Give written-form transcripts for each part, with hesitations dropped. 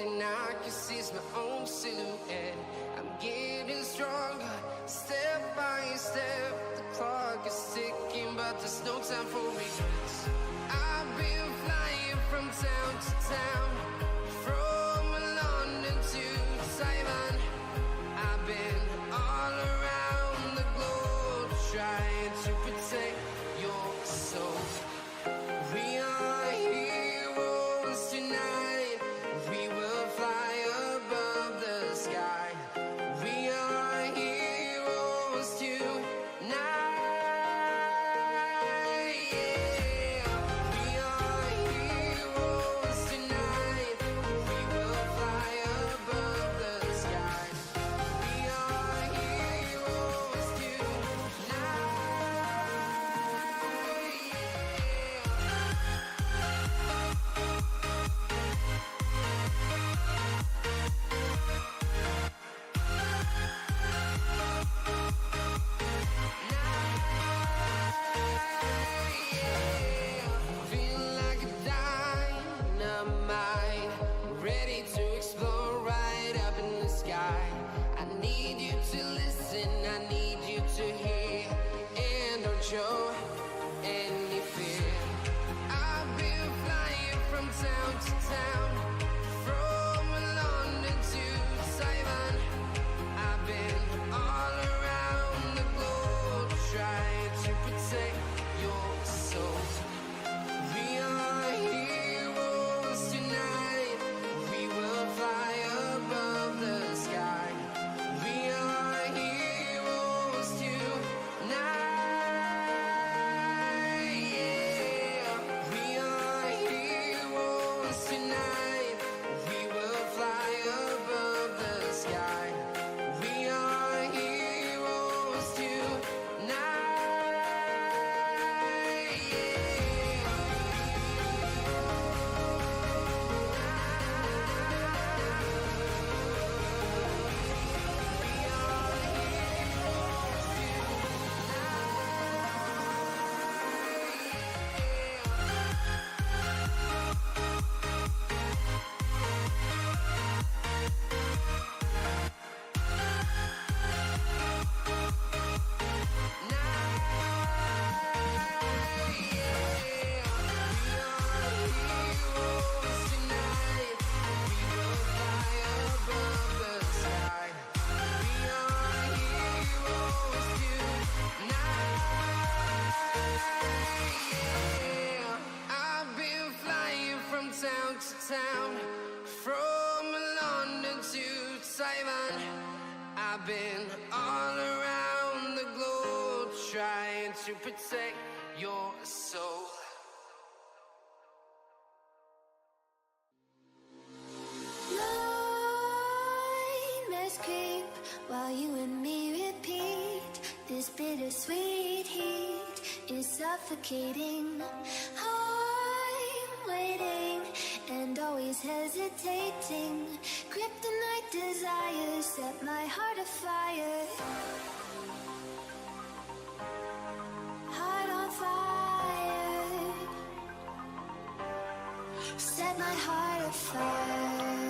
thing I can see is my own silhouette. I'm getting stronger, step by step. The clock is ticking, but there's no time for regrets. I've been flying from town to town, from London to Taiwan. I've been all around the globe, trying to protect your soul. We are heroes tonight. We will fly above the sky. We are heroes tonight. Yeah. We are heroes tonight. We will fly above the sky. We are heroes tonight. Feel like a dynamite, ready to explode right up in the sky. I need you to listen, I need you to hear, and don't show any fear. I've been flying from town to town, from London to Taiwan. I've been all around the globe, trying to protect your soul. We are heroes tonight. We will fly above the sky. We are heroes tonight. Yeah. We are heroes tonight. We will fly above the sky. We are heroes tonight. I've been flying from town to town, from London to Taiwan. I've been all around the globe, trying to protect your soul. Nightmares creep while you and me repeat. This bittersweet heat is suffocating. I'm waiting and always hesitating. Kryptonite desires set my heart afire. Heart on fire. Set my heart afire.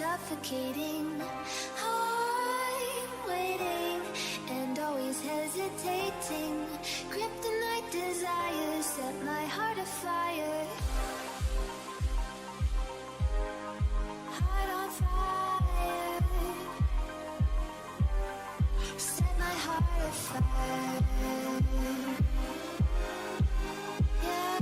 suffocating. I'm waiting and always hesitating. Kryptonite desires set my heart afire. Heart on fire. Set my heart afire. Yeah.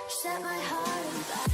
Set my heart on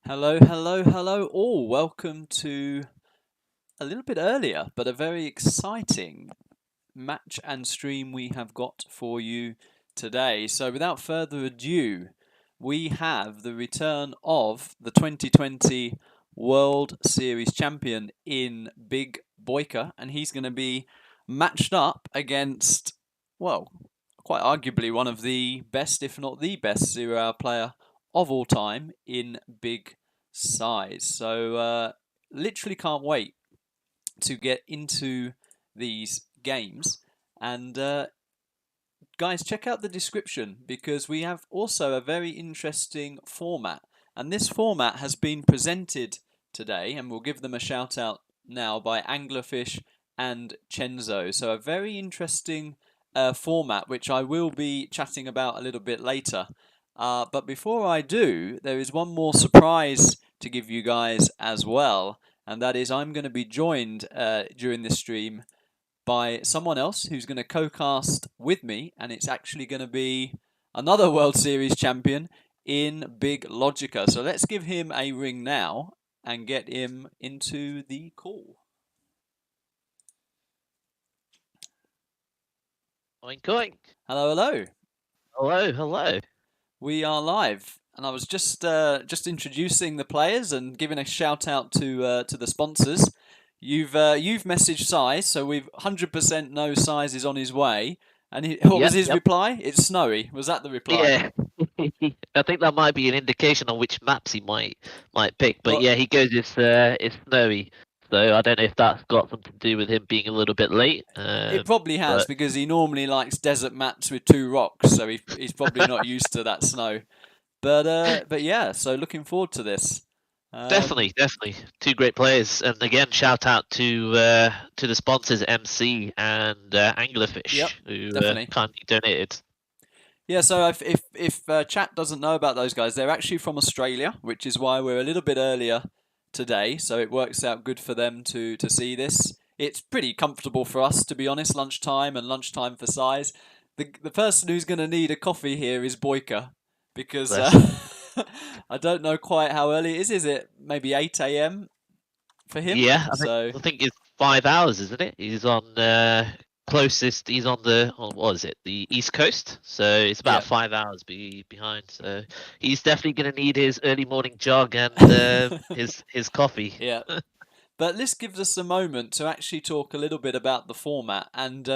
Hello, hello, hello all. Welcome to a little bit earlier, but a very exciting match and stream we have got for you today. So without further ado, we have the return of the 2020 World Series champion in BiG BoYCaH, and he's going to be matched up against, well, quite arguably one of the best, if not the best, 0-hour player of all time in BiG SiZe. So literally can't wait to get into these games. And guys, check out the description because we have also a very interesting format. And this format has been presented today, and we'll give them a shout out now, by Anglerfish and Ch3nzo. So a very interesting format, which I will be chatting about a little bit later. But before I do, there is one more surprise to give you guys as well, and that is I'm going to be joined during this stream by someone else who's going to co-cast with me, and it's actually going to be another World Series champion in BiG Logica. So let's give him a ring now and get him into the call. Oink oink. Hello, hello. Hello, hello. We are live, and I was just introducing the players and giving a shout out to the sponsors. You've messaged SiZe, so we've 100% know SiZe is on his way. And what was his reply? It's snowy. Was that the reply? Yeah, I think that might be an indication on which maps he might pick. But Well, yeah, he goes it's snowy. So I don't know if that's got something to do with him being a little bit late. It probably has, because he normally likes desert maps with 2 rocks, so he's probably not used to that snow. But yeah, so looking forward to this. Definitely. 2 great players, and again, shout out to the sponsors MC and Anglerfish, who kindly donated. Yeah, so if chat doesn't know about those guys, they're actually from Australia, which is why we're a little bit earlier today. So it works out good for them to see this. It's pretty comfortable for us, to be honest. Lunchtime and lunchtime for SiZe. The person who's going to need a coffee here is BoYCaH, because I don't know quite how early it is. Is it maybe 8 a.m. for him? Yeah, I think it's 5 hours, isn't it? He's on closest. He's on what is it? The East Coast. So it's about 5 hours behind. So he's definitely going to need his early morning jog and his coffee. Yeah. But this gives us a moment to actually talk a little bit about the format. And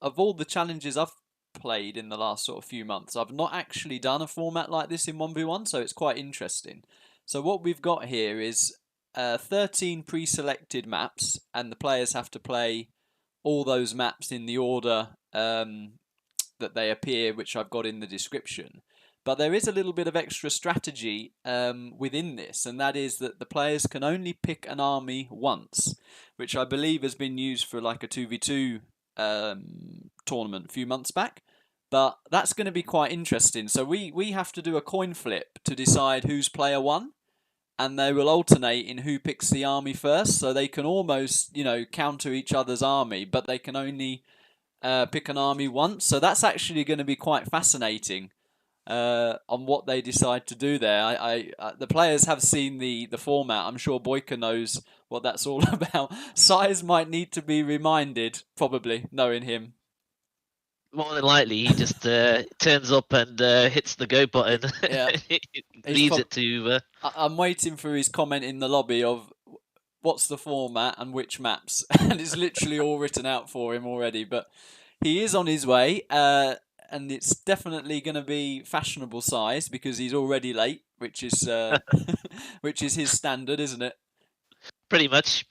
of all the challenges I've played in the last sort of few months, I've not actually done a format like this in 1v1, so it's quite interesting. So what we've got here is 13 pre-selected maps, and the players have to play all those maps in the order that they appear, which I've got in the description. But there is a little bit of extra strategy within this, and that is that the players can only pick an army once, which I believe has been used for like a 2v2 tournament a few months back. But that's going to be quite interesting. So we have to do a coin flip to decide who's player 1, and they will alternate in who picks the army first. So they can almost, counter each other's army, but they can only pick an army once. So that's actually going to be quite fascinating on what they decide to do there. The players have seen the format. I'm sure BoYCaH knows what that's all about. SiZe might need to be reminded, probably, knowing him. More than likely, he just turns up and hits the go button. Yeah. Leaves it to... I'm waiting for his comment in the lobby of what's the format and which maps. And it's literally all written out for him already. But he is on his way. And it's definitely going to be fashionable SiZe because he's already late, which is which is his standard, isn't it? Pretty much.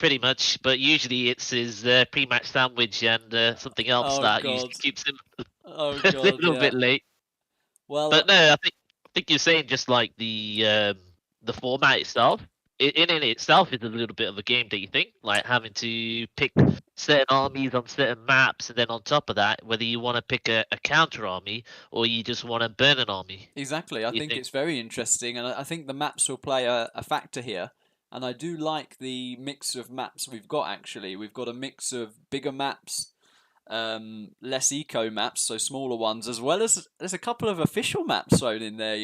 But usually it's his pre-match sandwich and something else usually keeps him a little bit late. Well, but no, I think you're saying just like the format itself. In itself is a little bit of a game, don't you think? Like having to pick certain armies on certain maps, and then on top of that, whether you want to pick a counter army or you just want to burn an army. Exactly. I think it's very interesting, and I think the maps will play a factor here. And I do like the mix of maps we've got, actually. We've got a mix of bigger maps, less eco maps, so smaller ones, as well as there's a couple of official maps thrown in there,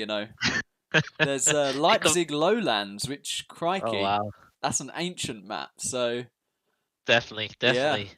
There's Leipzig lowlands, which Oh crikey, wow, that's an ancient map. So definitely, yeah. definitely.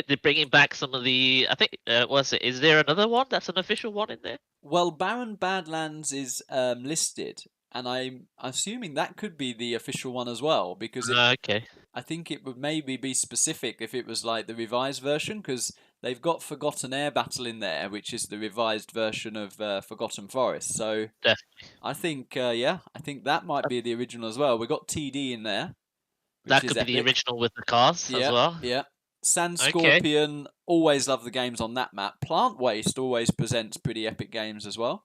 They're bringing back some of the. I think was it? Is there another one that's an official one in there? Well, Barren Badlands is listed, and I'm assuming that could be the official one as well, because Okay, I think it would maybe be specific if it was like the revised version, because they've got Forgotten Air Battle in there, which is the revised version of Forgotten Forest. So definitely. I think, yeah, I think that might be the original as well. We've got TD in there, which That is could be the epic. original with the cars as Yeah, well. yeah. Sand Okay, Scorpion, always love the games on that map. Plant Waste always presents pretty epic games as well.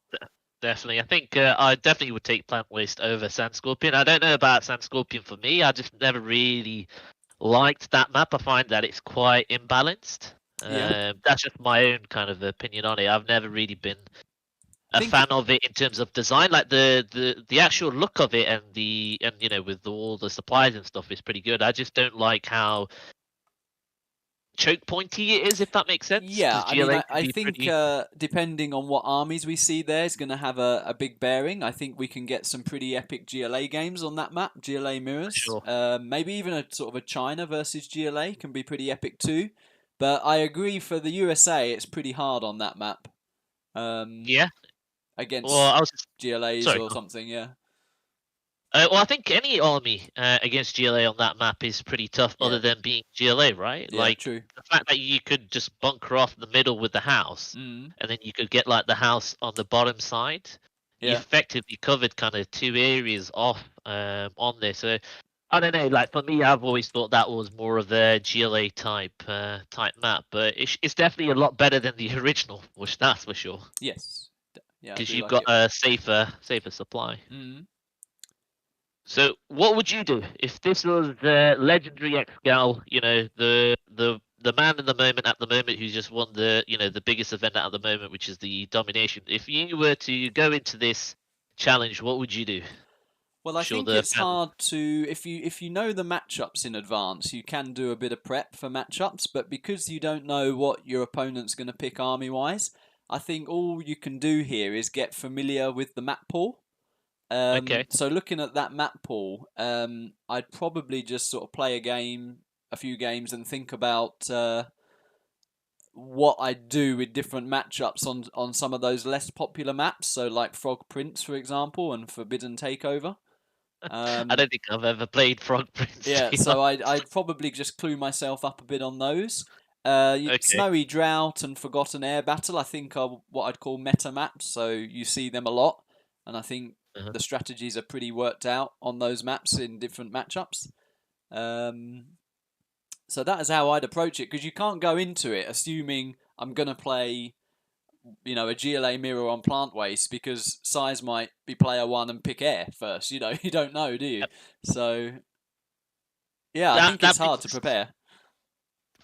definitely. I think I definitely would take Plant Waste over Sand Scorpion. I don't know about Sand Scorpion for me. I just never really liked that map. I find that it's quite imbalanced. Yeah. That's just my own kind of opinion on it. I've never really been I a think fan of it in terms of design. Like the actual look of it and with all the supplies and stuff is pretty good. I just don't like how choke pointy it is, if that makes sense. Yeah, Because I mean, GLA can I be think pretty. depending on what armies we see there is going to have a big bearing. I think we can get some pretty epic GLA games on that map, GLA mirrors. Sure. Maybe even a sort of a China versus GLA can be pretty epic too. But I agree for the USA, it's pretty hard on that map Yeah. Well, against I was GLAs sorry. or something. Yeah, Well, I think any army against GLA on that map is pretty tough, yeah, other than being GLA, right? yeah, Like true. the fact that you could just bunker off the middle with the house, Mm, and then you could get like the house on the bottom side. You yeah. effectively covered kind of two areas off on there. So I don't know. Like for me, I've always thought that was more of a GLA type map, but it's definitely a lot better than the original, which that's for sure. Yes. Yeah, I Because do you've like got it. a safer supply. Mm. So, what would you do if this was the legendary X-Gal? You know, the man in the moment at the moment who's just won the biggest event at the moment, which is the domination. If you were to go into this challenge, what would you do? Well, I'm I sure think the it's fans. hard to if you know the matchups in advance, you can do a bit of prep for matchups, but because you don't know what your opponent's going to pick army wise, I think all you can do here is get familiar with the map pool. Okay. So looking at that map pool, I'd probably just sort of play a few games, and think about what I do with different matchups on some of those less popular maps. So like Frog Prince, for example, and Forbidden Takeover. I Um, don't think I've ever played Frog Prince. To yeah, be so honest. I'd probably just clue myself up a bit on those. Okay. Snowy Drought and Forgotten Air Battle, I think, are what I'd call meta maps. So you see them a lot, and I think Uh-huh. the strategies are pretty worked out on those maps in different matchups. Um, so that is how I'd approach it, because you can't go into it assuming I'm gonna play, a GLA mirror on plant waste, because SiZe might be player one and pick air first. You don't know, do you? Yep. So yeah, I That think that it's hard to makes prepare.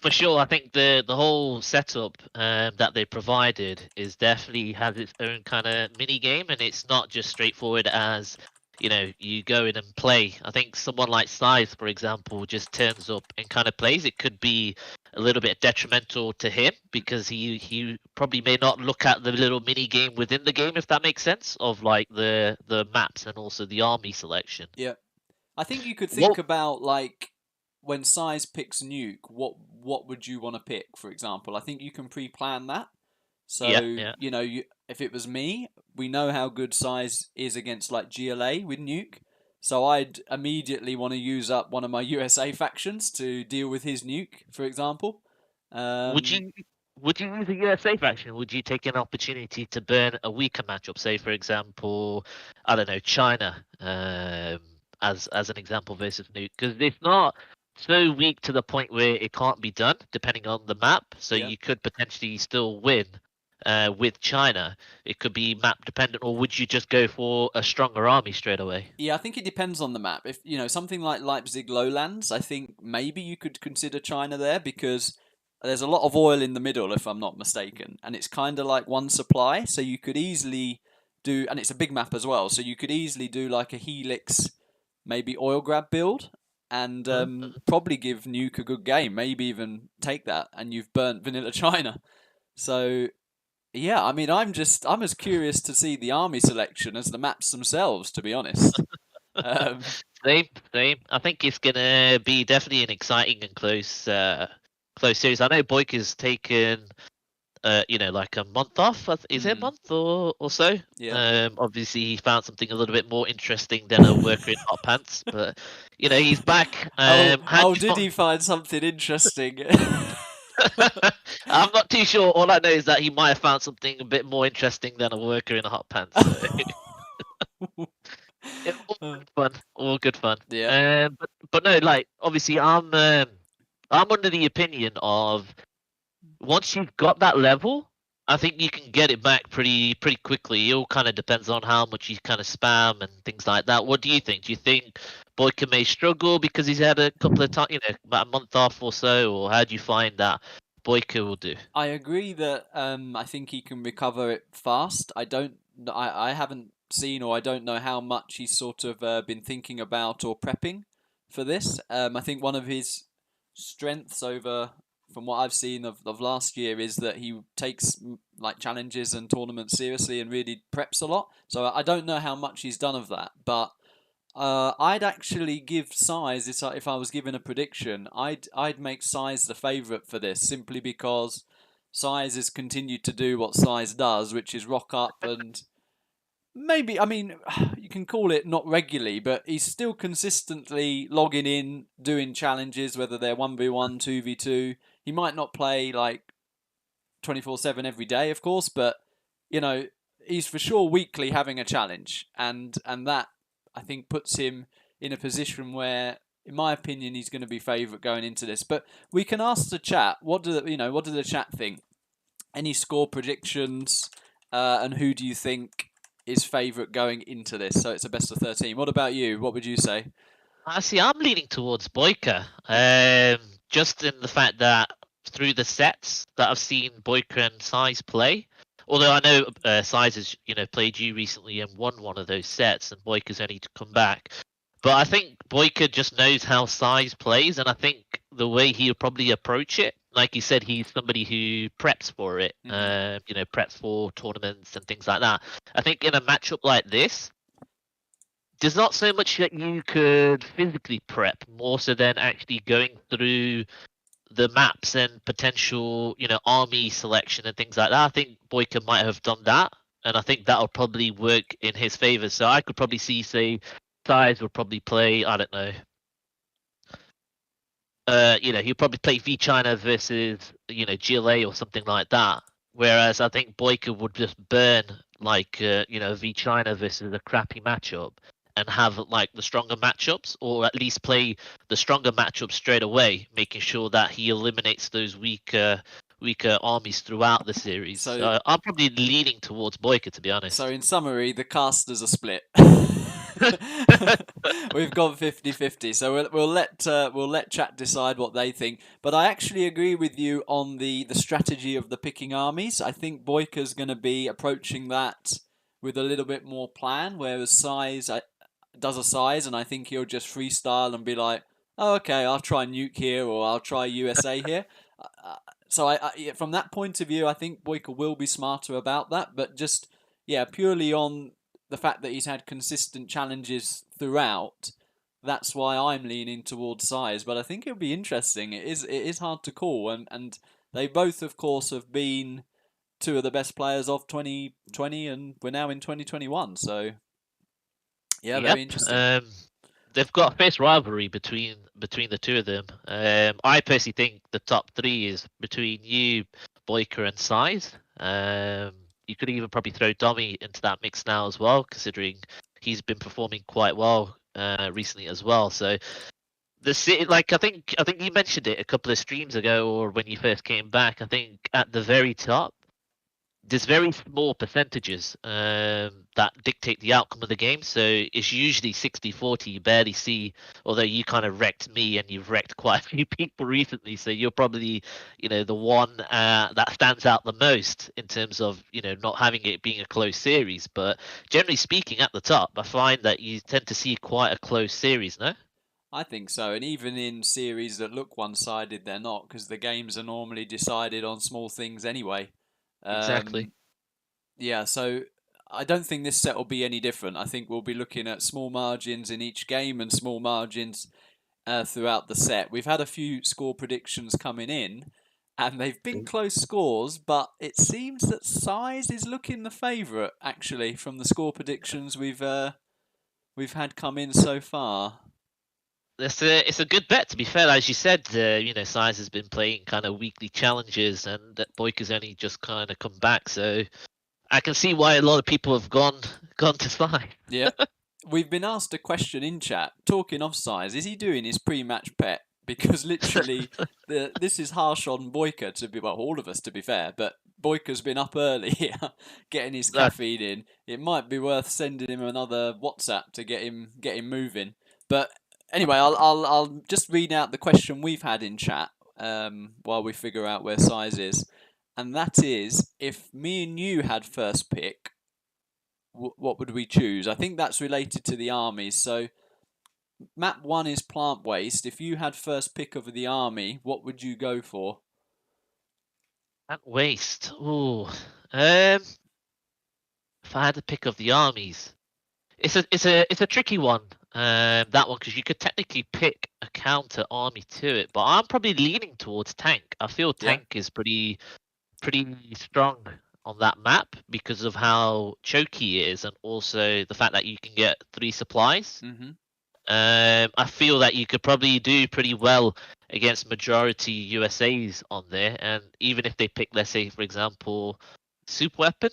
For sure. I think the whole setup that they provided is definitely has its own kind of mini game, and it's not just straightforward as you go in and play. I think someone like SiZe, for example, just turns up and kind of plays. It could be a little bit detrimental to him because he probably may not look at the little mini game within the game, if that makes sense, of like the maps and also the army selection. Yeah, I think you could think What? about, like, when SiZe picks nuke, what would you want to pick, for example? I think you can pre-plan that. Yeah, So yeah. if it was me, we know how good SiZe is against like GLA with nuke. So I'd immediately want to use up one of my USA factions to deal with his nuke, for example. Would Um, you would you use a USA faction? Would you take an opportunity to burn a weaker matchup? Say, for example, I don't know, China, as an example versus Nuke, because it's not so weak to the point where it can't be done, depending on the map. So yeah. you could potentially still win with China. It could be map dependent, or would you just go for a stronger army straight away? Yeah, I think it depends on the map. If something like Leipzig lowlands, I think maybe you could consider China there, because there's a lot of oil in the middle, if I'm not mistaken, and it's kind of like one supply, so you could easily do, and it's a big map as well, so you could easily do like a helix, maybe oil grab build, and Uh-huh. probably give Nuke a good game, maybe even take that, and you've burnt vanilla China. So Yeah, I mean, I'm as curious to see the army selection as the maps themselves, to be honest. Um, Same, same. I think it's gonna be definitely an exciting and close series. I know BoYCaH's taken, like a month off. Is it a month or so? yeah. Obviously he found something a little bit more interesting than a worker in hot pants, but he's back. How do you Did he find something interesting? I'm not too sure. All I know is that he might have found something a bit more interesting than a worker in a hot pants. So. All good fun. All good fun. Yeah. But no, like obviously I'm under the opinion of once you've got that level, I think you can get it back pretty quickly. It all kind of depends on how much you kind of spam and things like that. What do you think? Do you think BoYCaH may struggle because he's had a couple of times, about a month off or so, or how do you find that BoYCaH will do? I agree that I think he can recover it fast. I haven't seen or I don't know how much he's sort of been thinking about or prepping for this. I think one of his strengths over from what I've seen of last year is that he takes like challenges and tournaments seriously and really preps a lot. So I don't know how much he's done of that, but I'd actually give SiZe if I was given a prediction. I'd make SiZe the favourite for this simply because SiZe has continued to do what SiZe does, which is rock up and maybe you can call it not regularly, but he's still consistently logging in, doing challenges, whether they're 1v1, 2v2. He might not play like 24/7 every day, of course, but he's for sure weekly having a challenge, and that I think puts him in a position where, in my opinion, he's going to be favourite going into this. But we can ask the chat. What do the chat think? Any score predictions? And who do you think is favourite going into this? So it's a best of 13. What about you? What would you say? See, I'm leaning towards BoYCaH. Just in the fact that through the sets that I've seen BoYCaH and SiZe play, although I know SiZe has played you recently and won one of those sets, and BoYCaH's only to come back. But I think BoYCaH just knows how SiZe plays, and I think the way he'll probably approach it, like you said, he's somebody who preps for it. Preps for tournaments and things like that. I think in a matchup like this, there's not so much that you could physically prep, more so than actually going through the maps and potential, army selection and things like that. I think BoYCaH might have done that, and I think that'll probably work in his favor. So I could probably see, say, SiZe would probably play, I don't know, he'll probably play V-China versus, GLA or something like that. Whereas I think BoYCaH would just burn, like, V-China versus a crappy matchup and have, like, the stronger matchups, or at least play the stronger matchups straight away, making sure that he eliminates those weaker armies throughout the series. So I'm probably leaning towards BoYCaH, to be honest. So in summary, the casters are split. We've gone 50-50, so we'll let chat decide what they think. But I actually agree with you on the strategy of the picking armies. I think BoYCaH's going to be approaching that with a little bit more plan, whereas SiZe does a SiZe, and I think he'll just freestyle and be like, "Oh, okay, I'll try Nuke here, or I'll try USA here." So I from that point of view, I think BoYCaH will be smarter about that. But just purely on the fact that he's had consistent challenges throughout, that's why I'm leaning towards SiZe. But I think it'll be interesting. It is hard to call, and they both, of course, have been two of the best players of 2020, and we're now in 2021. So very interesting. They've got a fierce rivalry between the two of them. I personally think the top three is between you, BoYCaH, and SiZe. You could even probably throw Domi into that mix now as well, considering he's been performing quite well recently as well. So the city, like I think you mentioned it a couple of streams ago, or when you first came back. I think at the very top, there's very small percentages that dictate the outcome of the game. So it's usually 60-40. You barely see, although you kind of wrecked me and you've wrecked quite a few people recently. So you're probably, the one that stands out the most in terms of, not having it being a close series. But generally speaking, at the top, I find that you tend to see quite a close series, no? I think so, and even in series that look one-sided, they're not, because the games are normally decided on small things anyway. Exactly. Yeah, so I don't think this set will be any different. I think we'll be looking at small margins in each game and small margins throughout the set. We've had a few score predictions coming in, and they've been close scores, but it seems that SiZe is looking the favourite, actually, from the score predictions we've had come in so far. It's a good bet, to be fair. As you said, SiZe has been playing kind of weekly challenges, and that BoYCaH's only just kind of come back. So I can see why a lot of people have gone to SiZe. Yeah. We've been asked a question in chat, talking of SiZe, is he doing his pre-match pet? Because literally, this is harsh on BoYCaH, to be, well, all of us to be fair, but BoYCaH's been up early here, getting his caffeine in. It might be worth sending him another WhatsApp to get him moving. But anyway, I'll just read out the question we've had in chat while we figure out where SiZe is. And that is, if me and you had first pick, what would we choose? I think that's related to the armies. So map 1 is plant waste. If you had first pick of the army, what would you go for? Plant waste. Ooh. If I had to pick of the armies, it's a tricky one. That one, because you could technically pick a counter army to it, but I'm probably leaning towards tank. I feel tank is pretty strong on that map because of how choky it is, and also the fact that you can get 3 supplies. Mm-hmm. I feel that you could probably do pretty well against majority USAs on there, and even if they pick, let's say, for example, super weapon,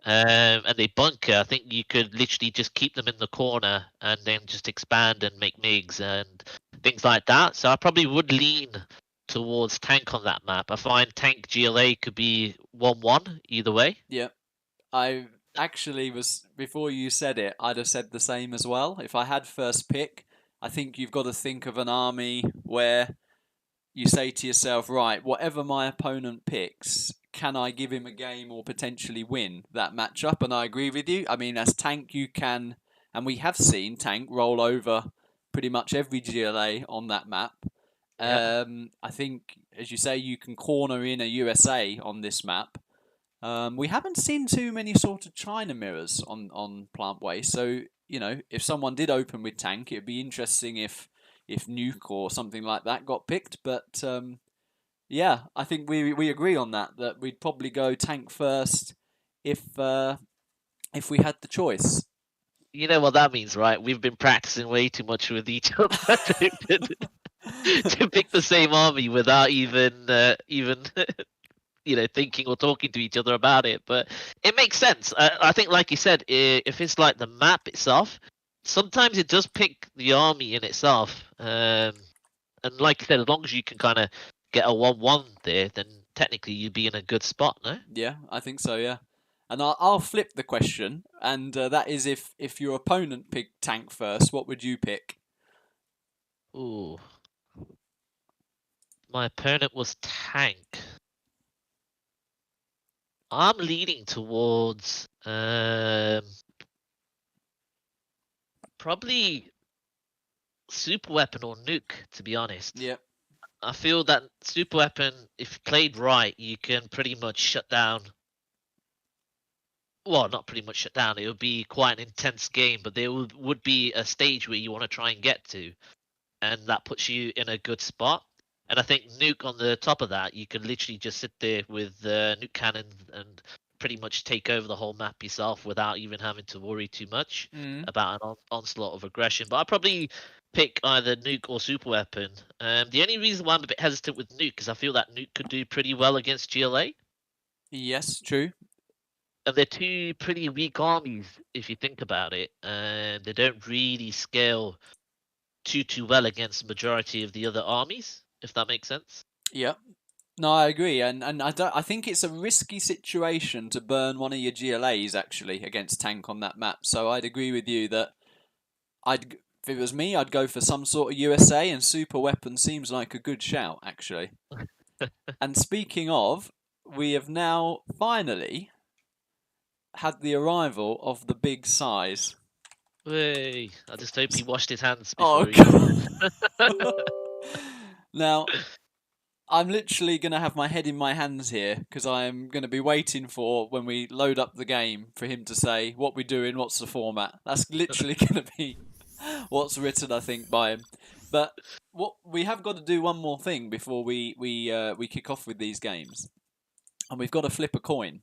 and they bunker, I think you could literally just keep them in the corner and then just expand and make MiGs and things like that. So I probably would lean towards tank on that map. I find tank GLA could be 1-1 either way. Yeah. I actually was, before you said it, I'd have said the same as well. If I had first pick, I think you've got to think of an army where you say to yourself, right, whatever my opponent picks, can I give him a game or potentially win that matchup? And I agree with you. I mean, as tank, you can, and we have seen tank roll over pretty much every GLA on that map. I think, as you say, you can corner in a USA on this map. We haven't seen too many sort of China mirrors on plant waste. So, if someone did open with tank, it'd be interesting if nuke or something like that got picked. But yeah, I think we agree on that we'd probably go tank first if we had the choice. You know what that means, right? We've been practicing way too much with each other to pick the same army without even thinking or talking to each other about it. But it makes sense. I think, like you said, if it's like the map itself, sometimes it does pick the army in itself. And like you said, as long as you can kind of get a 1-1 there, then technically you'd be in a good spot, no? Yeah, I think so, yeah. And I'll flip the question, and that is if your opponent picked tank first, what would you pick? Ooh. My opponent was tank. I'm leaning towards probably super weapon or nuke, to be honest. Yep. I feel that super weapon, if played right, you can pretty much shut down. Well, not pretty much shut down. It would be quite an intense game, but there would be a stage where you want to try and get to, and that puts you in a good spot. And I think nuke on the top of that, you can literally just sit there with nuke cannons and pretty much take over the whole map yourself without even having to worry too much about an onslaught of aggression. But I'd probably pick either nuke or super weapon. The only reason why I'm a bit hesitant with nuke is I feel that nuke could do pretty well against GLA. Yes, true. And they're 2 pretty weak armies if you think about it, and they don't really scale too well against the majority of the other armies, if that makes sense. Yeah. No, I agree, and I think it's a risky situation to burn one of your GLAs actually against tank on that map. So I'd agree with you that if it was me, I'd go for some sort of USA, and super weapon seems like a good shout actually. And speaking of, we have now finally had the arrival of the big SiZe. Hey, I just hope he washed his hands Oh, before God. Now, I'm literally going to have my head in my hands here because I'm going to be waiting for when we load up the game for him to say what we're doing, what's the format. That's literally going to be what's written, I think, by him. But what we have got to do one more thing before we kick off with these games, and we've got to flip a coin.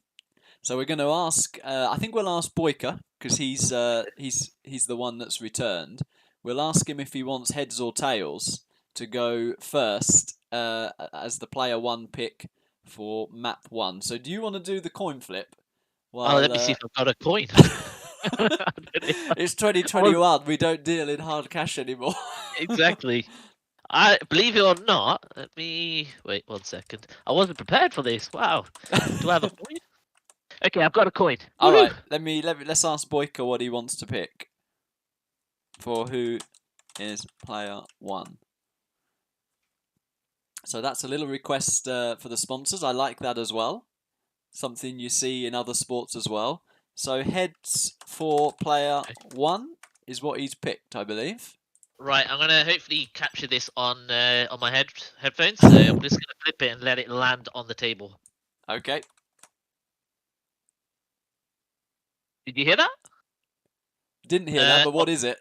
So we're going to ask. I think we'll ask BoYCaH because he's the one that's returned. We'll ask him if he wants heads or tails to go first as the player 1 pick for map 1. So do you want to do the coin flip? Well, let me see if I've got a coin. It's 2021. We don't deal in hard cash anymore. Exactly. I believe it or not. Let me wait 1 second. I wasn't prepared for this. Wow. Do I have a coin? Okay, I've got a coin. All right. Let's ask BoYCaH what he wants to pick for who is player 1. So that's a little request for the sponsors. I like that as well. Something you see in other sports as well. So heads for player 1 is what he's picked, I believe. Right, I'm gonna hopefully capture this on my headphones. So I'm just gonna flip it and let it land on the table. Okay. Did you hear that? Didn't hear that, but what is it?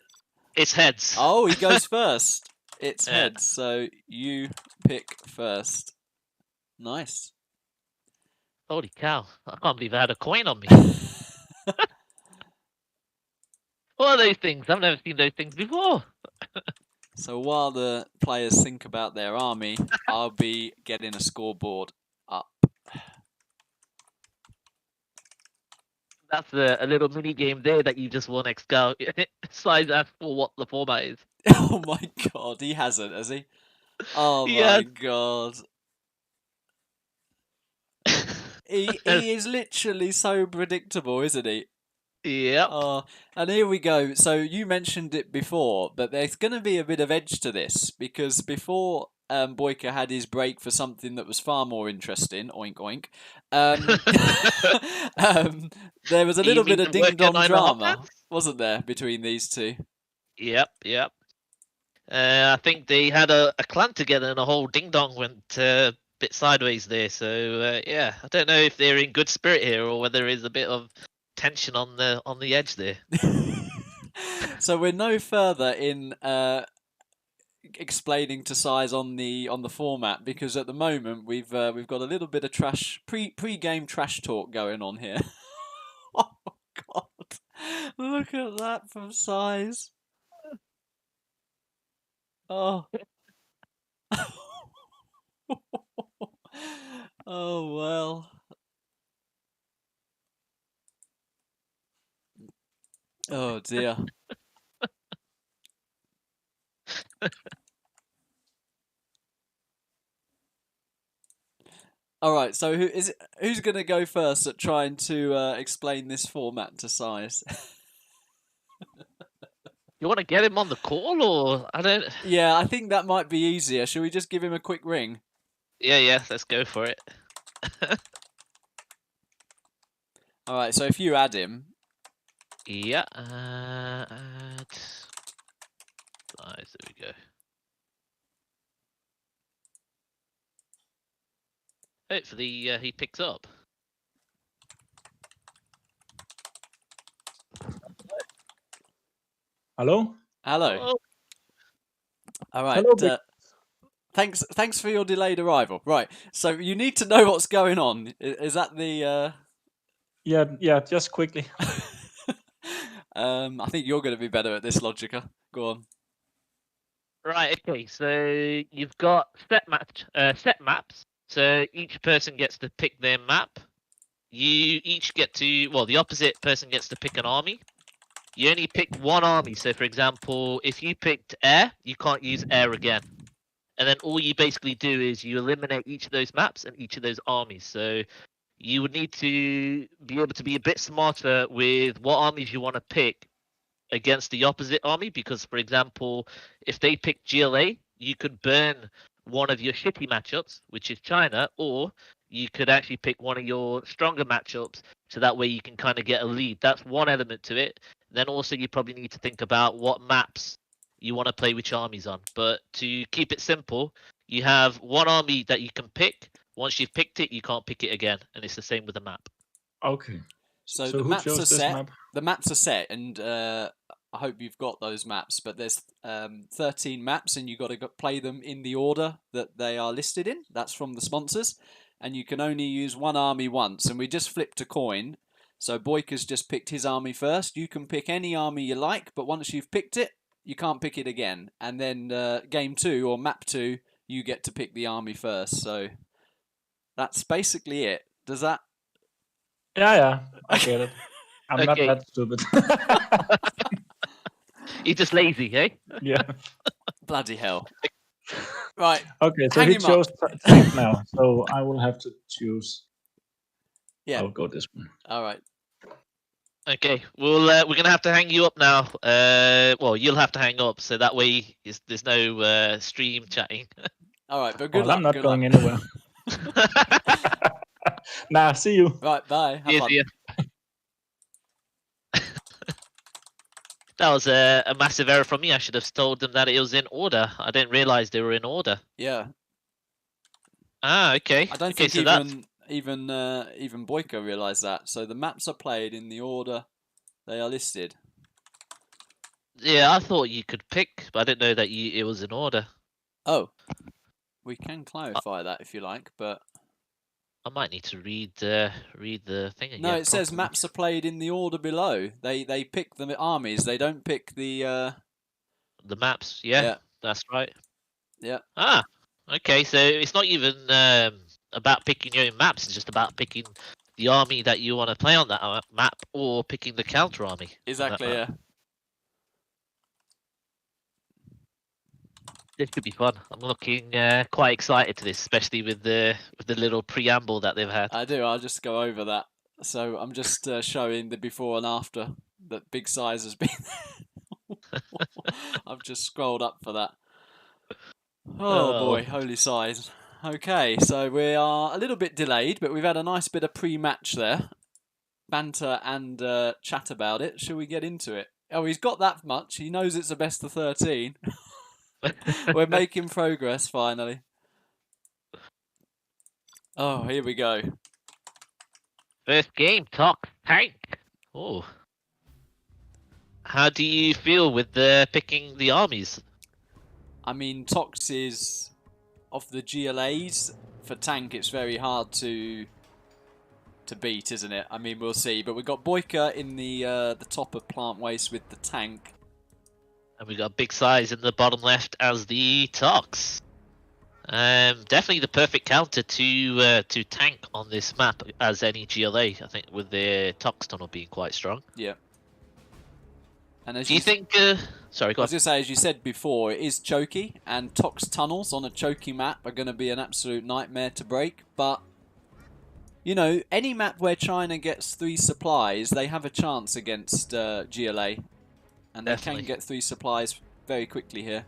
It's heads. Oh, he goes first. It's heads, so you pick first. Nice. Holy cow! I can't believe I had a coin on me. What are those things? I've never seen those things before. So while the players think about their army, I'll be getting a scoreboard up. That's a little mini game there that you just won Scout. SiZe asked for what the format is. Oh my god, he hasn't, has he? Oh Yes. my god. He is literally so predictable, isn't he? Yep. And here we go. So you mentioned it before, but there's going to be a bit of edge to this because before BoYCaH had his break for something that was far more interesting, oink oink, there was a little bit of ding-dong drama, wasn't there, between these two? Yep. I think they had a clan together and a whole ding-dong went a bit sideways there. So, yeah, I don't know if they're in good spirit here or whether there is a bit of tension on the edge there. So we're no further in explaining to SiZe on the format because at the moment we've got a little bit of trash pre-game trash talk going on here. Oh god, look at that from SiZe. Oh. Oh well. Oh dear. All right, so who's going to go first at trying to explain this format to SiZe? You want to get him on the call or I don't? Yeah, I think that might be easier. Shall we just give him a quick ring? Yeah, let's go for it. All right, so if you add him. Yeah, add SiZe, there we go. Hopefully he picks up. Hello? Hello. Oh. All right. Hello, Thanks for your delayed arrival. Right. So you need to know what's going on. Is that the? Yeah. Just quickly. I think you're going to be better at this, BoYCaH. Go on. Right. Okay. So you've got set maps. So each person gets to pick their map. You each get to the opposite person gets to pick an army. You only pick one army. So for example, if you picked air, you can't use air again. And then all you basically do is you eliminate each of those maps and each of those armies. So you would need to be able to be a bit smarter with what armies you want to pick against the opposite army. Because, for example, if they pick GLA, you could burn one of your shitty matchups, which is China, or you could actually pick one of your stronger matchups. So that way you can kind of get a lead. That's one element to it. Then also you probably need to think about what maps you want to play which armies on. But to keep it simple, You have one army that you can pick. Once you've picked it, you can't pick it again, and it's the same with the map. Okay. So So the who maps chose are this set. map? The maps are set, and I hope you've got those maps. But there's 13 maps, and you've got to play them in the order that they are listed in. That's from the sponsors, and you can only use one army once. And we just flipped a coin. So BoYCaH's just picked his army first. You can pick any army you like, but once you've picked it, you can't pick it again. And then game 2 or map 2, you get to pick the army first. So that's basically it. Does that? Yeah, I get it. I'm Okay. not that stupid. You're just lazy, eh? Yeah. Bloody hell. Right. Okay, so Hang he him up. chose tank now. So I will have to choose. Yeah. I'll go this one. All right. Okay, we're gonna have to hang you up now. Well, you'll have to hang up, so that way there's no stream chatting. All right, but good Well, luck. I'm not good going luck. anywhere. Nah, see you. Right, bye. Have Yes, fun. yeah. That was a massive error from me. I should have told them that it was in order. I didn't realize they were in order. Yeah. Ah, okay. I don't Okay, think so that's even BoYCaH realised that. So the maps are played in the order they are listed. yeah. I thought you could pick, but I didn't know that it was in order. Oh, we can clarify that if you like, but I might need to read the thing again. no, it says properly. maps are played in the order below. They pick the armies. They don't pick the. The maps. Yeah, Yeah. that's right. Yeah. Ah, okay. So it's not even about picking your own maps. It's just about picking the army that you want to play on that map, or picking the counter army. on that Exactly. map. Yeah. This could be fun. I'm looking quite excited to this, especially with the little preamble that they've had. I do. I'll just go over that. So I'm just showing the before and after that big size has been. I've just scrolled up for that. Oh boy, holy size. Okay, so we are a little bit delayed, but we've had a nice bit of pre-match there. Banter and chat about it. Shall we get into it? Oh, he's got that much. He knows it's a best of 13. We're making progress finally. Oh, here we go. First game, talk tank. Oh, how do you feel with picking the armies? I mean, Tox is of the GLAs. For tank, it's very hard to beat, isn't it? I mean, we'll see. But we've got BoYCaH in the top of plant waste with the tank. And we got big size in the bottom left as the Tox. Definitely the perfect counter to tank on this map as any GLA. I think with the Tox tunnel being quite strong. Yeah. And as Do you think? Sorry, I go on. was going to say, as you said before, it is choky, and Tox tunnels on a choky map are going to be an absolute nightmare to break. But you know, any map where China gets 3 supplies, they have a chance against GLA. And they Definitely. can get 3 supplies very quickly here.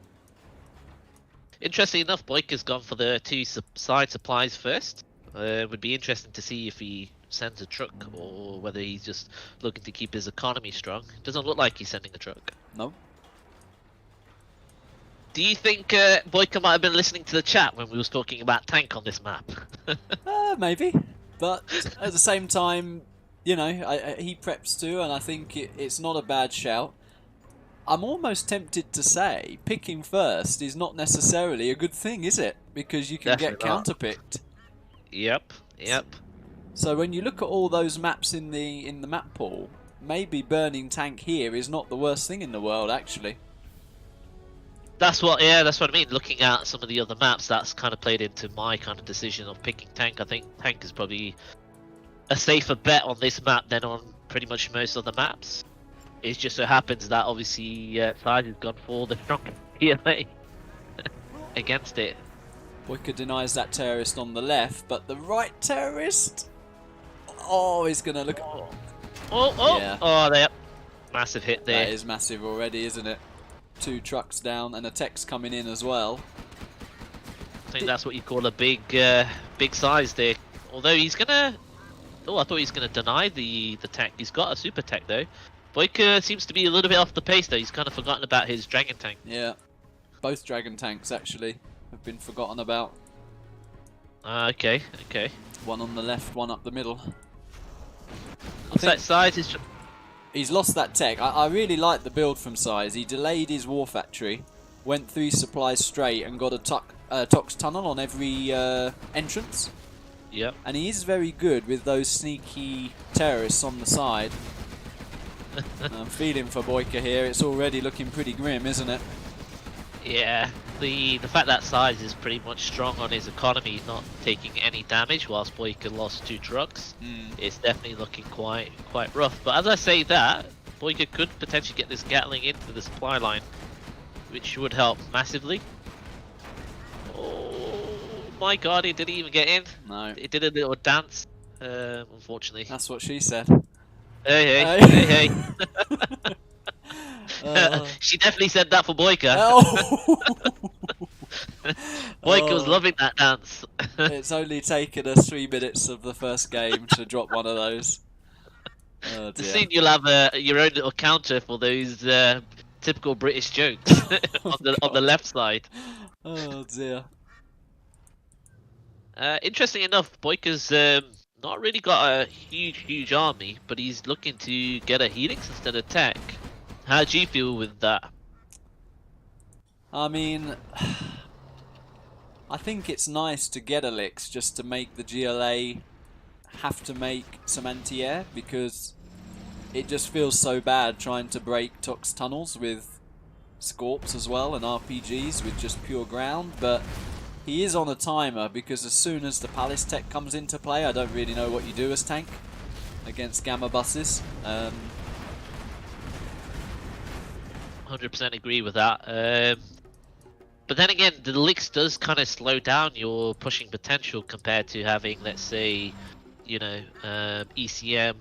Interesting enough, BoYCaH's gone for the 2 side supplies first. Would be interesting to see if he sends a truck or whether he's just looking to keep his economy strong. Doesn't look like he's sending a truck. No? Do you think BoYCaH might have been listening to the chat when we was talking about tank on this map? Maybe. But at the same time, you know, he preps too, and I think it's not a bad shout. I'm almost tempted to say picking first is not necessarily a good thing, is it? Because you can get Definitely not. counterpicked. Yep. So when you look at all those maps in the map pool, maybe burning tank here is not the worst thing in the world, actually. That's what I mean. Looking at some of the other maps, that's kind of played into my kind of decision on picking tank. I think tank is probably a safer bet on this map than on pretty much most other maps. It just so happens that obviously SiZe has gone for the strong PLA against it. BoYCaH denies that terrorist on the left, but the right terrorist? Oh, he's going to look... Oh, Yeah. oh, there. Massive hit there. That is massive already, isn't it? 2 trucks down and a tech's coming in as well. I think that's what you call a big size there. Although he's gonna... Oh, I thought he was gonna deny the tech. He's got a super tech though. BoYCaH seems to be a little bit off the pace though. He's kind of forgotten about his dragon tank. Yeah. Both dragon tanks, actually. have been forgotten about. Okay. One on the left, one up the middle. Looks like SiZe is... He's lost that tech. I really like the build from SiZe. He delayed his war factory, went 3 supplies straight and got a Tox tunnel on every entrance. Yep. And he is very good with those sneaky terrorists on the side. I'm feeling for BoYCaH here. It's already looking pretty grim, isn't it? Yeah. The fact that SiZe is pretty much strong on his economy, not taking any damage, whilst BoYCaH lost 2 trucks, it's definitely looking quite rough. But as I say that, BoYCaH could potentially get this Gatling into the supply line, which would help massively. Oh my god, he didn't even get in. No. It did a little dance, unfortunately. That's what she said. Hey. She definitely said that for BoYCaH. Oh. BoYCaH was loving that dance. It's only taken us 3 minutes of the first game to drop one of those. Oh dear. Soon you'll have your own little counter for those typical British jokes on the left side. Oh dear. Interesting enough, BoYCaH's not really got a huge army, but he's looking to get a Helix instead of tech. How do you feel with that? I mean, I think it's nice to get a Lix just to make the GLA have to make some anti-air, because it just feels so bad trying to break Tox tunnels with Scorps as well and RPGs with just pure ground. But he is on a timer, because as soon as the Palace tech comes into play, I don't really know what you do as tank against Gamma buses. 100% agree with that. But then again, the Lix does kind of slow down your pushing potential compared to having, let's say, you know, ECM,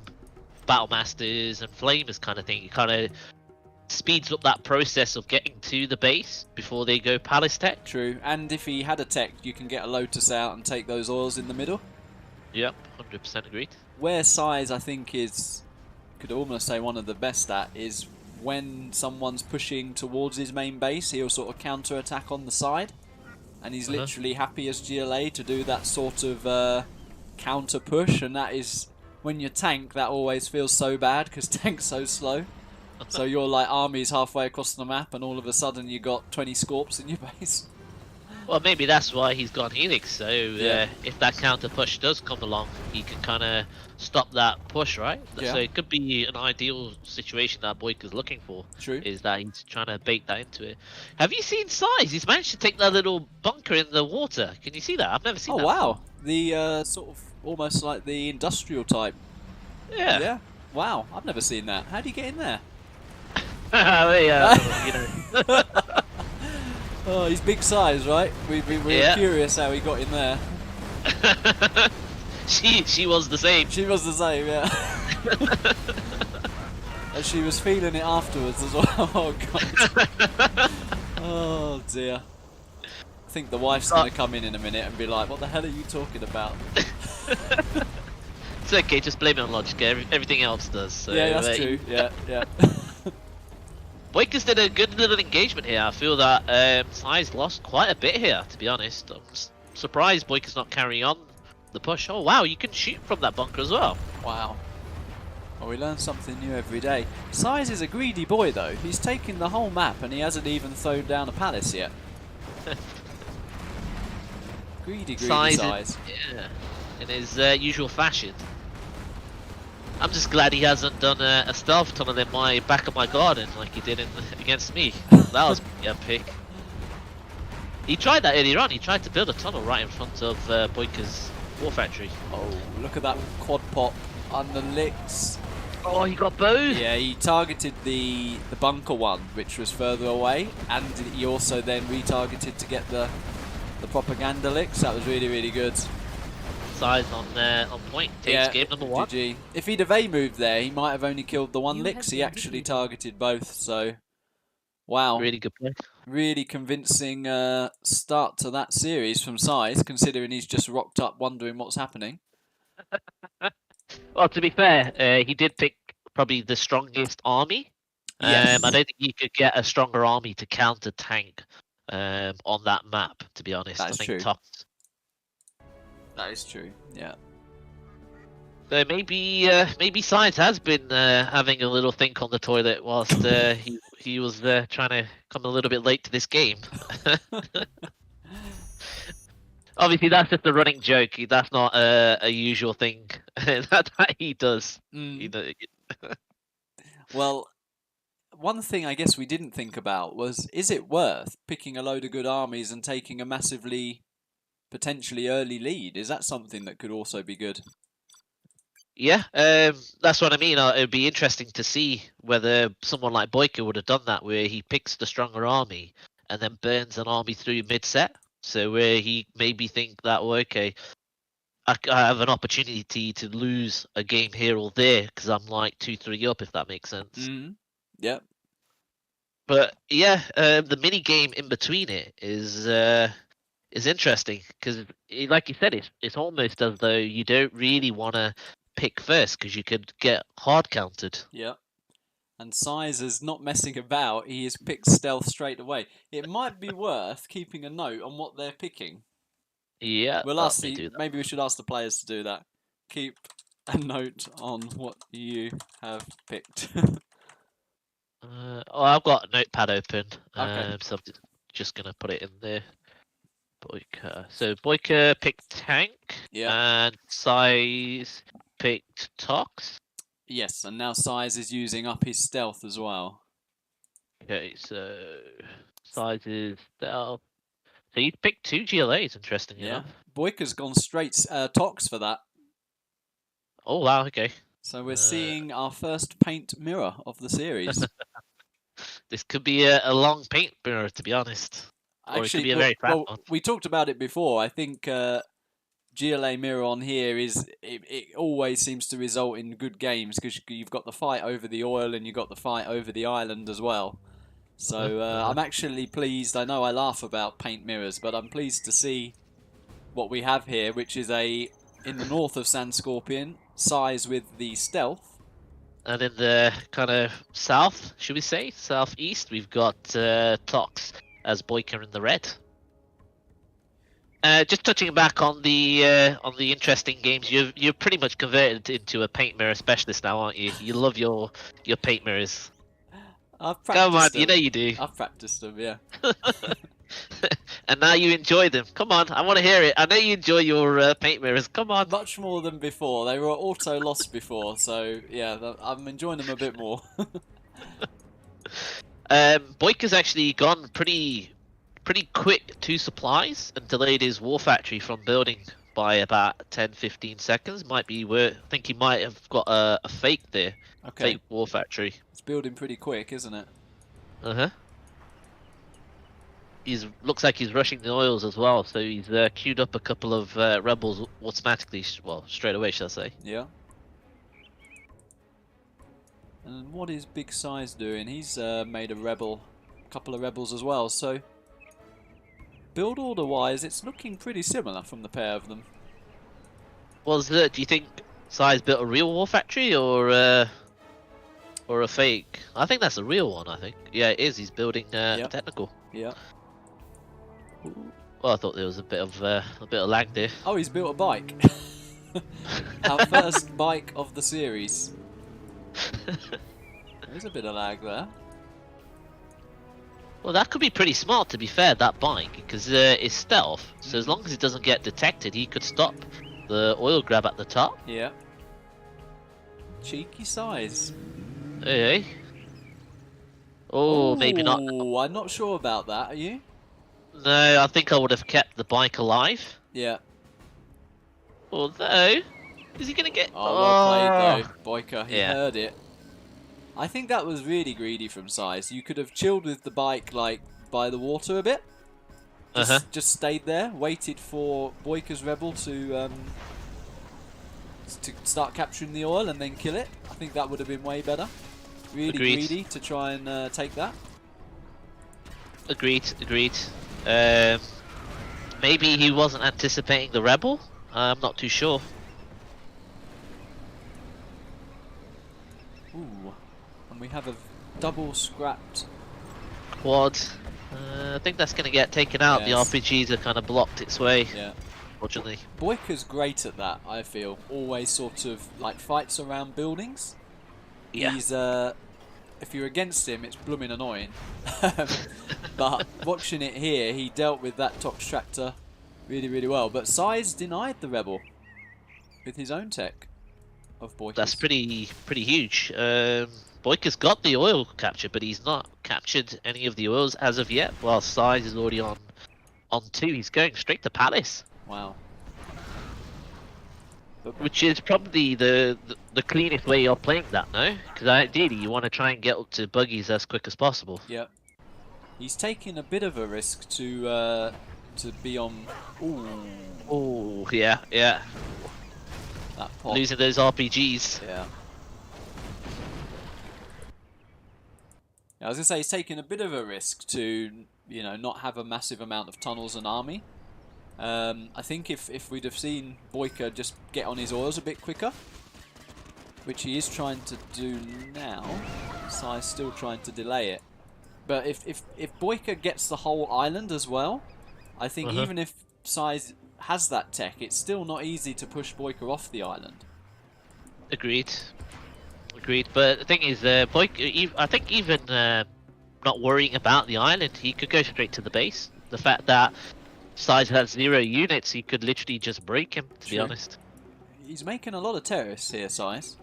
Battle Masters, and Flamers kind of thing. It kind of speeds up that process of getting to the base before they go Palace tech. True, and if he had a tech, you can get a Lotus out and take those oils in the middle. Yep, 100% agreed. Where SiZe, I think, is, could almost say one of the best at, is when someone's pushing towards his main base, he'll sort of counter-attack on the side. And he's literally happy as GLA to do that sort of counter-push. And that is, when you're tank, that always feels so bad, because tank's so slow. So you're like armies halfway across the map, and all of a sudden you got 20 Scorps in your base. Well, maybe that's why he's got Helix, so if that counter push does come along, he can kind of stop that push, right? Yeah. So it could be an ideal situation that BoYCaH's looking for. True. Is that he's trying to bake that into it. Have you seen SiZe? He's managed to take that little bunker in the water. Can you see that? I've never seen that. Oh, wow. The sort of almost like the industrial type. Yeah. Yeah. Wow, I've never seen that. How do you get in there? You know. Oh, he's big size, right? We're curious how he got in there. She was the same. She was the same, yeah. And she was feeling it afterwards as well. Oh, God. Oh, dear. I think the wife's going to come in a minute and be like, what the hell are you talking about? It's okay, just blame it on logic. Everything else does. So, yeah, that's true. Yeah. BoYCaH's did a good little engagement here. I feel that SiZe lost quite a bit here, to be honest. I'm surprised BoYCaH's not carrying on the push. Oh, wow, you can shoot from that bunker as well. Wow. Well, we learn something new every day. SiZe is a greedy boy, though. He's taken the whole map and he hasn't even thrown down a palace yet. Greedy SiZe. Yeah, in his usual fashion. I'm just glad he hasn't done a stealth tunnel in my back of my garden like he did against me. That was pretty epic. He tried that earlier on. He tried to build a tunnel right in front of BoYCaH's war factory. Oh, look at that quad pop on the Lix. Oh, he got both. Yeah, he targeted the bunker one, which was further away, and he also then retargeted to get the propaganda Lix. That was really good. SiZe on point. Takes game number 1. GG. If he'd have A-moved there, he might have only killed the one Lix. He actually targeted both, so wow. Really good play. Really convincing start to that series from SiZe, considering he's just rocked up wondering what's happening. Well, to be fair, he did pick probably the strongest army. Yes. I don't think you could get a stronger army to counter tank on that map. To be honest, That I is think true. Tox. That is true. Yeah. So maybe SiZe has been having a little think on the toilet whilst he was trying to come a little bit late to this game. Obviously, that's just a running joke. That's not a usual thing that he does. Mm. You know, Well, one thing I guess we didn't think about was, is it worth picking a load of good armies and taking a massively, potentially early lead? Is that something that could also be good? Yeah, that's what I mean. It'd be interesting to see whether someone like BoYCaH would have done that, where he picks the stronger army and then burns an army through mid-set. So where he maybe think that, well, okay, I have an opportunity to lose a game here or there because I'm like 2-3 up, if that makes sense. Mm. Yep. But yeah, the mini game in between it is interesting because, like you said, it's almost as though you don't really want to pick first because you could get hard counted. Yeah. And SiZe is not messing about. He has picked stealth straight away. It might be worth keeping a note on what they're picking. Yeah, We'll let ask me do the, that. maybe we should ask the players to do that. Keep a note on what you have picked. Oh, I've got a notepad open, Okay. so I'm just gonna put it in there. BoYCaH. So BoYCaH picked tank, Yeah. and SiZe picked Tox. Yes, and now SiZe is using up his stealth as well. Okay, so SiZe is stealth. So you picked 2 GLAs, interesting Yeah. enough. BoYCaH's gone straight Tox for that. Oh wow, okay. So we're seeing our first paint mirror of the series. This could be a long paint mirror, to be honest. Or it could be a very fat one. we talked about it before. I think GLA mirror on here it always seems to result in good games because you've got the fight over the oil and you've got the fight over the island as well. So I'm actually pleased. I know I laugh about paint mirrors, but I'm pleased to see what we have here, which is in the north of Sand Scorpion, SiZe with the stealth. And in the kind of south, should we say, southeast, we've got Tox as BoYCaH in the red. Just touching back on the interesting games, you're pretty much converted into a paint mirror specialist now, aren't you? You love your paint mirrors. I've practiced Come on, them. you know you do. I've practiced them, yeah. And now you enjoy them. Come on, I want to hear it. I know you enjoy your paint mirrors. Come on. Much more than before. They were auto lost before, so yeah, I'm enjoying them a bit more. BoYCaH's actually gone pretty quick to supplies and delayed his war factory from building by about 10-15 seconds. Might be I think he might have got a fake there. Okay. Fake war factory. It's building pretty quick, isn't it? Uh-huh. Looks like he's rushing the oils as well, so he's queued up a couple of rebels automatically, straight away, shall I say. Yeah. And what is Big SiZe doing? He's made a couple of rebels as well, so build order wise it's looking pretty similar from the pair of them. Well, do you think SiZe built a real war factory or a fake? I think that's a real one, I think. Yeah, it is. He's building Yep. technical. Yeah. Well, I thought there was a bit of lag there. Oh, he's built a bike. Our first bike of the series. There's a bit of lag there. Well, that could be pretty smart, to be fair, that bike, because it's stealth. So as long as it doesn't get detected, he could stop the oil grab at the top. Yeah. Cheeky SiZe. Hey. Oh, maybe not. Oh, I'm not sure about that. Are you? No, I think I would have kept the bike alive. Yeah. Although, is he going to get... Oh, well played though, BoYCaH. He Yeah. heard it. I think that was really greedy from SiZe. You could have chilled with the bike, like, by the water a bit. Just stayed there, waited for BoYCaH's rebel to start capturing the oil and then kill it. I think that would have been way better. Really Agreed. greedy to try and take that. Agreed. Maybe he wasn't anticipating the rebel. I'm not too sure. Ooh. And we have a double scrapped Quad. I think that's going to get taken out. Yes. The RPGs have kind of blocked its way, Yeah. fortunately. BoYCaH's great at that, I feel. Always sort of like fights around buildings. Yeah. He's if you're against him, it's blooming annoying. But watching it here, he dealt with that Tox Tractor really, really well. But SiZe denied the Rebel with his own tech of BoYCaH's. That's pretty huge. BoYCaH's got the oil capture, but he's not captured any of the oils as of yet. While SiZe is already on 2. He's going straight to Palace. Wow. Which is probably the cleanest way of playing that, no? Because ideally you want to try and get up to buggies as quick as possible. Yep. He's taking a bit of a risk to be on. Ooh, Oh, yeah. that pop. Losing those RPGs. Yeah. I was gonna say he's taking a bit of a risk to, you know, not have a massive amount of tunnels and army. I think if we'd have seen BoYCaH just get on his oils a bit quicker, which he is trying to do now, SiZe still trying to delay it. But if BoYCaH gets the whole island as well, I think even if SiZe has that tech, it's still not easy to push BoYCaH off the island. Agreed. But the thing is, BoYCaH, I think even not worrying about the island, he could go straight to the base. The fact that SiZe has 0 units, he could literally just break him, to be honest. He's making a lot of terrorists here, SiZe.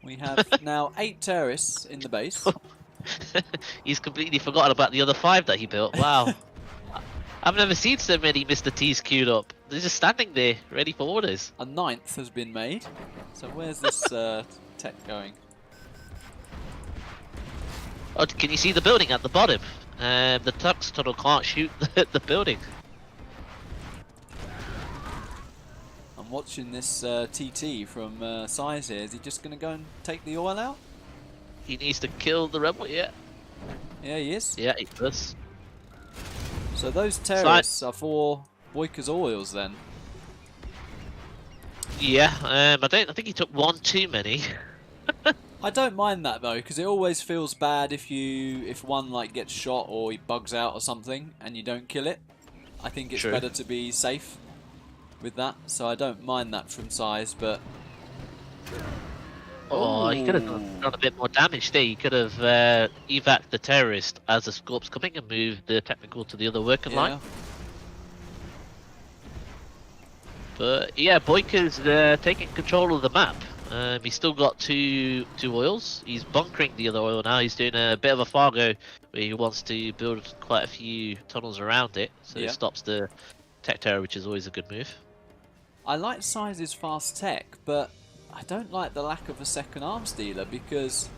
We have now 8 terrorists in the base. He's completely forgotten about the other 5 that he built. Wow. I've never seen so many Mr. T's queued up. They're just standing there, ready for orders. A 9th has been made. So where's this tech going? Oh, can you see the building at the bottom? The Tux tunnel can't shoot the building. I'm watching this TT from SiZe here. Is he just going to go and take the oil out? He needs to kill the rebel, yeah. Yeah, he is. Yeah, he does. So those terrorists are for BoYCaH's oils then? Yeah, I think he took 1 too many. I don't mind that though, because it always feels bad if one like gets shot or he bugs out or something and you don't kill it. I think it's True. better to be safe with that, so I don't mind that from SiZe, but Oh, he could have done a bit more damage there. He could have evac'd the terrorist as the scorp's coming and moved the technical to the other working line. But yeah, BoYCaH's taking control of the map. He's still got two oils. He's bunkering the other oil now. He's doing a bit of a Fargo where he wants to build quite a few tunnels around it, so it stops the tech terror, which is always a good move. I like SiZe's fast tech, but I don't like the lack of a second arms dealer because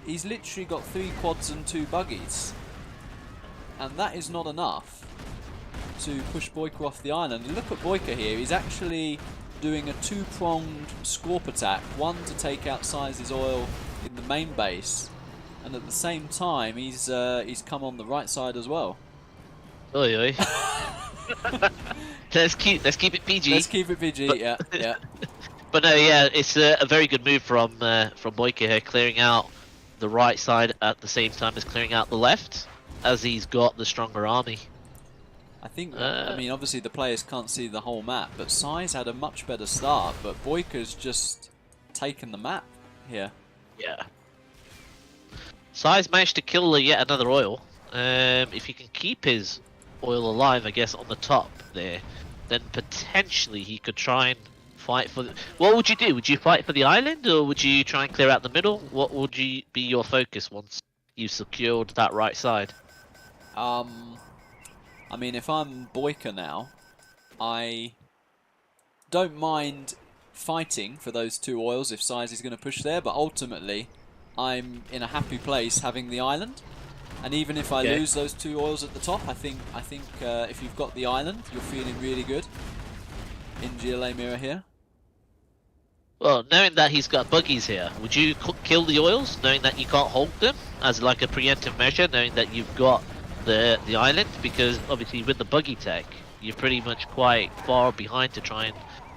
he's literally got 3 quads and 2 buggies, and that is not enough to push BoYCaH off the island. And look at BoYCaH here, he's actually doing a 2-pronged Scorp attack, one to take out SiZe's oil in the main base, and at the same time he's come on the right side as well. Oi oi. Let's keep it PG. Let's keep it PG, yeah. But no, yeah, it's a very good move from BoYCaH here, clearing out the right side at the same time as clearing out the left, as he's got the stronger army. I think, I mean, obviously the players can't see the whole map, but SiZe had a much better start, but BoYCaH's just taken the map here. Yeah. SiZe managed to kill yet another oil. If he can keep his oil alive, I guess, on the top there, then potentially he could try and fight for... What would you do? Would you fight for the island, or would you try and clear out the middle? What would be your focus once you secured that right side? I mean, if I'm BoYCaH now, I don't mind fighting for those 2 oils if SiZe is going to push there, but ultimately I'm in a happy place having the island. And even if I lose those 2 oils at the top, I think if you've got the island, you're feeling really good in GLA Mirror here. Well, knowing that he's got buggies here, would you kill the oils, knowing that you can't hold them as like a preemptive measure, knowing that you've got the island? Because obviously with the buggy tech, you're pretty much quite far behind to try and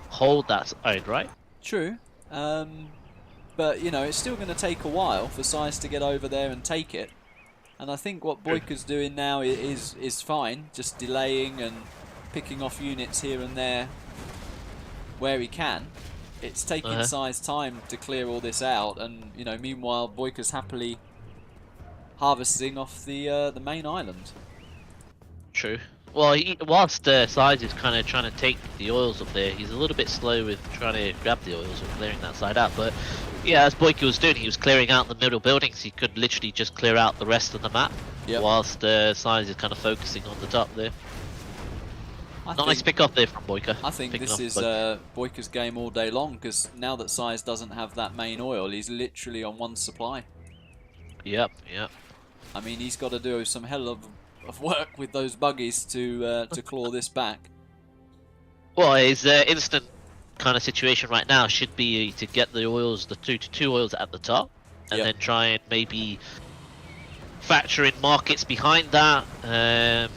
hold that side, right? True. But, you know, it's still going to take a while for SiZe to get over there and take it. And I think what BoYCaH's doing now is fine, just delaying and picking off units here and there where he can. It's taking SiZe time to clear all this out, and you know, meanwhile BoYCaH's happily harvesting off the main island. True. Well, whilst SiZe is kind of trying to take the oils up there, he's a little bit slow with trying to grab the oils or clearing that side out. But yeah, as BoYCaH was doing, he was clearing out the middle buildings. He could literally just clear out the rest of the map, whilst SiZe is kind of focusing on the top there. Nice pick up there from BoYCaH. I think this is BoYCaH's game all day long, because now that SiZe doesn't have that main oil, he's literally on one supply. Yep. I mean, he's got to do some hell of work with those buggies to claw this back. Well, his instant kind of situation right now should be to get the oils, the two oils at the top, and then try and maybe factor in markets behind that, and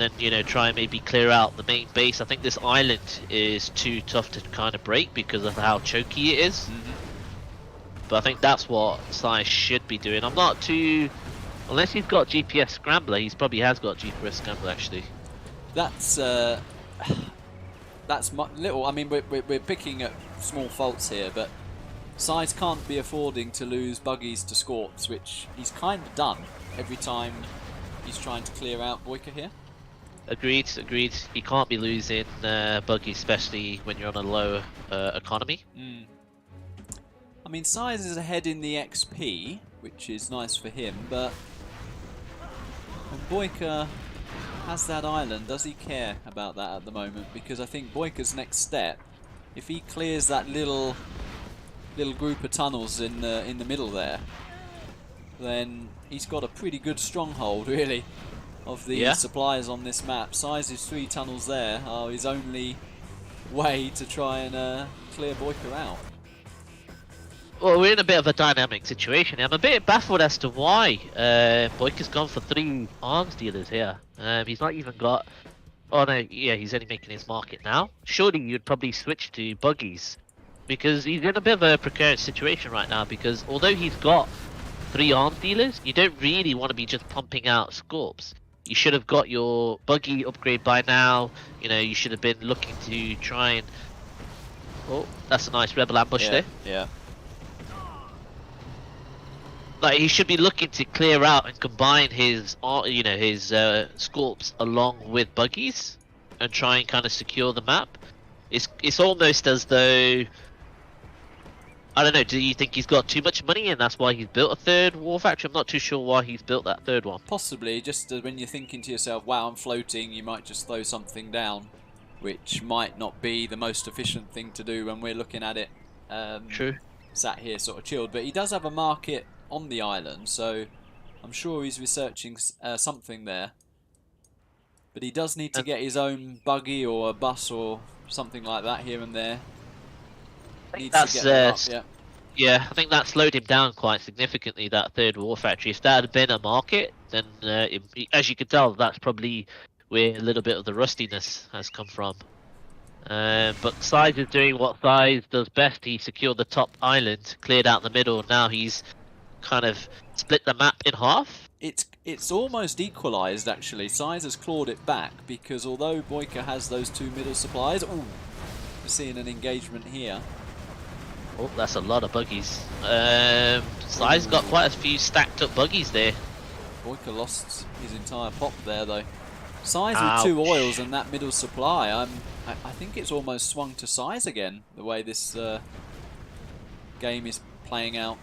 then, you know, try and maybe clear out the main base. I think this island is too tough to kind of break because of how choky it is. But I think that's what SiZe should be doing. I'm not too... Unless he's got GPS Scrambler, he probably has got GPS Scrambler actually. That's little. I mean, we're picking at small faults here, but SiZe can't be affording to lose buggies to Scorps, which he's kind of done every time he's trying to clear out BoYCaH here. Agreed. He can't be losing buggies, especially when you're on a low economy. I mean, SiZe is ahead in the XP, which is nice for him, but when BoYCaH has that island, does he care about that at the moment? Because I think BoYCaH's next step, if he clears that little group of tunnels in the middle there, then he's got a pretty good stronghold, really, of the suppliers on this map. SiZe's 3 tunnels there are his only way to try and clear BoYCaH out. Well, we're in a bit of a dynamic situation. I'm a bit baffled as to why BoYCaH's gone for 3 arms dealers here. He's not even got... Oh no, yeah, he's only making his market now. Surely you'd probably switch to buggies, because he's in a bit of a precarious situation right now, because although he's got 3 arms dealers, you don't really want to be just pumping out Scorps. You should have got your buggy upgrade by now. You know, you should have been looking to try and... Oh, that's a nice rebel ambush there. Yeah. Like, he should be looking to clear out and combine his, you know, his Scorps along with buggies and try and kind of secure the map. It's almost as though, I don't know, do you think he's got too much money and that's why he's built a 3rd war factory? I'm not too sure why he's built that 3rd one. Possibly, just when you're thinking to yourself, wow, I'm floating, you might just throw something down, which might not be the most efficient thing to do when we're looking at it. True. Sat here sort of chilled, but he does have a market on the island, so I'm sure he's researching something there. But he does need to get his own buggy or a bus or something like that here and there. I think that's yeah, I think that slowed him down quite significantly, that 3rd war factory. If that had been a market, then as you could tell, that's probably where a little bit of the rustiness has come from. But SiZe is doing what SiZe does best. He secured the top island, cleared out the middle. Now he's kind of split the map in half. It's almost equalised, actually. SiZe has clawed it back, because although BoYCaH has those 2 middle supplies, we're seeing an engagement here. Oh, that's a lot of buggies. SiZe's got quite a few stacked up buggies there. BoYCaH lost his entire pop there, though. SiZe with 2 oils and that middle supply, I think it's almost swung to SiZe again, the way this game is playing out.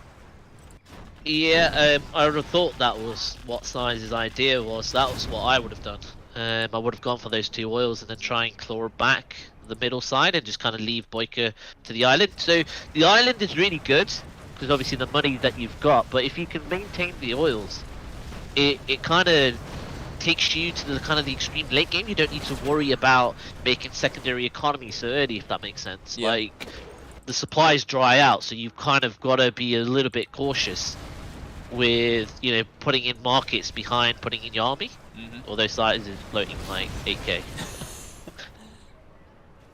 Yeah, I would have thought that was what SiZe's idea was. That was what I would have done. I would have gone for those 2 oils and then try and claw back the middle side and just kind of leave BoYCaH to the island. So the island is really good, because obviously the money that you've got, but if you can maintain the oils, it kind of takes you to the kind of the extreme late game. You don't need to worry about making secondary economy so early, if that makes sense. Yeah. Like, the supplies dry out, so you've kind of got to be a little bit cautious with, you know, putting in markets behind putting in your army. Although SiZe is floating like 8k.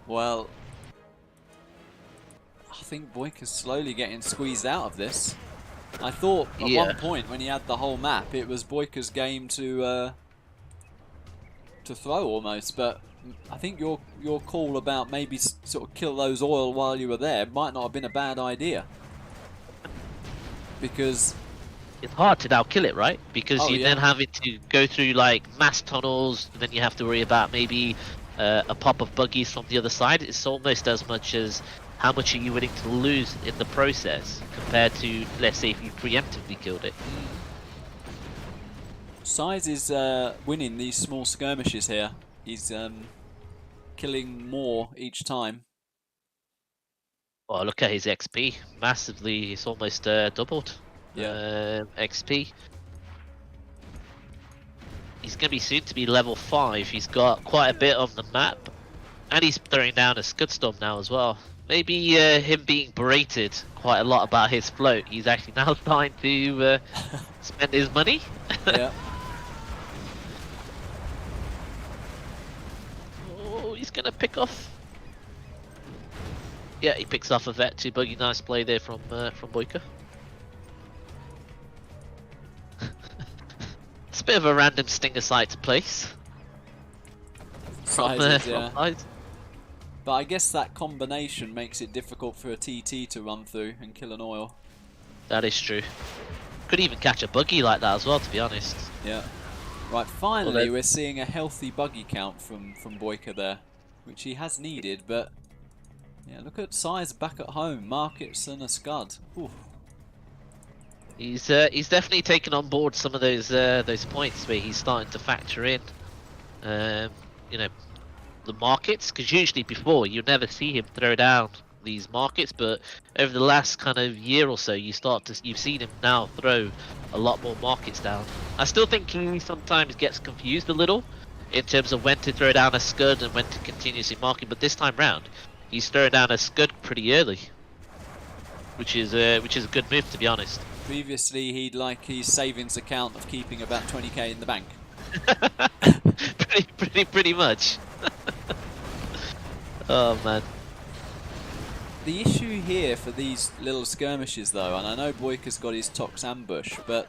Well, I think BoYCaH's slowly getting squeezed out of this. I thought at Yeah. one point when he had the whole map, it was BoYCaH's game to throw almost, but I think your call about maybe sort of kill those oil while you were there might not have been a bad idea. Because It's hard to now kill it, right? Because Oh, you're yeah. then having to go through like mass tunnels, and then you have to worry about maybe a pop of buggies from the other side. It's almost as much as how much are you willing to lose in the process compared to, let's say, if you preemptively killed it. SiZe is winning these small skirmishes here. He's killing more each time. Oh, look at his XP. Massively, it's almost doubled. Yeah. XP. He's going to be soon to be level 5. He's got quite a bit on the map. And he's throwing down a scud storm now as well. Maybe him being berated quite a lot about his float, he's actually now starting to spend his money. Yeah. Oh, he's going to pick off. Yeah, he picks off a vet too. Buggy, nice play there from BoYCaH. It's a bit of a random stinger site to place. From SiZe is, yeah. SiZe. But I guess that combination makes it difficult for a TT to run through and kill an oil. That is true. Could even catch a buggy like that as well, to be honest. Yeah. Right, finally Although- we're seeing a healthy buggy count from BoYCaH there, which he has needed, but yeah, look at SiZe back at home, markets and a scud. Ooh. He's definitely taken on board some of those points where he's starting to factor in, you know, the markets. Because usually before you never see him throw down these markets, but over the last kind of year or so, you've seen him now throw a lot more markets down. I still think he sometimes gets confused a little in terms of when to throw down a scud and when to continuously market. But this time round, he's throwing down a scud pretty early, which is a good move, to be honest. Previously he'd like his savings account of keeping about 20k in the bank. pretty much. Oh man. The issue here for these little skirmishes though, and I know BoYCaH's got his Tox ambush, but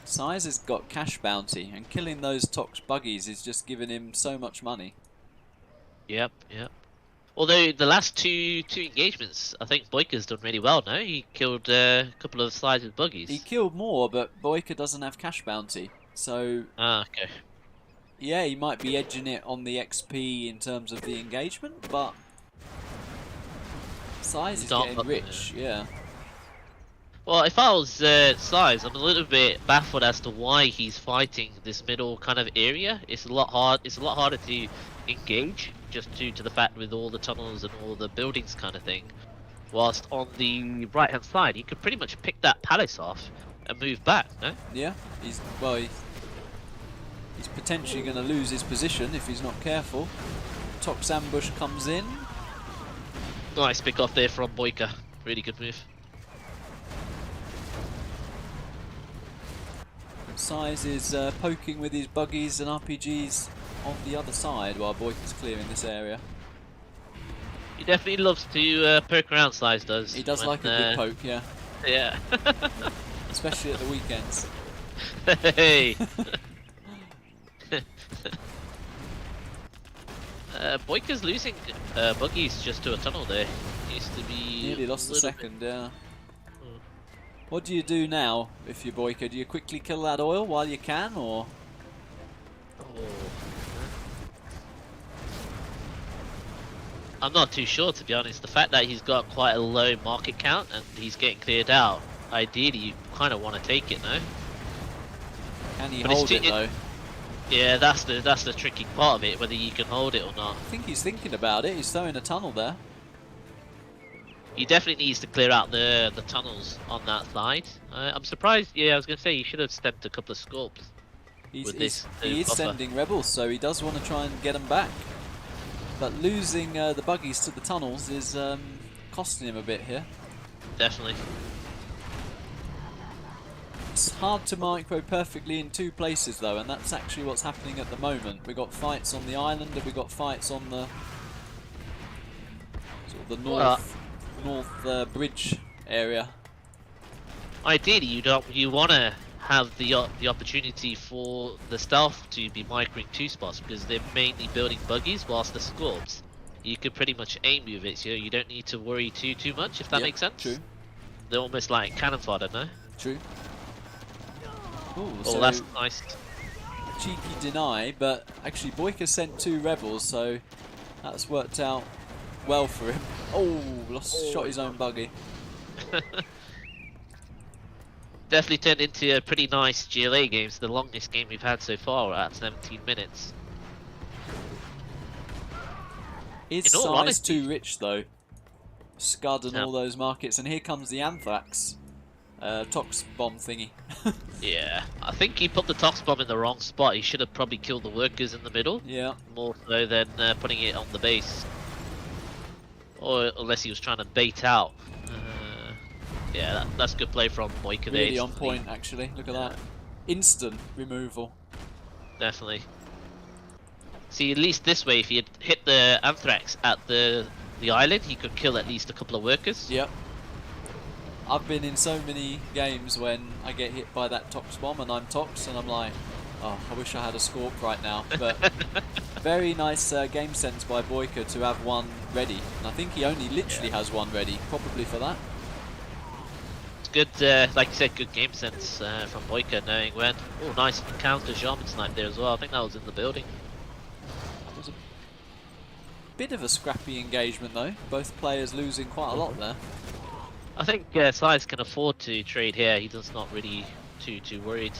SiZe has got cash bounty, and killing those Tox buggies is just giving him so much money. Yep. Although the last two engagements, I think BoYCaH's done really well. No, he killed a couple of SiZe's buggies. He killed more, but BoYCaH doesn't have cash bounty, so Ah, okay. yeah, he might be edging it on the XP in terms of the engagement, but SiZe is Not getting up rich, yeah. Well, if I was SiZe, I'm a little bit baffled as to why he's fighting this middle kind of area. It's a lot harder to engage, just due to the fact with all the tunnels and all the buildings kind of thing. Whilst on the right hand side, he could pretty much pick that palace off and move back. No? Yeah, he's potentially going to lose his position if he's not careful. Tox ambush comes in. Nice pick off there from BoYCaH. Really good move. SiZe is poking with his buggies and RPGs on the other side while BoYCaH's clearing this area. He definitely loves to poke around, SiZe does. He does when, like a good poke, yeah. Yeah. Especially at the weekends. Hey. BoYCaH's losing buggies just to a tunnel there. Used to be Nearly lost a little second, yeah. What do you do now if you're BoYCaH? Do you quickly kill that oil while you can, or...? bit- Oh. I'm not too sure, to be honest. The fact that he's got quite a low market count and he's getting cleared out, ideally you kind of want to take it, no? Can he But it's hold too- it though? Yeah, that's the tricky part of it, whether you can hold it or not. I think he's thinking about it. He's throwing a tunnel there. He definitely needs to clear out the tunnels on that side. I'm surprised. Yeah, I was gonna say he should have stepped a couple of sculpts. He With is this buffer. sending rebels, so he does want to try and get them back. But losing the buggies to the tunnels is costing him a bit here. Definitely. It's hard to micro perfectly in two places though, and that's actually what's happening at the moment. We've got fights on the island and we've got fights on the sort of the north bridge area. ideally you want to have the opportunity for the stealth to be microing 2 spots because they're mainly building buggies whilst the scorps. You could pretty much aim with it, so you don't need to worry too much, if that Yep, makes sense. True. They're almost like cannon fodder, no? True. Ooh, Oh, so that's nice. cheeky deny, but actually BoYCaH sent 2 rebels, so that's worked out well for him. Oh, shot his own buggy. Definitely turned into a pretty nice GLA game. It's the longest game we've had so far at 17 minutes. Is In all size honesty- too rich though? Scud and No. all those markets, and here comes the Anthrax Tox bomb thingy. Yeah, I think he put the Tox bomb in the wrong spot. He should have probably killed the workers in the middle, Yeah, more so than putting it on the base. Or unless he was trying to bait out. Yeah, that's good play from BoYCaH there. really on instantly. point actually. Look at that. Instant removal. Definitely. See, at least this way, if he had hit the Anthrax at the island, he could kill at least a couple of workers. Yep. I've been in so many games when I get hit by that Tox bomb and I'm Tox and I'm like, oh, I wish I had a Scorp right now. But very nice game sense by BoYCaH to have one ready. And I think he only literally has one ready, probably for that. It's good, like you said, good game sense from BoYCaH, knowing when. Oh, nice counter Shaman snipe there as well. I think that was in the building. That was a bit of a scrappy engagement though. Both players losing quite a lot there. I think SiZe can afford to trade here. He does not really too worried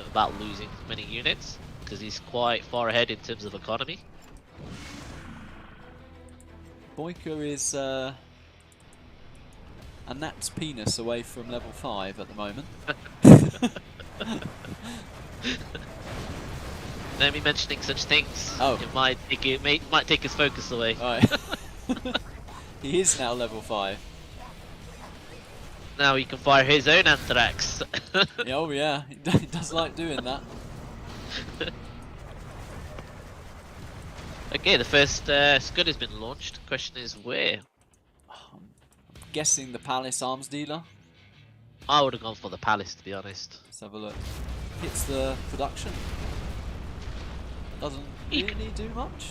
about losing many units because he's quite far ahead in terms of economy. BoYCaH is a gnat's penis away from level 5 at the moment. Let me mentioning such things. Oh. It might take his focus away. Alright. He is now level 5. Now he can fire his own Anthrax. Yeah, oh yeah, he does like doing that. Okay, the first Scud has been launched. Question is where? I'm guessing the Palace arms dealer. I would have gone for the Palace, to be honest. Let's have a look. Hits the production. Doesn't You really do much.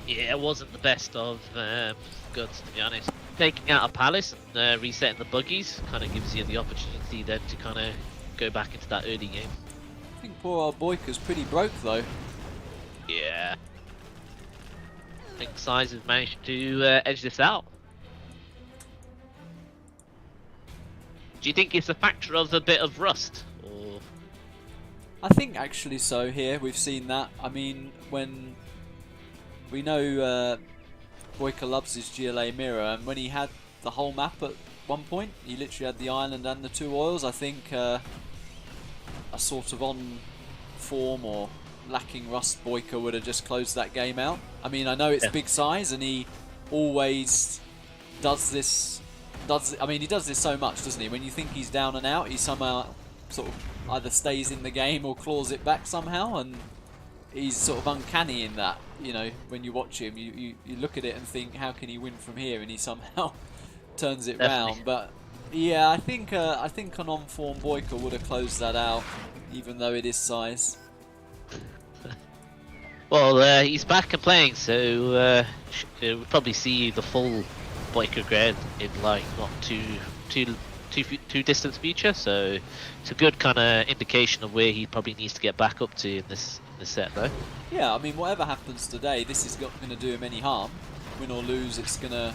Yeah, it wasn't the best of Scuds, to be honest. Taking out a Palace and resetting the buggies kind of gives you the opportunity then to kind of go back into that early game. I think poor old BoYCaH's pretty broke though. Yeah. I think SiZe has managed to edge this out. Do you think it's a factor of a bit of rust? Or I think actually so here, we've seen that. I mean, when we know BoYCaH loves his GLA mirror, and when he had the whole map at one point, he literally had the island and the 2 oils. I think a sort of on form or lacking rust BoYCaH would have just closed that game out. I mean, I know it's big size and he always does this. I mean, he does this so much, doesn't he? When you think he's down and out, he somehow sort of either stays in the game or claws it back somehow, and he's sort of uncanny in that. You know, when you watch him, you look at it and think, how can he win from here? And he somehow turns it round. But yeah, I think an on-form BoYCaH would have closed that out, even though it is SiZe. well, he's back and playing, so we'll probably see the full BoYCaH grade in like not too distant future. So it's a good kind of indication of where he probably needs to get back up to in this set, though. Yeah, I mean, whatever happens today, this is not going to do him any harm. Win or lose, it's going to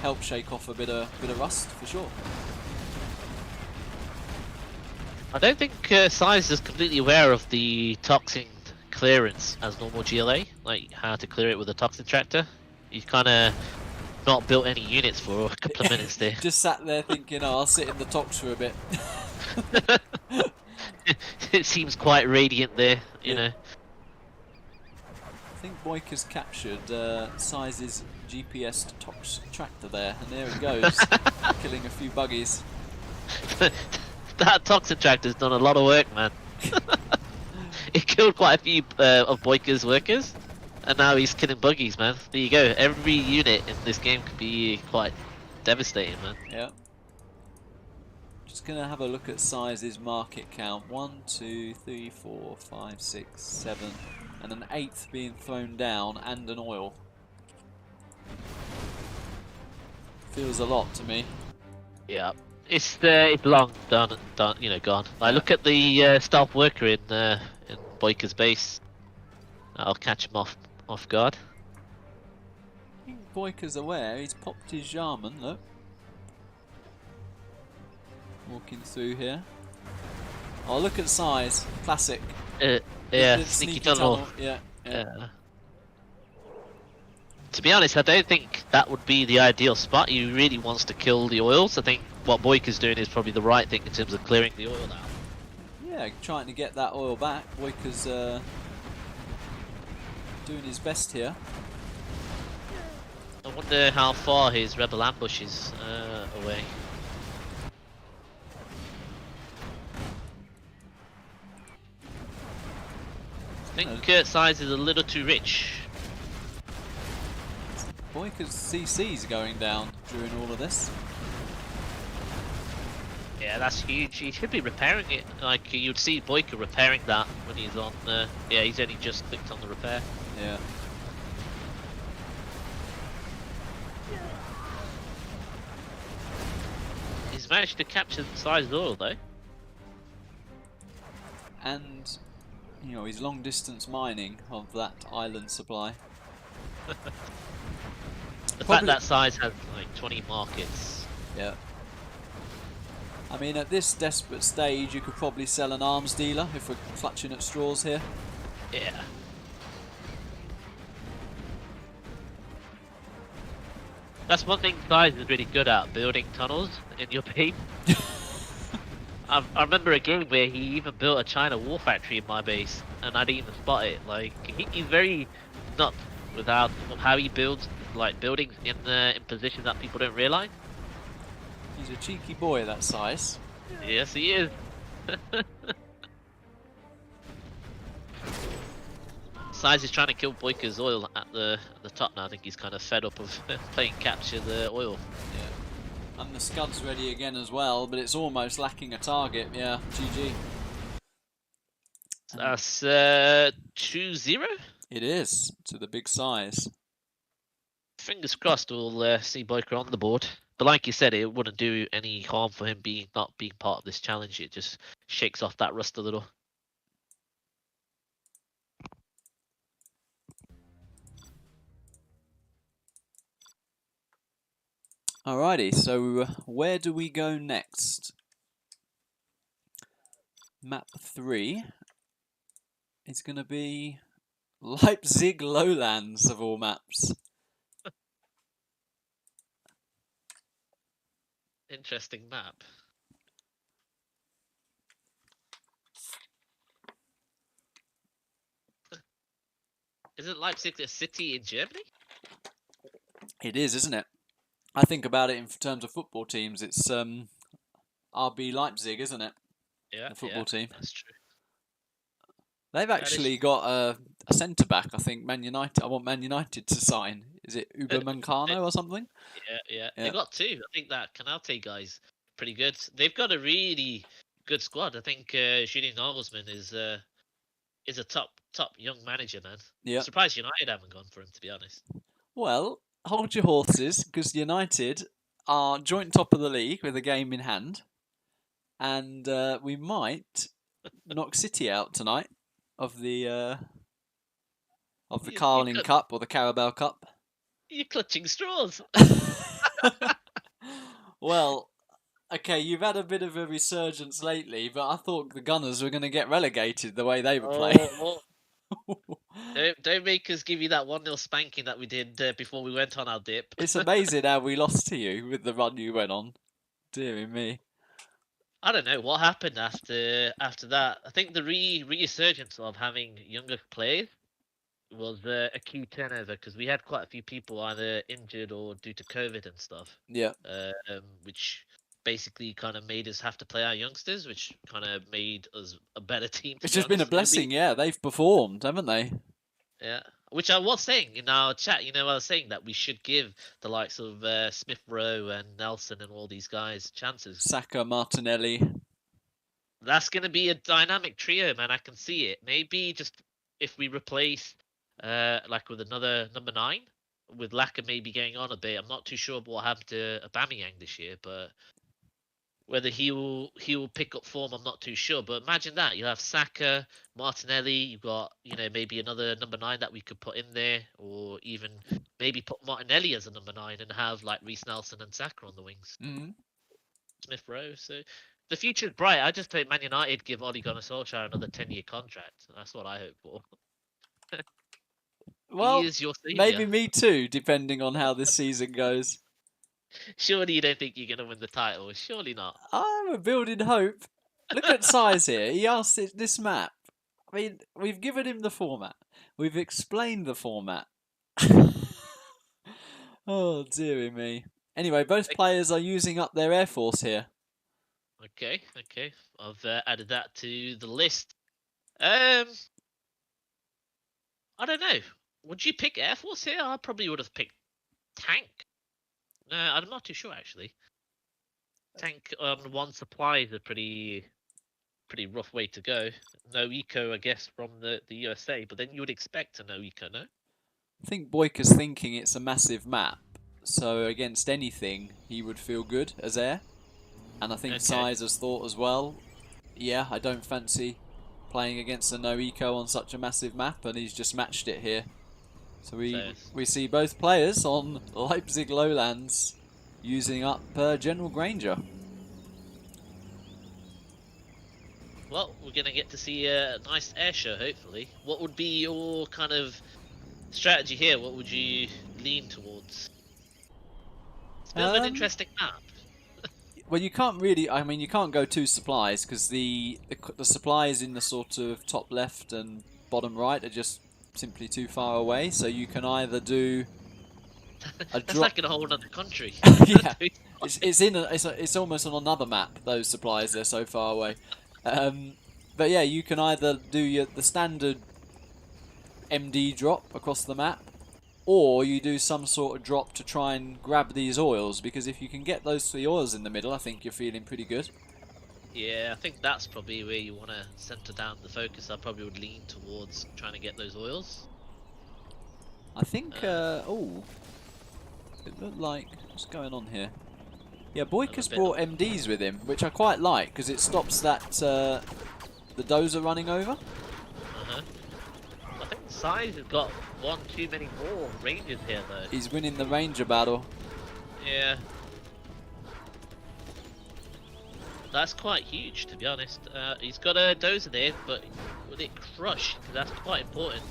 help shake off a bit of rust for sure. I don't think SiZe is completely aware of the toxin clearance as normal GLA, like how to clear it with a toxin tractor. He's kind of not built any units for a couple of minutes there. Just sat there thinking, oh, I'll sit in the tox for a bit. It seems quite radiant there, you know. I think BoYCaH's captured SiZe's GPS tox tractor there, and there it goes, killing a few buggies. That toxin tractor's done a lot of work, man. It killed quite a few of BoYCaH's workers, and now he's killing buggies, man. There you go. Every unit in this game could be quite devastating, man. Yeah. Just going to have a look at SiZe's market count. 1, 2, 3, 4, 5, 6, 7, and an 8th being thrown down, and an oil. Feels a lot to me. Yeah, it's long done, you know, gone. I look at the stealth worker in BoYCaH's base. I'll catch him off guard. I think BoYCaH's aware. He's popped his Jarman. Look, walking through here. Oh, look at SiZe. Classic. Yeah, The sneaky tunnel. Yeah. To be honest, I don't think that would be the ideal spot. He really wants to kill the oils. I think what BoYCaH's doing is probably the right thing in terms of clearing the oil out. Yeah, trying to get that oil back. BoYCaH's doing his best here. I wonder how far his rebel ambush is away. I think SiZe is a little too rich. BoYCaH's CC's going down during all of this. Yeah, that's huge. He should be repairing it. Like, you'd see BoYCaH repairing that when he's on. Yeah, he's only just clicked on the repair. Yeah. He's managed to capture the size oil though. And, you know, he's long distance mining of that island supply. The fact that size has like 20 markets. Yeah. I mean, at this desperate stage, you could probably sell an arms dealer if we're clutching at straws here. Yeah. That's one thing SiZe is really good at, building tunnels in your base. I remember a game where he even built a China war factory in my base, and I didn't even spot it. Like, he's very nuts without how he builds like buildings in positions that people don't realize. He's a cheeky boy, that SiZe. Yes, he is. SiZe is trying to kill BoYCaH's oil at the top now. I think he's kind of fed up of playing capture the oil. Yeah. And the Scud's ready again as well, but it's almost lacking a target. Yeah, GG. That's 2-0? It is, to the big SiZe. Fingers crossed we'll see BoYCaH on the board. But like you said, it wouldn't do any harm for him not being part of this challenge. It just shakes off that rust a little. Alrighty, so where do we go next? Map 3 is going to be Leipzig lowlands of all maps. Interesting map. Isn't Leipzig a city in Germany? It is, isn't it? I think about it in terms of football teams. It's RB Leipzig, isn't it? Yeah, the football team. That's true. They've actually got a centre back. I think Man United. I want Man United to sign. Is it Upamecano or something? Yeah. They got two. I think that Canate guy's pretty good. They've got a really good squad. I think Julian Nagelsmann is a top young manager, man. Yeah. I'm surprised United haven't gone for him, to be honest. Well, hold your horses, because United are joint top of the league with a game in hand, and we might knock City out tonight of the Carling Cup or the Carabao Cup. You're clutching straws. Well, okay, you've had a bit of a resurgence lately, but I thought the Gunners were going to get relegated the way they were playing. Don't make us give you that 1-0 spanking that we did before we went on our dip. It's amazing how we lost to you with the run you went on. Dear me. I don't know what happened after that. I think the resurgence of having younger players was a key turnover, because we had quite a few people either injured or due to COVID and stuff. Yeah. Which basically kind of made us have to play our youngsters, which kind of made us a better team. It's just been a blessing, yeah. They've performed, haven't they? Yeah. Which I was saying in our chat, you know, I was saying that we should give the likes of Smith Rowe and Nelson and all these guys chances. Saka, Martinelli. That's going to be a dynamic trio, man. I can see it. Maybe just if we replace, like with another number 9, with Laka maybe going on a bit. I'm not too sure what happened to Aubameyang this year, but whether he will pick up form, I'm not too sure. But imagine that you have Saka, Martinelli. You've got, you know, maybe another number 9 that we could put in there, or even maybe put Martinelli as a number 9 and have like Reece Nelson and Saka on the wings. Smith Rowe. So the future's bright. I just hope Man United give Ole Gunnar Solskjaer another 10-year contract. That's what I hope for. Well, He is your savior. maybe me too, depending on how this season goes. Surely you don't think you're going to win the title? Surely not. I'm building hope. Look at SiZe here. He asked this map. I mean, we've given him the format. We've explained the format. Oh, dearie me. Anyway, both players are using up their Air Force here. Okay. I've added that to the list. I don't know. Would you pick Air Force here? I probably would have picked Tank. No, I'm not too sure actually. Tank on 1 supply is a pretty rough way to go. No eco, I guess, from the USA, but then you would expect a no eco, no? I think BoYCaH's thinking it's a massive map, so against anything he would feel good as air. And I think SiZe has thought as well, yeah, I don't fancy playing against a no eco on such a massive map, and he's just matched it here. So we see both players on Leipzig lowlands using up General Granger. Well, we're going to get to see a nice air show, hopefully. What would be your kind of strategy here? What would you lean towards? It's a bit of an interesting map. Well, you can't really. I mean, you can't go 2 supplies because the supplies in the sort of top left and bottom right are just simply too far away. So you can either do a That's drop. like in a whole other country. Yeah, it's almost on another map. Those supplies, they're so far away. But yeah, you can either do the standard MD drop across the map, or you do some sort of drop to try and grab these oils, because if you can get those 3 oils in the middle, I think you're feeling pretty good. Yeah, I think that's probably where you want to center down the focus. I probably would lean towards trying to get those oils. I think, oh, it looked like, what's going on here? Yeah, BoYCaH's brought MDs with him, which I quite like, because it stops that, the dozer running over. I think SiZe has got 1 too many more rangers here, though. He's winning the ranger battle. Yeah. That's quite huge, to be honest. He's got a dozer there, but would it crush? 'Cause that's quite important.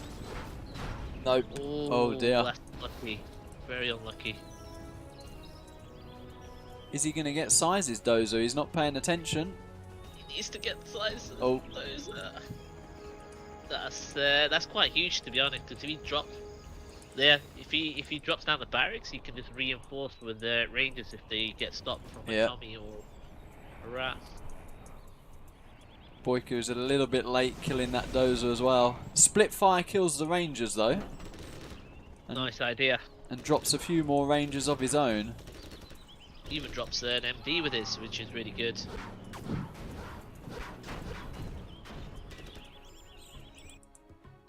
Nope. Ooh, Oh dear. That's unlucky. Very unlucky. Is he going to get SiZe's dozer? He's not paying attention. He needs to get SiZe Oh. dozer. That's quite huge, to be honest. Because if he drops there, if he drops down the barracks, he can just reinforce with the rangers if they get stopped from a Tommy or a Rat. BoYCaH is a little bit late killing that dozer as well. Split fire kills the rangers though. Nice idea. And drops a few more rangers of his own. Even drops an MD with this, which is really good.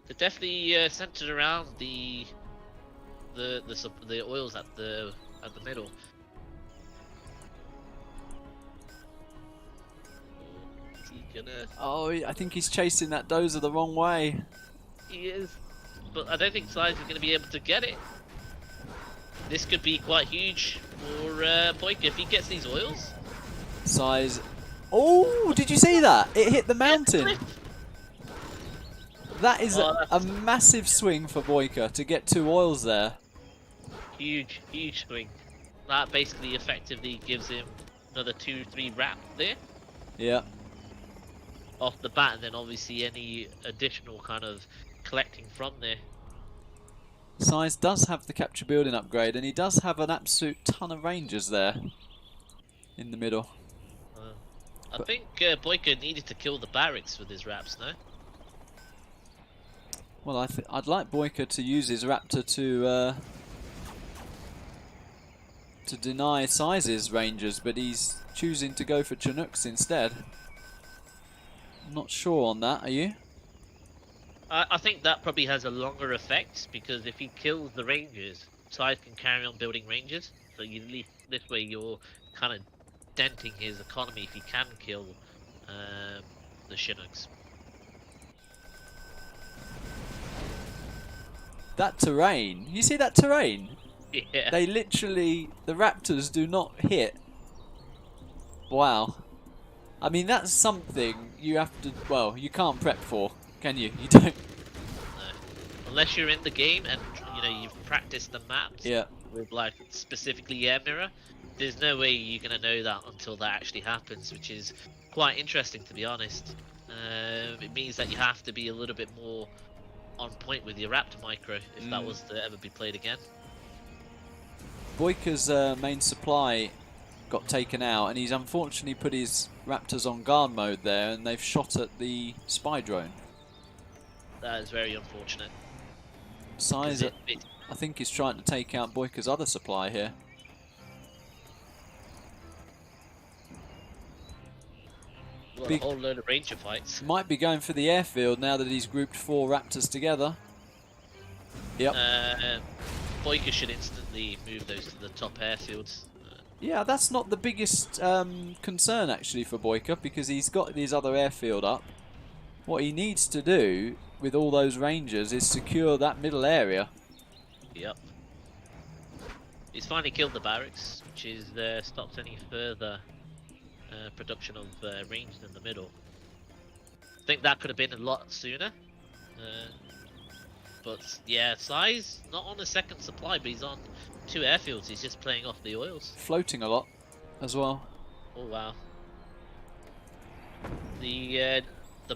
They're definitely centered around the oils at the middle. Is he gonna? Oh, I think he's chasing that dozer the wrong way. He is, but I don't think SiZe is going to be able to get it. This could be quite huge for BoYCaH if he gets these oils. SiZe. Oh, did you see that? It hit the mountain. That is a massive swing for BoYCaH to get 2 oils there. Huge swing. That basically effectively gives him another 2-3 wrap there. Yeah. Off the bat, and then obviously any additional kind of collecting from there. SiZe does have the capture building upgrade, and he does have an absolute ton of rangers there in the middle. I think BoYCaH needed to kill the barracks with his wraps, no? Well, I'd like BoYCaH to use his Raptor to deny SiZe's Rangers, but he's choosing to go for Chinooks instead. I'm not sure on that, are you? I think that probably has a longer effect, because if he kills the Rangers, SiZe can carry on building Rangers. So you this way you're kind of denting his economy if he can kill the Chinooks. That terrain, you see that terrain? Yeah. They literally, the Raptors do not hit. Wow. I mean, that's something you have to, well, you can't prep for, can you? You don't. No. Unless you're in the game and you've practiced the maps. Yeah. With like specifically air mirror, there's no way you're gonna know that until that actually happens, which is quite interesting, to be honest. It means that you have to be a little bit more on point with your Raptor micro if that was to ever be played again. BoYCaH's main supply got taken out, and he's unfortunately put his Raptors on guard mode there, and they've shot at the spy drone. That is very unfortunate. SiZe, I think he's trying to take out BoYCaH's other supply here. Well, a whole load of Ranger fights. Might be going for the airfield now that he's grouped 4 Raptors together. Yep. BoYCaH should instantly move those to the top airfields. Yeah, that's not the biggest concern actually for BoYCaH, because he's got his other airfield up. What he needs to do with all those Rangers is secure that middle area. Yep. He's finally killed the barracks, which is stops any further production of range in the middle. I think that could have been a lot sooner. But yeah, SiZe not on a second supply, but he's on 2 airfields. He's just playing off the oils. Floating a lot as well. Oh wow. The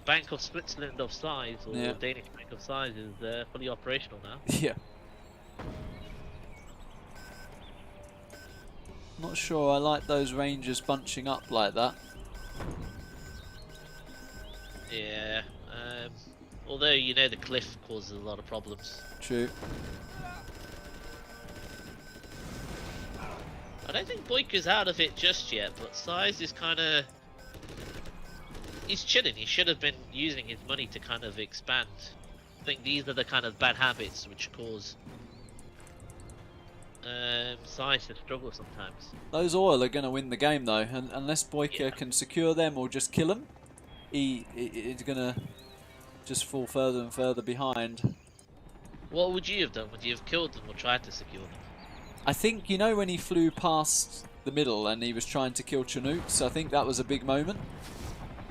Bank of Switzerland of SiZe, or Danish Bank of SiZe, is fully operational now. Yeah. Not sure I like those Rangers bunching up like that. Yeah. Although the cliff causes a lot of problems. True. I don't think BoYCaH's out of it just yet, but SiZe is kind of... He's chilling. He should have been using his money to kind of expand. I think these are the kind of bad habits which cause SiZe to struggle sometimes. Those oil are going to win the game though, and unless BoYCaH can secure them or just kill them, he's going to just fall further and further behind. What would you have done? Would you have killed them or tried to secure them? I think, when he flew past the middle and he was trying to kill Chinooks, I think that was a big moment.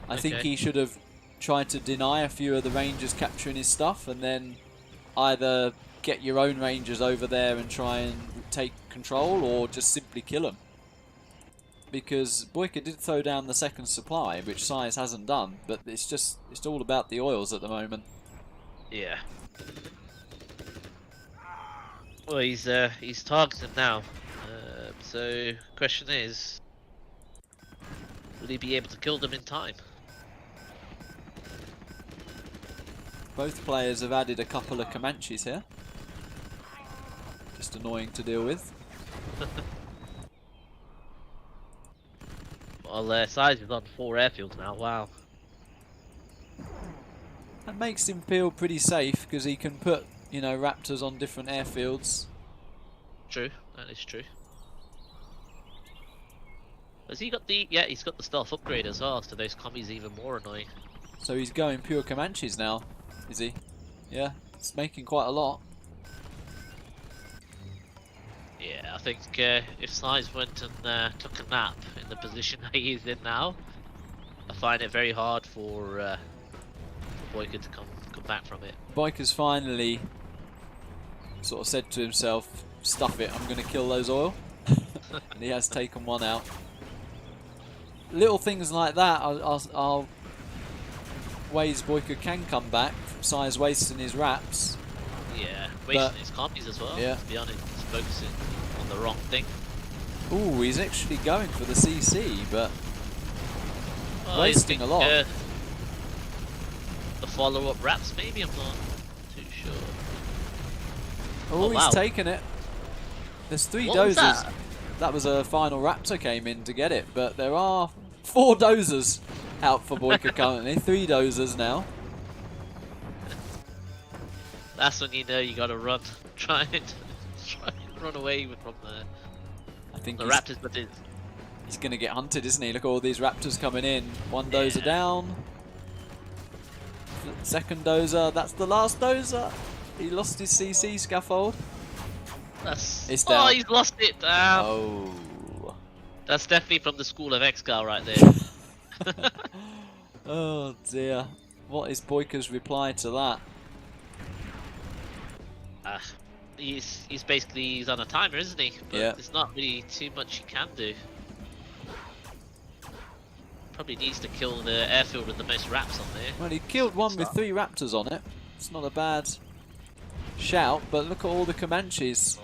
I think he should have tried to deny a few of the Rangers capturing his stuff, and then either get your own Rangers over there and try and take control, or just simply kill them. Because BoYCaH did throw down the second supply, which SiZe hasn't done, but it's all about the oils at the moment. Yeah. Well, he's targeted now. So question is, will he be able to kill them in time? Both players have added a couple of Comanches here. Just annoying to deal with. Well, SiZe is on 4 airfields now. Wow. That makes him feel pretty safe, because he can put, Raptors on different airfields. True, that is true. Has he got the... Yeah, he's got the stealth upgrade as well, so those commies even more annoying. So he's going pure Comanches now, is he? Yeah, it's making quite a lot. Yeah, I think if SiZe went and took a nap in the position that he is in now, I find it very hard for BoYCaH to come back from it. BoYCaH's finally sort of said to himself, stuff it, I'm going to kill those oil. And he has taken one out. Little things like that are ways BoYCaH can come back from SiZe wasting his wraps. Yeah, wasting his compies as well, yeah. To be honest, he's focusing on the wrong thing. Ooh, he's actually going for the CC, but wasting a lot. The follow-up wraps, maybe? I'm not too Oh, he's wow. taken it. There's 3 What was dozers. that? That was a final raptor came in to get it, but there are 4 dozers out for BoYCaH currently. 3 dozers now. That's when you know you gotta run. Try and run away from I think the he's, raptors, but he's going to get hunted, isn't he? Look at all these raptors coming in. 1 dozer down. Second dozer. That's the last dozer. He lost his CC scaffold. that's... It's Oh, down. he's lost it. Oh. That's definitely from the school of Excal right there. Oh dear. What is BoYCaH's reply to that? He's basically on a timer, isn't he? But Yeah. there's not really too much he can do. Probably needs to kill the airfield with the most raps on there. Well, he killed one with 3 raptors on it. It's not a bad shout, but look at all the Comanches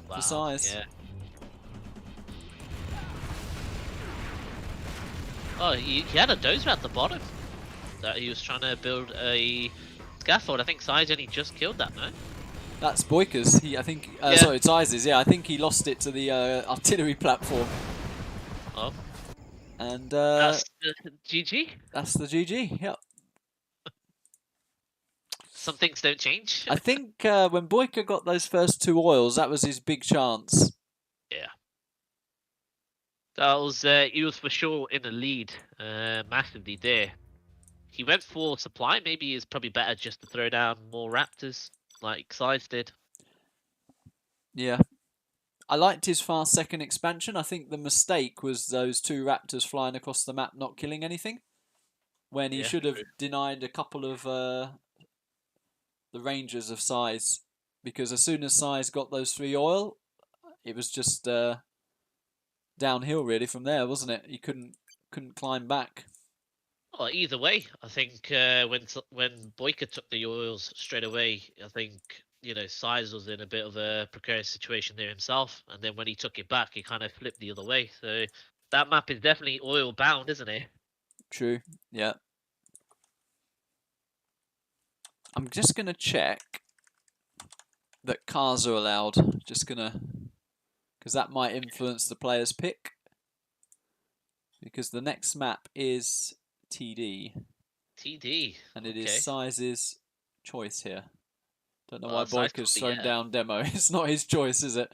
Wow, for size. yeah. Oh, he had a dozer at the bottom that he was trying to build a scaffold. I think SiZe only just killed that, no? That's BoYCaH's. I think. Yeah. Sorry, it's SiZe's. Yeah, I think he lost it to the artillery platform. Oh, And that's the GG. that's the GG. Yep. Some things don't change. I think when BoYCaH got those first 2 oils, that was his big chance. Yeah. That was he was for sure in the lead, massively there. He went for supply. Maybe it's probably better just to throw down more raptors like SiZe did. Yeah. I liked his fast second expansion. I think the mistake was those 2 raptors flying across the map not killing anything. When he Yeah, should have true. denied a couple of the rangers of SiZe. Because as soon as SiZe got those 3 oil, it was just downhill really from there, wasn't it? He couldn't climb back. Well, either way, I think when BoYCaH took the oils straight away, I think SiZe was in a bit of a precarious situation there himself, and then when he took it back, he kind of flipped the other way. So that map is definitely oil bound, isn't it? True. Yeah. I'm just gonna check that cars are allowed. Just gonna, because that might influence the player's pick. Because the next map is TD. TD. And it Okay. is SiZe's choice here. Don't know Oh, why SiZe BoYCaH's could be, thrown yeah. down demo. It's not his choice, is it?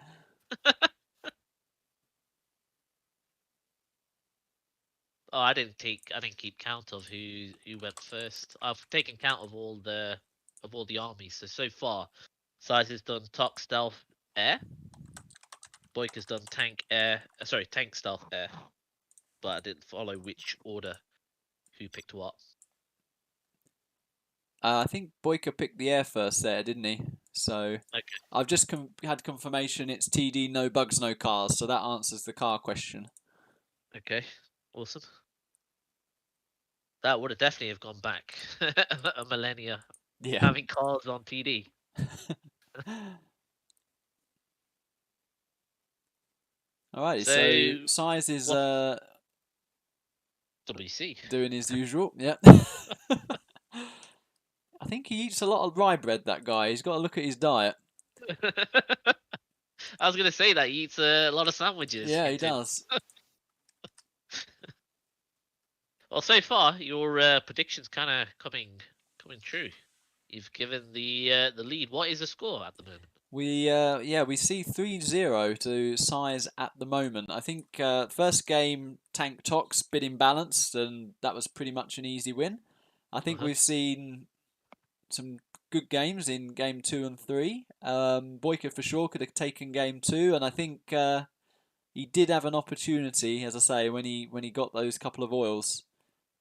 Oh, I didn't keep count of who went first. I've taken count of all the armies. So far, SiZe has done Tok Stealth Air. BoYCaH's done Tank Air. Tank Stealth Air. But I didn't follow which order, who picked what. I think BoYCaH picked the air first there, didn't he? So Okay. I've just had confirmation it's TD, no bugs, no cars. So that answers the car question. Okay. Awesome. That would have definitely have gone back a millennia. Yeah. Having cars on TD. Alrighty, So, so SiZe is WC. doing his usual. Yep. I think he eats a lot of rye bread, that guy. He's got to look at his diet. I was gonna say that he eats a lot of sandwiches. Yeah, he does. Well, so far your predictions kind of coming true. You've given the lead. What is the score at the moment? We see 3-0 to SiZe at the moment. I think first game Tank Tox bit imbalanced, and that was pretty much an easy win. I think we've seen some good games in game 2 and 3. BoYCaH for sure could have taken game 2, and I think he did have an opportunity, as I say, when he got those couple of oils.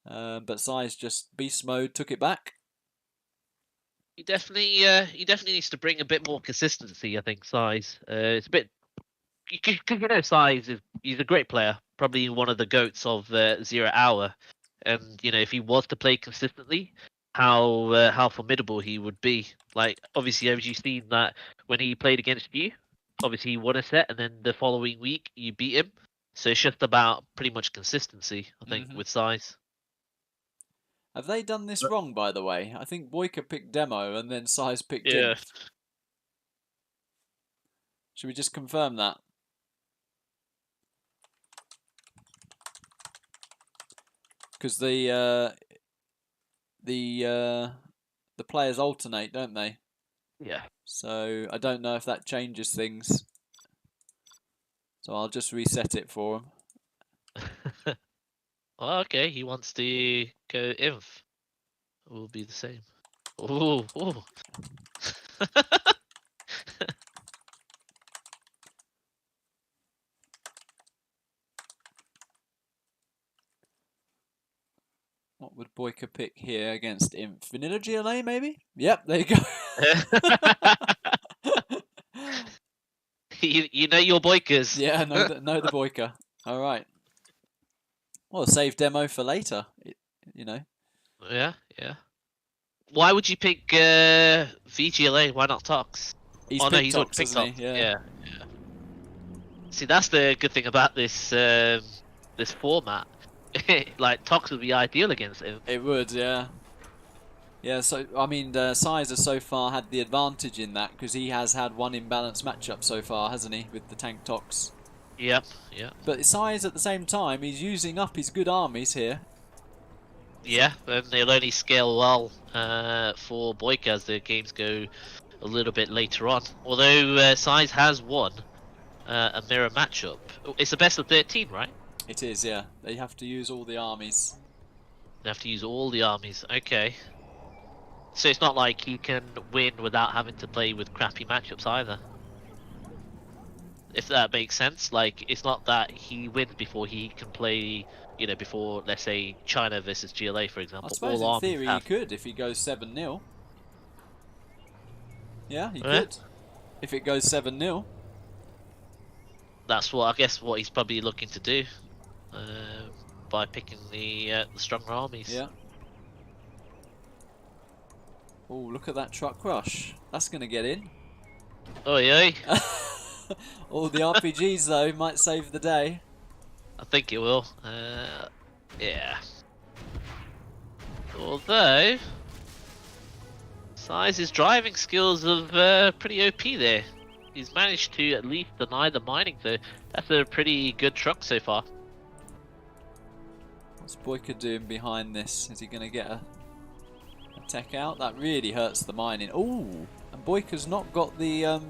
But SiZe just beast mode took it back. He definitely needs to bring a bit more consistency. I think SiZe. It's a bit. SiZe he's a great player, probably one of the goats of 0 hour, and if he was to play consistently, how formidable he would be. Like obviously, as you've seen that when he played against you, obviously he won a set, and then the following week you beat him. So it's just about pretty much consistency, I think, with SiZe. Have they done this wrong, by the way? I think BoYCaH picked demo and then SiZe picked him. Should we just confirm that? Because the players alternate, don't they? Yeah. So I don't know if that changes things. So I'll just reset it for him. Oh, okay, he wants to go inf. Will be the same. Ooh, ooh. What would BoYCaH pick here against Inf? Vanilla GLA, maybe? Yep, there you go. you know your BoYCaHs. Yeah, know the BoYCaH. All right. Well, save demo for later. You know. Yeah, yeah. Why would you pick VGLA? Why not Tox? He's no, picked he's Tox, already picked hasn't Tox. he? Yeah. Yeah. See, that's the good thing about this this format. Like Tox would be ideal against him. It would, yeah. Yeah, so I mean, SiZe has so far had the advantage in that because he has had one imbalanced matchup so far, hasn't he, with the tank Tox? Yep, yeah. But SiZe at the same time, he's using up his good armies here. Yeah, and they'll only scale well for BoYCaH as the games go a little bit later on. Although SiZe has won a mirror matchup. It's a best of 13, right? It is, yeah. They have to use all the armies. They have to use all the armies. Okay. So it's not like he can win without having to play with crappy matchups either. If that makes sense. Like, it's not that he wins before he can play, you know, before, let's say, China versus GLA, for example. I suppose all in theory he have. could if he goes 7-0. Yeah, he Yeah. could. If it goes 7-0. That's what I guess what he's probably looking to do by picking the stronger armies. Yeah. Oh, look at that truck rush. That's going to get in. Oh yeah. All the RPGs though might save the day. I think it will. Yeah. Although SiZe's driving skills are pretty OP there. He's managed to at least deny the mining, so that's a pretty good truck so far. What's BoYCaH doing behind this? Is he going to get a tech out? That really hurts the mining. Ooh, and BoYCaH's not got the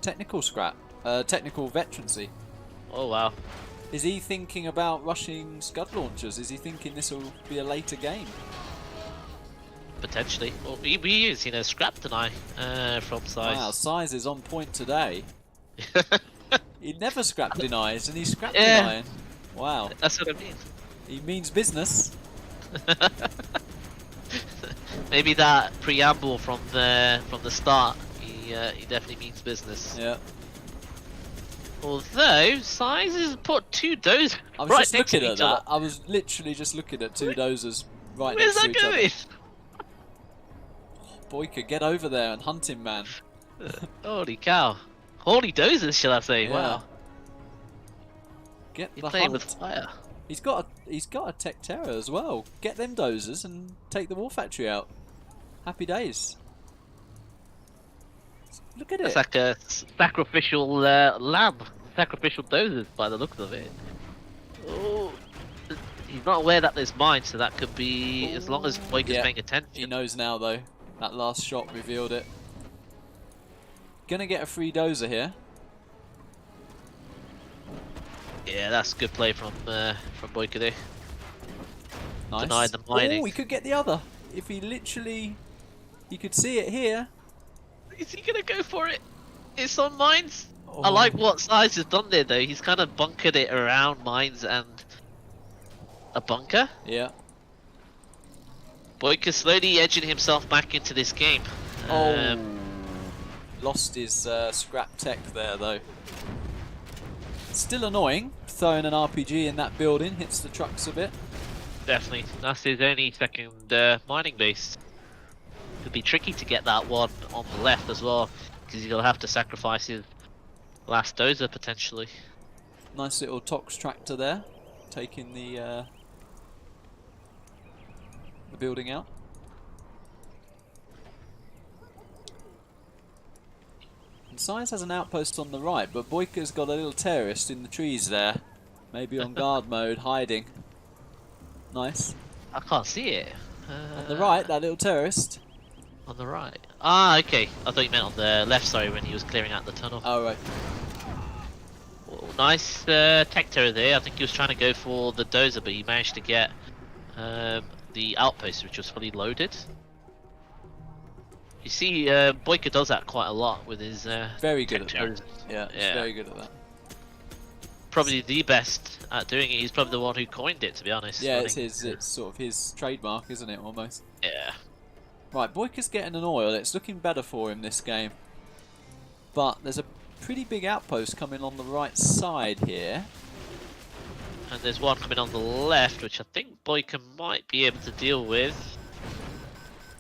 technical scrap, technical veterancy. Oh wow. Is he thinking about rushing Scud launchers? Is he thinking this will be a later game? Potentially. Well, we use, you know, scrap deny from SiZe. Wow, SiZe is on point today. He never scrap denies, and he's scrap Yeah. denying. Wow, That's what I mean. he means business. Maybe that preamble from the start, he definitely means business. Yeah. Although SiZe has put two dozers I was right just next to looking at each other. that. I was literally just looking at two dozers right Where's next to that each going? other. BoYCaH, get over there and hunt him, man. Holy cow! Holy dozers, shall I say? Yeah. Wow. Get You're the playing hunt. with fire. He's got a tech terror as well. Get them dozers and take the war factory out. Happy days. Look at It's it. like a sacrificial lamb, sacrificial dozers by the looks of it. Oh, he's not aware that there's mines, so that could be as long as BoYCaH's Yeah. paying He attention. knows now though. That last shot revealed it. Gonna get a free dozer here. Yeah, that's good play from BoYCaH there. Nice. Denied the mining. Oh, he could get the other. If he literally, you could see it here. Is he gonna go for it? It's on mines. Oh. I like what SiZe has done there though. He's kind of bunkered it around mines and a bunker. Yeah. BoYCaH slowly edging himself back into this game. Oh. Lost his scrap tech there though. Still annoying. Throwing an RPG in that building hits the trucks a bit. Definitely. That's his only second mining base. It'd be tricky to get that one on the left as well, because he'll have to sacrifice his last dozer potentially. Nice little Tox tractor there, taking the building out. SiZe has an outpost on the right, but BoYCaH's got a little terrorist in the trees there. Maybe on guard mode, hiding. Nice. I can't see it. On the right, that little terrorist. On the right. Ah, okay. I thought you meant on the left, sorry, when he was clearing out the tunnel. Oh, right. Oh, nice tech terror there. I think he was trying to go for the dozer, but he managed to get the outpost, which was fully loaded. You see, BoYCaH does that quite a lot with his Very good tech at terrors. that. Yeah, he's very good at that. Probably the best at doing it. He's probably the one who coined it, to be honest. Yeah, it's sort of his trademark, isn't it, almost? Yeah. Right, BoYCaH's getting an oil. It's looking better for him this game. But there's a pretty big outpost coming on the right side here. And there's one coming on the left, which I think BoYCaH might be able to deal with.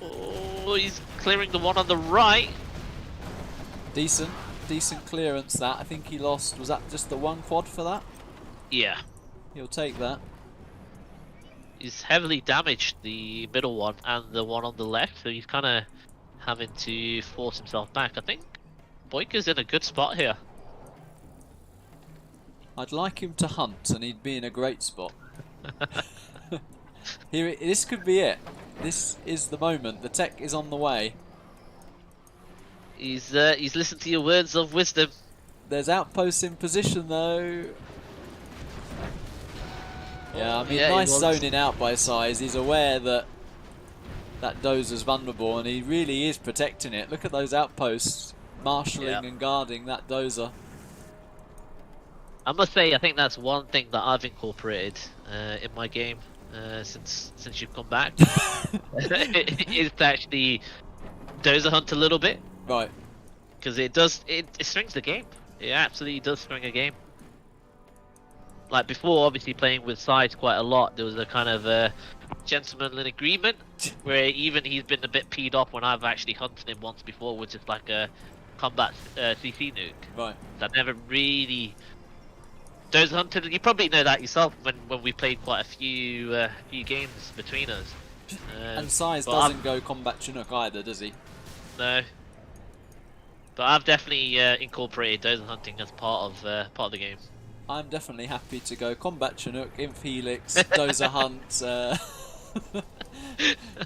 Oh, he's clearing the one on the right. Decent clearance that. I think he lost, was that just the one quad for that? Yeah. He'll take that. He's heavily damaged the middle one and the one on the left, so he's kind of having to force himself back. I think BoYCaH's in a good spot here. I'd like him to hunt, and he'd be in a great spot. This could be it. This is the moment. The tech is on the way. He's listened to your words of wisdom. There's outposts in position though. Yeah, I mean, yeah, nice zoning out by SiZe. He's aware that that dozer's vulnerable, and he really is protecting it. Look at those outposts, marshalling and guarding that dozer. I must say, I think that's one thing that I've incorporated in my game since you've come back. Is to actually dozer hunt a little bit. Right. Because it swings the game. It absolutely does swing a game. Like before, obviously playing with SiZe quite a lot, there was a kind of gentlemanly agreement where even he's been a bit peed off when I've actually hunted him once before with just like a combat CC nuke. Right. That never really dozer hunted. You probably know that yourself when we played quite a few games between us. And SiZe doesn't go combat Chinook either, does he? No. But I've definitely incorporated dozer hunting as part of the game. I'm definitely happy to go combat Chinook, Inf Helix, dozer hunt,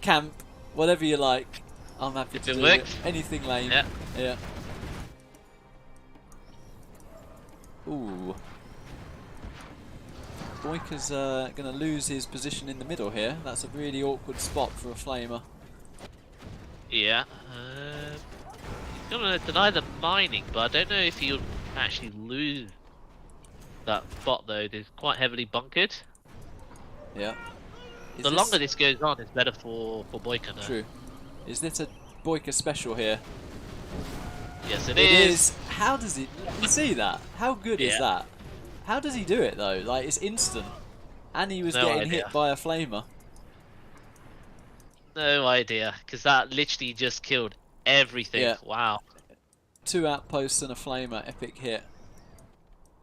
camp, whatever you like. I'm happy to do it. Anything lame. Yeah. Ooh. BoYCaH's going to lose his position in the middle here. That's a really awkward spot for a flamer. Yeah. He's going to deny the mining, but I don't know if he'll actually lose that spot though. It's quite heavily bunkered. Yeah. The longer this goes on, it's better for BoYCaH now. True. Is this a BoYCaH special here? Yes, it is. How does he... You see that? How good is Yeah. that? How does he do it though? Like, it's instant. And he was getting hit by a flamer. No idea, because that literally just killed everything. Yeah. Wow. 2 outposts and a flamer, epic hit.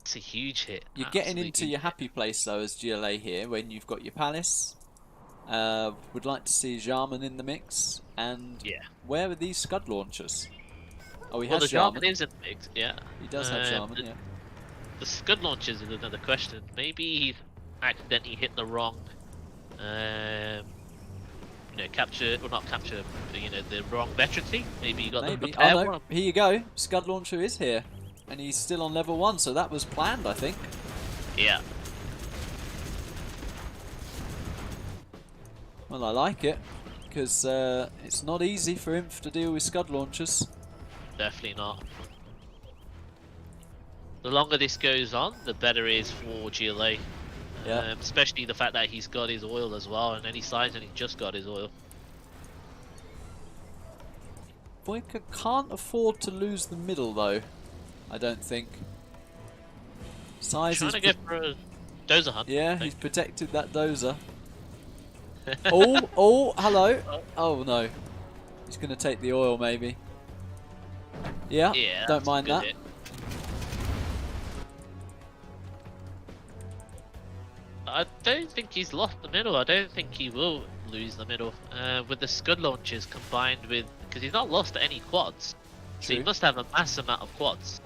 It's a huge hit. You're getting into your happy place though as GLA here when you've got your palace. Would like to see Ch3nzo in the mix. And where are these scud launchers? Oh, he has Ch3nzo. Ch3nzo is in the mix, yeah. He does have Ch3nzo, yeah. The scud launchers is another question. Maybe he's accidentally hit the wrong, capture, or not capture, but, the wrong veterancy. Maybe you got the repair one. Here you go. Scud launcher is here. And he's still on level 1, so that was planned, I think. Yeah. Well, I like it, because it's not easy for Inf to deal with scud launchers. Definitely not. The longer this goes on, the better it is for GLA. Yeah. Especially the fact that he's got his oil as well, and any size, and he just got his oil. BoYCaH can't afford to lose the middle, though. I don't think. SiZe Trying to go for a dozer hunt. Yeah, he's protected that dozer. oh, hello. Oh no. He's going to take the oil, maybe. Yeah, don't mind that. Hit. I don't think he's lost the middle. I don't think he will lose the middle. With the scud launchers combined with... Because he's not lost any quads. So he True. must have a mass amount of quads.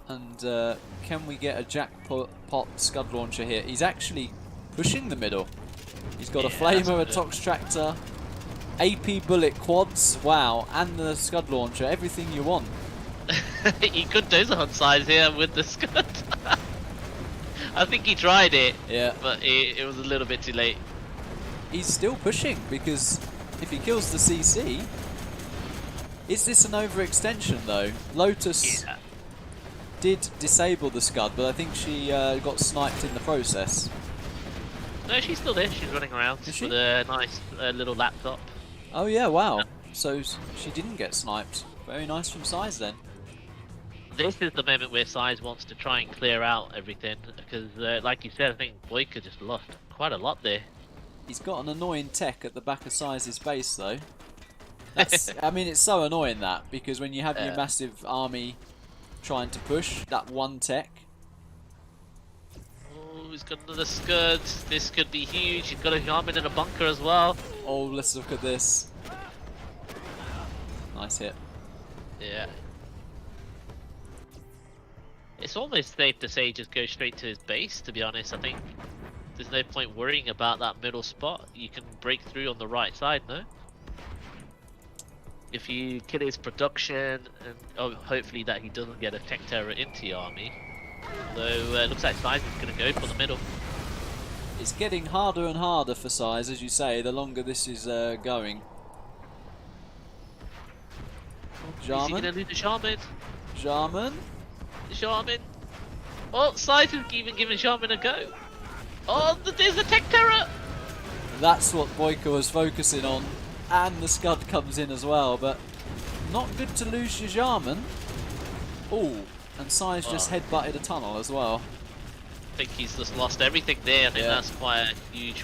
And can we get a jackpot scud launcher here? He's actually pushing the middle. He's got a Yeah, flamer, a that's tox tractor, AP bullet quads, wow, and the scud launcher, everything you want. He could dozer hunt SiZe here with the scud. I think he tried it, Yeah, but it was a little bit too late. he's still pushing because if he kills the CC, is this an overextension though? Lotus Yeah. did disable the scud, but I think she got sniped in the process. No, she's still there. She's running around Is she? with a nice little laptop. Oh yeah, wow. So she didn't get sniped. Very nice from SiZe then. This is the moment where SiZe wants to try and clear out everything because, like you said, I think BoYCaH just lost quite a lot there. He's got an annoying tech at the back of SiZe's base though. That's, I mean, it's so annoying that, because when you have your massive army trying to push, that one tech. Oh, he's got another scud. This could be huge. He's got a Yarman in a bunker as well. Oh, let's look at this. Nice hit. Yeah. It's almost safe to say just go straight to his base, to be honest. I think there's no point worrying about that middle spot. You can break through on the right side, no? If you kill his production, and hopefully that he doesn't get a tech terror into your army. Though it looks like SiZe is going to go for the middle. It's getting harder and harder for SiZe, as you say, the longer this is going. Is he going to Jarman? lose the Shaman? Jarman? The Shaman? Oh, SiZe is even giving Shaman a go. Oh, there's a tech terror! That's what BoYCaH was focusing on. And the scud comes in as well, but not good to lose your Jarman. Oh, and SiZe just headbutted a tunnel as well. I think he's just lost everything there. I think Yeah. that's quite a huge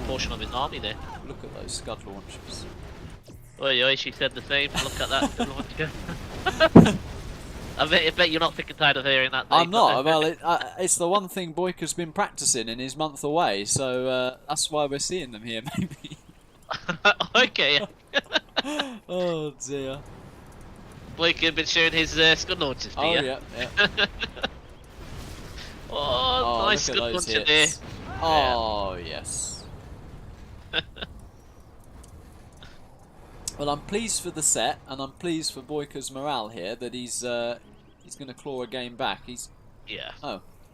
portion of his army there. Look at those scud launchers. Oi, oi, she said the same. Look at that scud launcher. I bet you're not sick and tired of hearing that. I'm not. Well, it's the one thing BoYCaH's been practicing in his month away, so that's why we're seeing them here, maybe. Okay. Oh dear. BoYCaH had been showing his scud launchers to Oh you. yeah, yeah. Oh, nice look at scud those launcher there. hits. Oh yes. Well, I'm pleased for the set, and I'm pleased for BoYCaH's morale here that he's going to claw a game back. He's Yeah.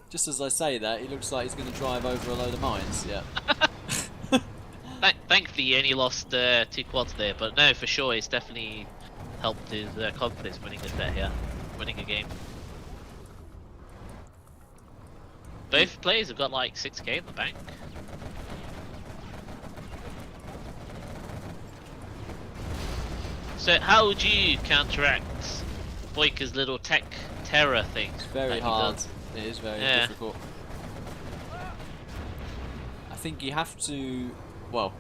just as I say that, he looks like he's going to drive over a load of mines. Yeah. Thankfully, he only lost 2 quads there, but no, for sure, it's definitely helped his confidence winning a set here, winning a game. Both players have got like 6k in the bank. So, how would you counteract BoYCaH's little tech terror thing? It's very that he hard. does? It is very Yeah. difficult. I think you have to, well,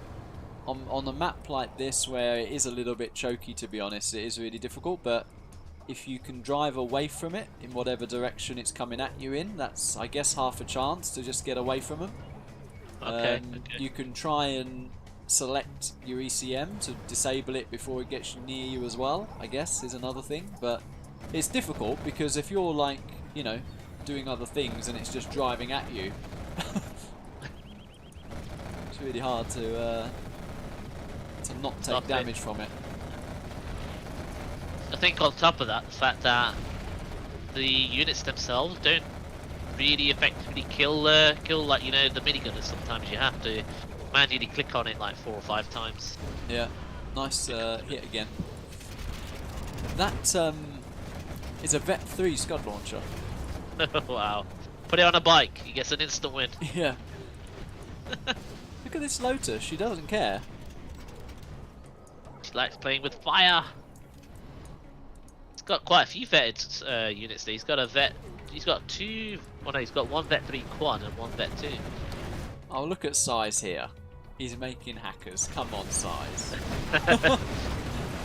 on a map like this where it is a little bit choky, to be honest, it is really difficult, but if you can drive away from it in whatever direction it's coming at you in, that's, I guess, half a chance to just get away from them. Okay, You can try and select your ECM to disable it before it gets near you as well, I guess, is another thing, but it's difficult because if you're like, you know, doing other things and it's just driving at you, it's really hard to not take Stop it. damage from it. I think on top of that, the fact that the units themselves don't really effectively kill like, you know, the minigunners. Sometimes you have to manually click on it like 4 or 5 times. Yeah, nice hit again. That is a Vet 3 scud launcher. Wow. Put it on a bike, he gets an instant win. Yeah. Look at this Lotus, she doesn't care. She likes playing with fire. He's got quite a few vetted units there. He's got a vet. He's got 2. Well, no, he's got 1 vet 3 quad and 1 vet 2. Oh, look at SiZe here. He's making hackers. Come on, SiZe.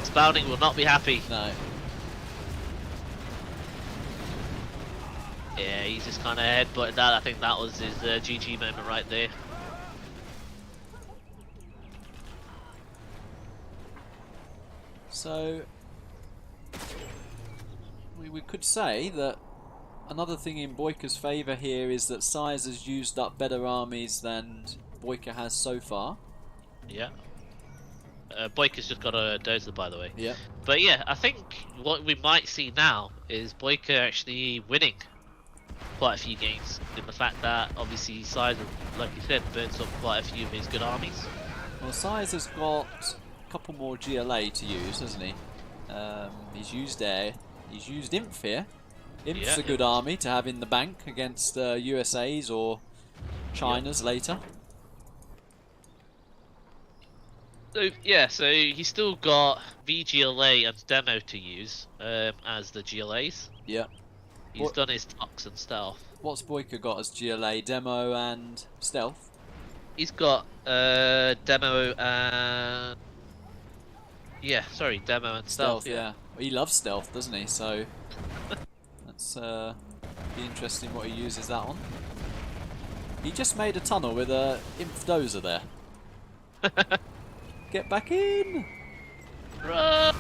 Spouting will not be happy. No. Yeah, he's just kind of headbutted that. I think that was his GG moment right there. So we could say that another thing in BoYCaH's favour here is that SiZe has used up better armies than BoYCaH has so far. Yeah. BoYCaH's just got a dozer, by the way. Yeah. But yeah, I think what we might see now is BoYCaH actually winning quite a few games. In the fact that obviously SiZe, like you said, burns up quite a few of his good armies. Well, SiZe has got a couple more GLA to use, hasn't he? He's used air. He's used Inf here. Inf's a good army to have in the bank against USA's or China's later. So yeah, so he's still got VGLA and Demo to use as the GLAs. Yeah. He's done his Tox and Stealth. What's BoYCaH got as GLA? Demo and Stealth? He's got Demo and... Yeah, sorry, Demo and Stealth. Yeah. He loves Stealth, doesn't he? So that's be interesting what he uses that on. He just made a tunnel with a Inf dozer there. Get back in! Run!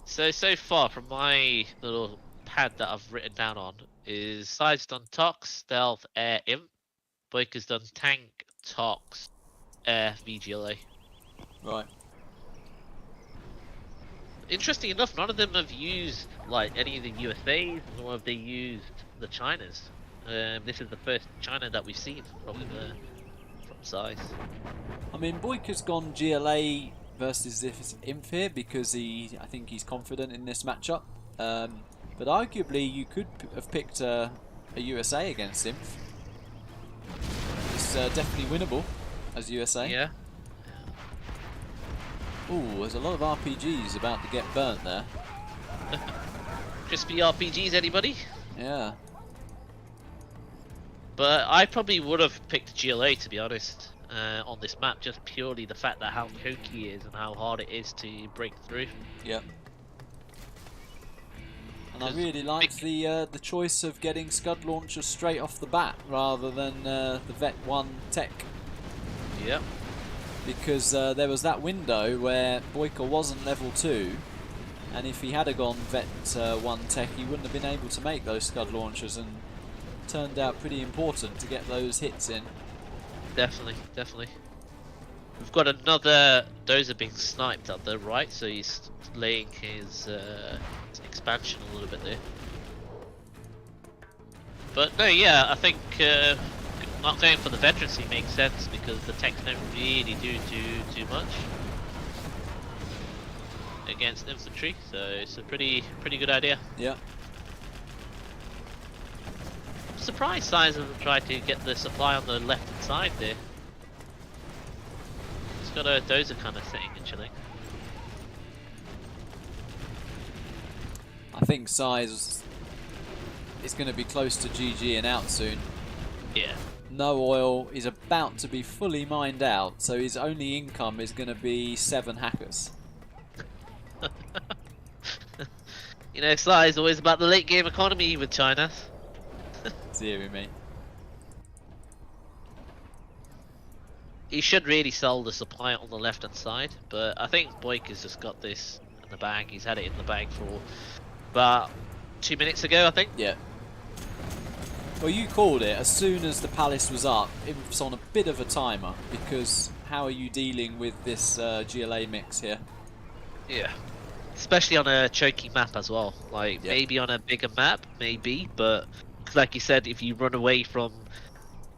So far from my little pad that I've written down on is SiZe's done Tox, Stealth, Air, Imp. BoYCaH's done Tank, Tox, Air, VGLA. Right. Interesting enough, none of them have used like any of the USAs, nor have they used the Chinas. This is the first China that we've seen from SiZe. I mean, BoYCaH's gone GLA versus Inf here because I think he's confident in this matchup. But arguably, you could have picked a USA against Inf. It's definitely winnable as USA. Yeah. Ooh, there's a lot of RPGs about to get burnt there. Crispy RPGs, anybody? Yeah. But I probably would have picked GLA, to be honest, on this map, just purely the fact that how choky it is and how hard it is to break through. Yep. And I really liked the choice of getting Scud Launcher straight off the bat rather than the Vet 1 tech. Yep. Because there was that window where BoYCaH wasn't level 2, and if he had gone Vet 1 tech, he wouldn't have been able to make those Scud Launchers, and turned out pretty important to get those hits in. Definitely, definitely. We've got another dozer being sniped at the right, so he's laying his expansion a little bit there. But no, yeah, I think not going for the veterancy makes sense because the techs don't really do too much against infantry, so it's a pretty good idea. Yeah. I'm surprised SiZe hasn't tried to get the supply on the left hand side there. It's got a dozer kind of sitting and chilling. I think SiZe is going to be close to GG and out soon. Yeah. No oil is about to be fully mined out, so his only income is going to be 7 hackers. You know, SiZe always about the late game economy with China. Deary me. He should really sell the supply on the left hand side, but I think BoYCaH's just got this in the bag. He's had it in the bag for about 2 minutes ago, I think. Yeah. Well, you called it. As soon as the palace was up, it was on a bit of a timer, because how are you dealing with this GLA mix here? Yeah. Especially on a choky map as well. Like, Yeah. maybe on a bigger map, maybe, but like you said, if you run away from,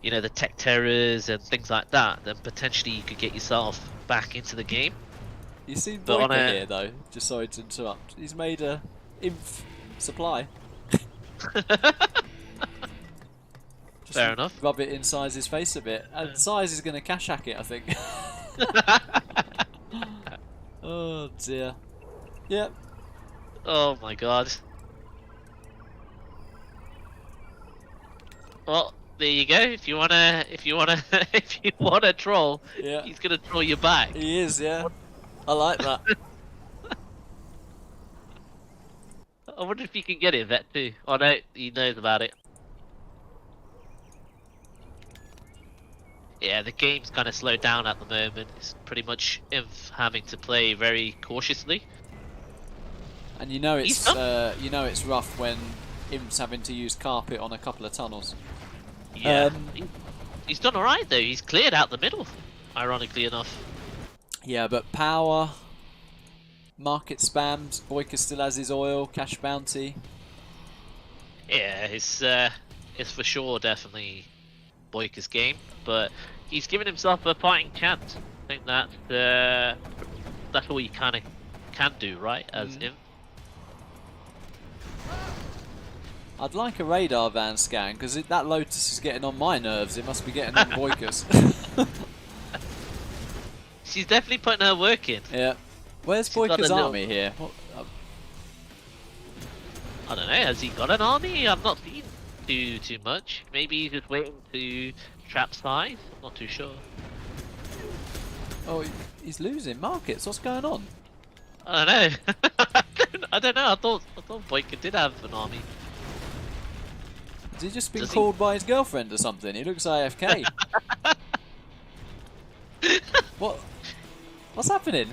you know, the tech terrors and things like that, then potentially you could get yourself back into the game. You see But on BoYCaH a- here, though. Just sorry to interrupt. He's made a inf supply. Just Fair enough. Rub it in SiZe's face a bit. And SiZe is going to cash hack it, I think. Oh dear. Yep. Oh my god. Well, there you go. If you wanna troll, Yeah. he's gonna troll you back. He is, yeah. I like that. I wonder if you can get it, Vet too. Oh no, he knows about it. Yeah, the game's kind of slowed down at the moment. It's pretty much Inf having to play very cautiously. And you know He's it's rough when Imp's having to use carpet on a couple of tunnels. Yeah, he's done alright though. He's cleared out the middle, ironically enough. Yeah, but power, market spams, BoYCaH still has his oil, cash bounty. Yeah, it's for sure definitely BoYCaH's game, but he's given himself a fighting chance. I think that's all you kind of can do, right? As Imp. I'd like a radar van scan because that Lotus is getting on my nerves. It must be getting on BoYCaH's. She's definitely putting her work in. Yeah. Where's She's got a BoYCaH's little- army here? What, I don't know. Has he got an army? I've not seen too much. Maybe he's just waiting to trap SiZe. I'm not too sure. oh, he's losing markets. What's going on? I don't know. I don't know. I thought BoYCaH did have an army. Has he just been Does he- called by his girlfriend or something? He looks AFK. What's happening?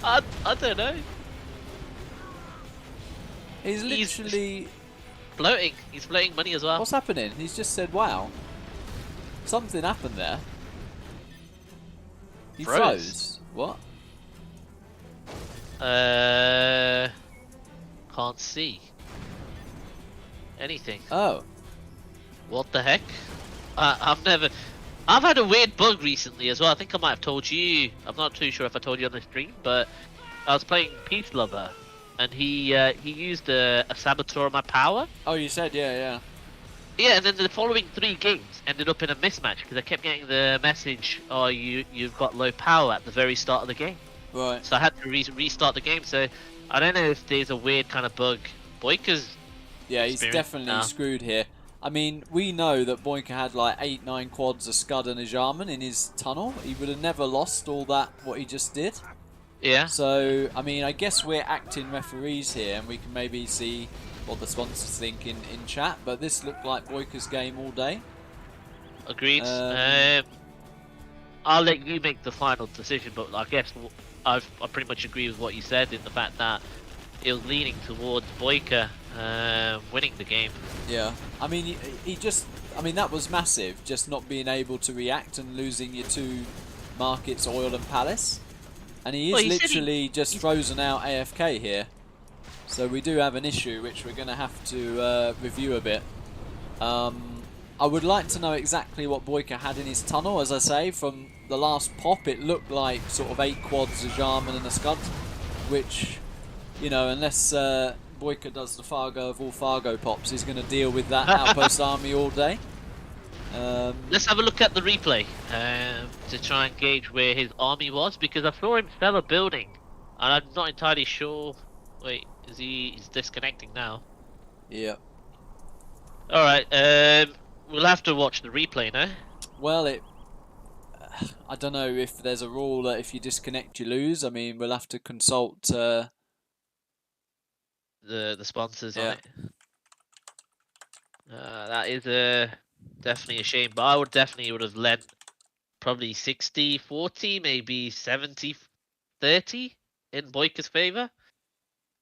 I don't know. He's He's- literally... Floating. He's floating money as well. What's happening? He's just said, wow. Something happened there. He Froze. What? Can't see anything. Oh. What the heck? I've had a weird bug recently as well. I think I might have told you. I'm not too sure if I told you on the stream, but I was playing Peace Lover, and he used a saboteur on my power. Oh, you said, yeah. Yeah, and then the following 3 games ended up in a mismatch because I kept getting the message, "Oh, you've got low power" at the very start of the game. Right. So I had to restart the game. So I don't know if there's a weird kind of bug. BoYCaH's Yeah, he's experience definitely now. screwed here. I mean, we know that BoYCaH had like 8-9 quads, a Scud and a Jarman in his tunnel. He would have never lost all that, what he just did. Yeah. So, I mean, I guess we're acting referees here, and we can maybe see what the sponsors think in chat, but this looked like BoYCaH's game all day. Agreed. Um, I'll let you make the final decision, but I guess I pretty much agree with what you said in the fact that it was leaning towards BoYCaH winning the game. Yeah. I mean, he just... I mean, that was massive, just not being able to react and losing your 2 markets, oil and palace. And he is Well, he said literally just frozen out AFK here. So we do have an issue which we're going to have to review a bit. I would like to know exactly what BoYCaH had in his tunnel. As I say, from the last pop it looked like sort of 8 quads, a Jarman and a Scud. Which, you know, unless BoYCaH does the Fargo of all Fargo pops, he's going to deal with that outpost army all day. Let's have a look at the replay to try and gauge where his army was, because I saw him sell a building and I'm not entirely sure. Wait, he's disconnecting now? Yeah. Alright, we'll have to watch the replay now. Well, I don't know if there's a rule that if you disconnect you lose. I mean, we'll have to consult... The sponsors on Yeah. it. That is definitely a shame, but I would definitely would have led probably 60-40, maybe 70-30 in BoYCaH's favor.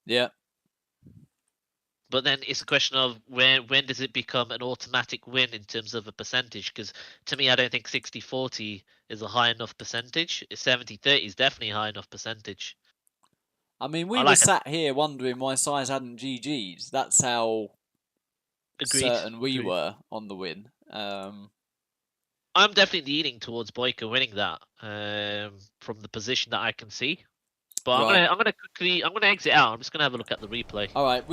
Yeah. But then it's a question of when does it become an automatic win in terms of a percentage? Because to me, I don't think 60-40 is a high enough percentage. 70-30 is definitely a high enough percentage. I mean, we I were like it. sat here wondering why SiZe hadn't GG's. That's how Agreed. certain we Agreed. were on the win. I'm definitely leaning towards BoYCaH winning that from the position that I can see. But Right. I'm gonna exit out. I'm just gonna have a look at the replay. All right,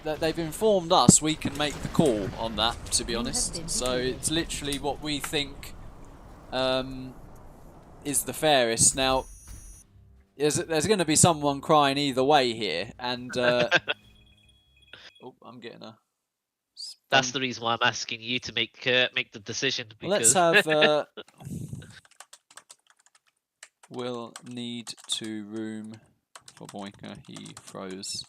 they've informed us we can make the call on that, to be honest. So it's literally what we think is the fairest. Now, there's going to be someone crying either way here, and oh, I'm getting a. That's the reason why I'm asking you to make the decision. Because... Well, let's have. We'll need to room for BoYCaH. He froze.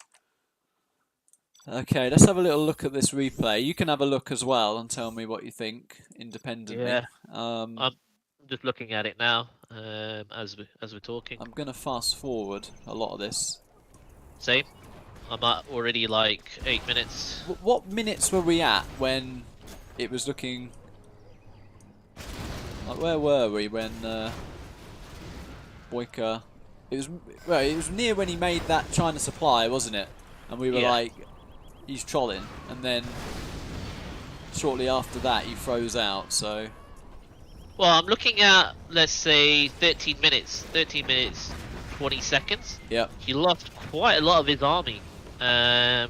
Okay, let's have a little look at this replay. You can have a look as well and tell me what you think independently. Yeah. just looking at it now as we're talking. I'm gonna fast forward a lot of this. Same. I'm at already like 8 minutes. What minutes were we at when it was looking? Like, where were we when BoYCaH? It was near when he made that China supply, wasn't it? And we were like, he's trolling, and then shortly after that he froze out. So. Well, I'm looking at, let's say, 13 minutes, 20 seconds. Yep. He lost quite a lot of his army to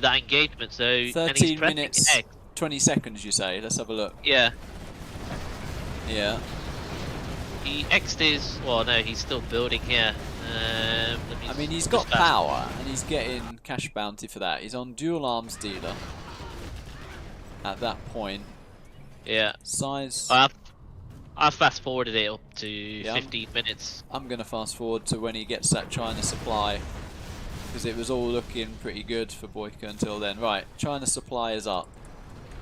that engagement. So 13 minutes, X. 20 seconds, you say? Let's have a look. Yeah. Yeah. He X'd his... Well, no, he's still building here. I mean, he's got power, and he's getting cash bounty for that. He's on dual arms dealer at that point. Yeah. SiZe... I fast forwarded it up to 15 minutes. I'm going to fast forward to when he gets that China supply, because it was all looking pretty good for BoYCaH until then. Right, China supply is up.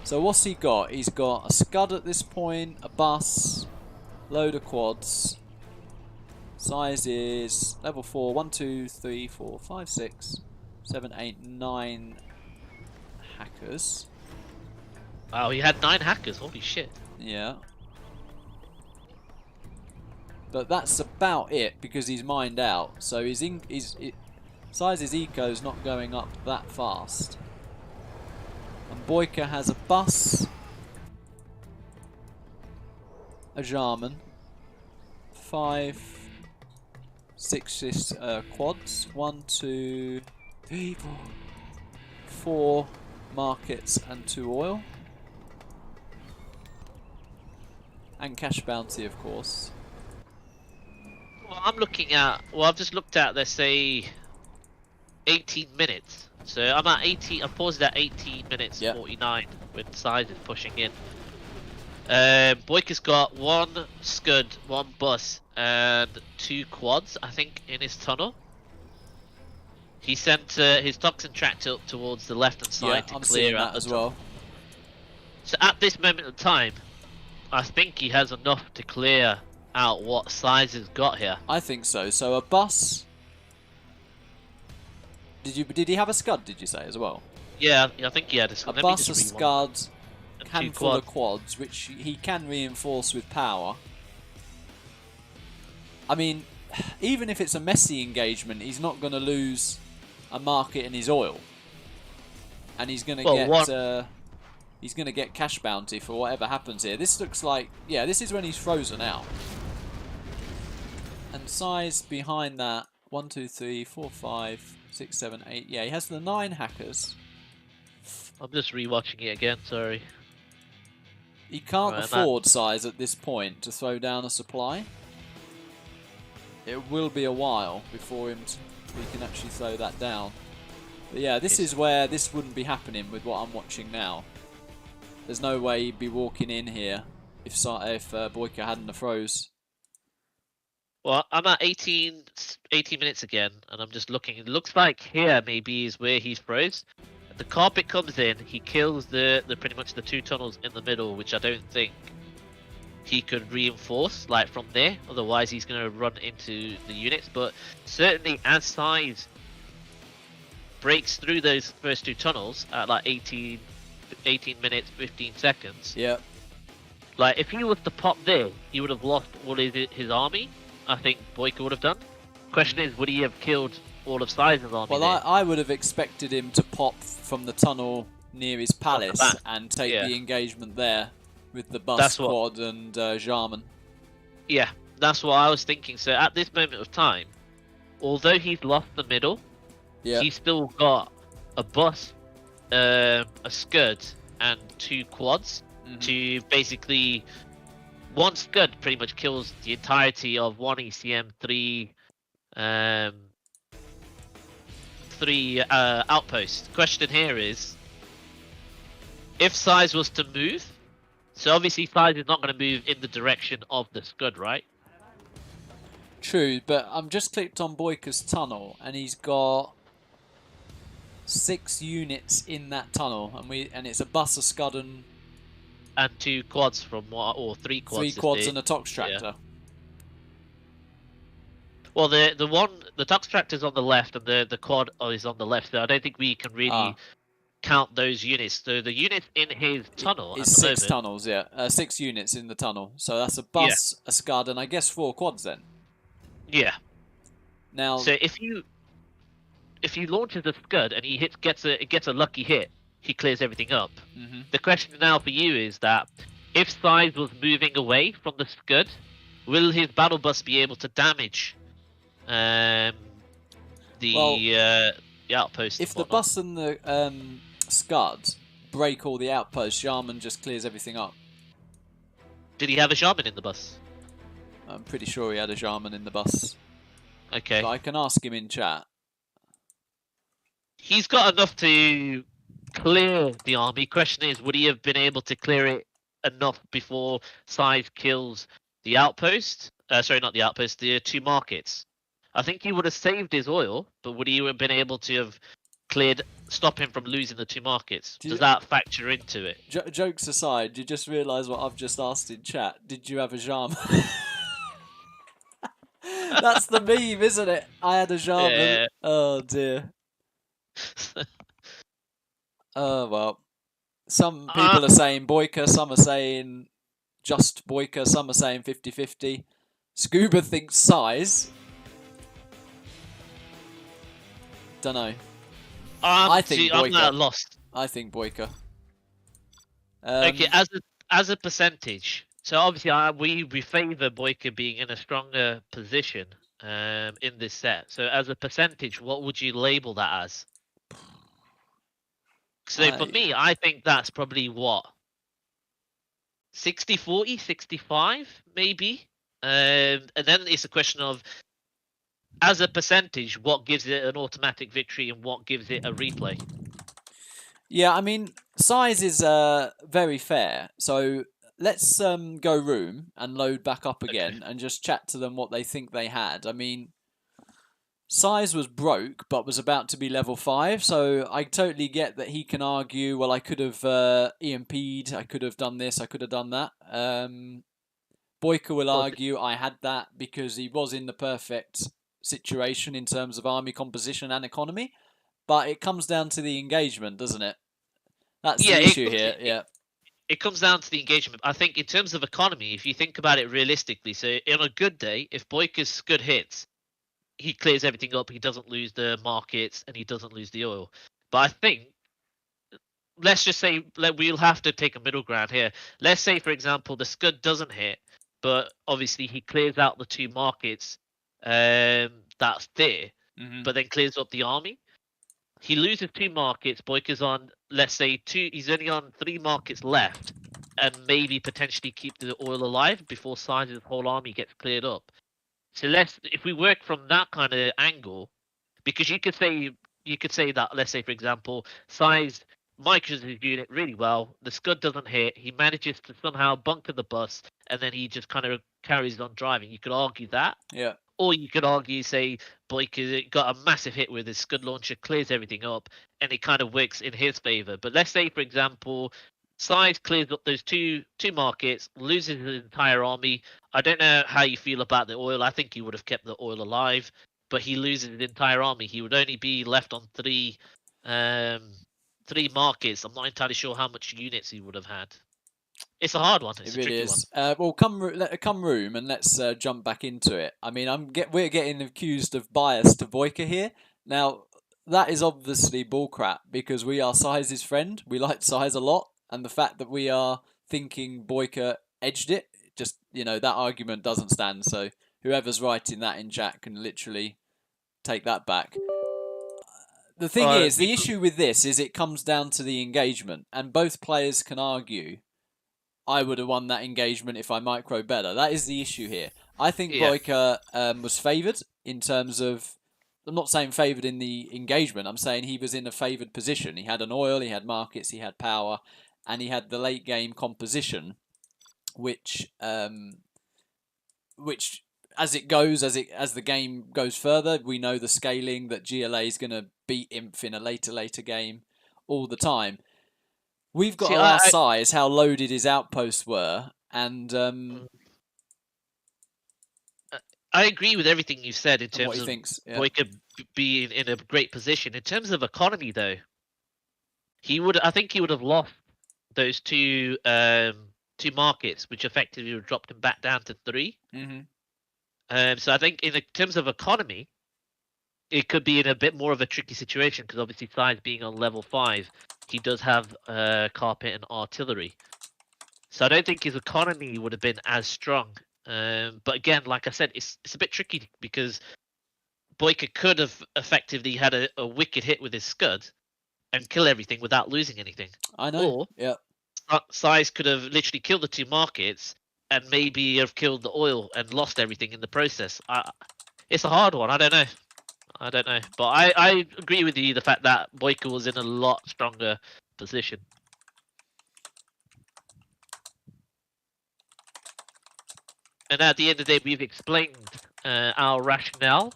So what's he got? He's got a Scud at this point, a bus, load of quads. Size is level 4, 1, 2, 3, 4, 5, 6, 7, 8, 9 hackers. Wow, he had 9 hackers, holy shit. Yeah. But that's about it because he's mined out. So SiZe's eco's not going up that fast. And BoYCaH has a bus, a Jarman, 5, 6 quads, 1, 2, 3, 4, 4 markets and 2 oil. And cash bounty, of course. Well, I'm looking at... Well, I've just looked at, let's say, 18 minutes. So I'm at 18... I paused at 18 minutes 49 when SiZe is pushing in. BoYCaH's got 1 Scud, 1 bus, and 2 quads, I think, in his tunnel. He sent his toxin tractor up towards the left-hand side to clear out as well. So at this moment in time, I think he has enough to clear out what SiZe has got here. I think so. So a bus. Did he have a Scud? Did you say as well? Yeah, I think he had a Scud. A bus, a Scud, handful of quads, which he can reinforce with power. I mean, even if it's a messy engagement, he's not going to lose a market in his oil, and he's going to he's going to get cash bounty for whatever happens here. This looks like, yeah, this is when he's frozen out. And SiZe behind that, 1, 2, 3, 4, 5, 6, 7, 8. Yeah, he has the 9 hackers. I'm just rewatching it again, sorry. He can't afford SiZe at this point to throw down a supply. It will be a while before he can actually throw that down. But yeah, this is where this wouldn't be happening with what I'm watching now. There's no way he'd be walking in here if BoYCaH hadn't have froze. Well, I'm at 18 minutes again, and I'm just looking. It looks like here maybe is where he's froze. The carpet comes in, he kills the pretty much the 2 tunnels in the middle, which I don't think he could reinforce like from there. Otherwise, he's going to run into the units. But certainly, as SiZe breaks through those first 2 tunnels at like 18 minutes 15 seconds. Yeah. Like if he was to pop there, he would have lost all his army. I think BoYCaH would have done. Question is, would he have killed all of SiZe's army? Well, I would have expected him to pop from the tunnel near his palace and take the engagement there with the bus, quad, and Jarman. Yeah, that's what I was thinking. So at this moment of time, although he's lost the middle, he's still got a bus, a Scud, and 2 quads to basically... 1 Scud pretty much kills the entirety of 1 ECM, 3 outposts. Question here is, if SiZe was to move, so obviously SiZe is not going to move in the direction of the Scud, right? True, but I'm just clicked on BoYCaH's tunnel, and he's got 6 units in that tunnel, and it's a bus, a Scud, and and 2 quads from what, or 3 quads. 3 if quads they- and a Tox tractor. Well, the Tox tractor's on the left, and the quad is on the left. So I don't think we can really count those units. So the units in his tunnel It's at the 6 moment. tunnels, yeah. 6 units in the tunnel. So that's a bus, a Scud, and I guess 4 quads then. Yeah. Now, So if you launches a Scud and he gets a lucky hit, he clears everything up. mhm. The question now for you is that if SiZe was moving away from the Scud, will his battle bus be able to damage the outpost? if and the whatnot? bus and the Scud break all the outposts, Jarman just clears everything up. Did he have a shaman in the bus? I'm pretty sure he had a Jarman in the bus. Okay. But I can ask him in chat. He's got enough to clear the army. Question is, would he have been able to clear it enough before SiZe kills the outpost? Sorry, not the outpost, the 2 markets. I think he would have saved his oil, but would he have been able to have stop him from losing the 2 markets? Does that factor into it? Jokes aside, you just realise what I've just asked in chat. Did you have a Jarman? That's the meme, isn't it? I had a Jarman. Yeah. Oh dear. Oh well. Some people are saying BoYCaH, some are saying just BoYCaH, some are saying 50-50. Scuba thinks SiZe. Dunno. I think I'm BoYCaH. lost. I think BoYCaH. Okay, as a percentage. So obviously, we favour BoYCaH being in a stronger position in this set. So as a percentage, what would you label that as? So for me, I think that's probably what? 60-40, 65 maybe? And then it's a question of, as a percentage, what gives it an automatic victory and what gives it a replay? Yeah, I mean, SiZe is very fair. So let's go room and load back up again and just chat to them what they think they had. I mean, SiZe was broke but was about to be level 5, so I totally get that he can argue, well, I could have EMP'd, I could have done this, I could have done that. BoYCaH will argue I had that because he was in the perfect situation in terms of army composition and economy, but it comes down to the engagement, doesn't it? That's the issue here. Yeah. It comes down to the engagement. I think in terms of economy, if you think about it realistically, so on a good day, if BoYCaH's good hits, he clears everything up, he doesn't lose the markets, and he doesn't lose the oil. But I think, let's just say, we'll have to take a middle ground here. Let's say, for example, the Scud doesn't hit, but obviously he clears out the 2 markets that's there, but then clears up the army. He loses 2 markets, BoYCaH's on, let's say, he's only on 3 markets left, and maybe potentially keep the oil alive before SiZe's whole army gets cleared up. So if we work from that kind of angle, because you could say that, let's say, for example, SiZe micros his unit really well, the Scud doesn't hit, he manages to somehow bunker the bus, and then he just kind of carries on driving. You could argue that. Yeah. Or you could argue, say, BoYCaH got a massive hit with his Scud launcher, clears everything up, and it kind of works in his favour. But let's say, for example, SiZe clears up those two markets, loses his entire army. I don't know how you feel about the oil. I think he would have kept the oil alive, but he loses his entire army. He would only be left on 3 markets. I'm not entirely sure how much units he would have had. It's a hard one. It's It a really tricky is. one. Well, come room and let's jump back into it. I mean, we're getting accused of bias to BoYCaH here. Now, that is obviously bullcrap because we are SiZe's friend. We like SiZe a lot, and the fact that we are thinking BoYCaH edged it, just, that argument doesn't stand. So whoever's writing that in chat can literally take that back. The thing is, the issue with this is it comes down to the engagement, and both players can argue, I would have won that engagement if I micro better. That is the issue here. I think BoYCaH was favoured in terms of, I'm not saying favoured in the engagement, I'm saying he was in a favoured position. He had an oil, he had markets, he had power, and he had the late game composition, which as it goes, as the game goes further, we know the scaling that GLA is going to beat Inf in a later game all the time. We've got See, to ask SiZe how loaded his outposts were, and I agree with everything you said in what terms he of thinks. Yeah. BoYCaH being in a great position. In terms of economy, though, I think he would have lost those two markets, which effectively would have dropped him back down to 3. So I think in terms of economy, it could be in a bit more of a tricky situation because obviously SiZe being on level 5, he does have carpet and artillery. So I don't think his economy would have been as strong. But again, like I said, it's a bit tricky because BoYCaH could have effectively had a wicked hit with his scud and kill everything without losing anything. I know. Or Yeah. SiZe could have literally killed the 2 markets and maybe have killed the oil and lost everything in the process. It's a hard one. I don't know. But I agree with you, the fact that BoYCaH was in a lot stronger position. And at the end of the day, we've explained our rationale.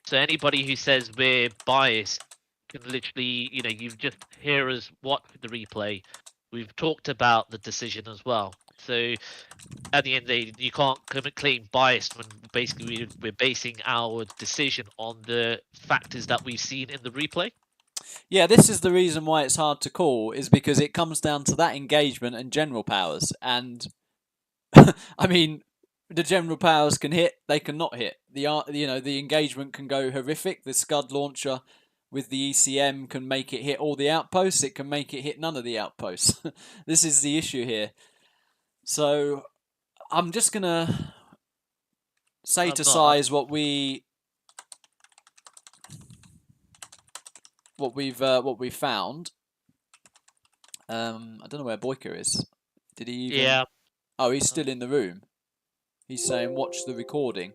So anybody who says we're biased can literally, you just hear us watch the replay. We've talked about the decision as well. So at the end of the day, you can't claim biased when basically we're basing our decision on the factors that we've seen in the replay. Yeah, this is the reason why it's hard to call, is because it comes down to that engagement and general powers. And I mean, the general powers can hit, they can not hit. The engagement can go horrific. The Scud launcher with the ECM can make it hit all the outposts. It can make it hit none of the outposts. This is the issue here. So I'm just gonna say to SiZe what we've found. I don't know where BoYCaH is. Did he even? Yeah. Oh, he's still in the room. He's saying watch the recording.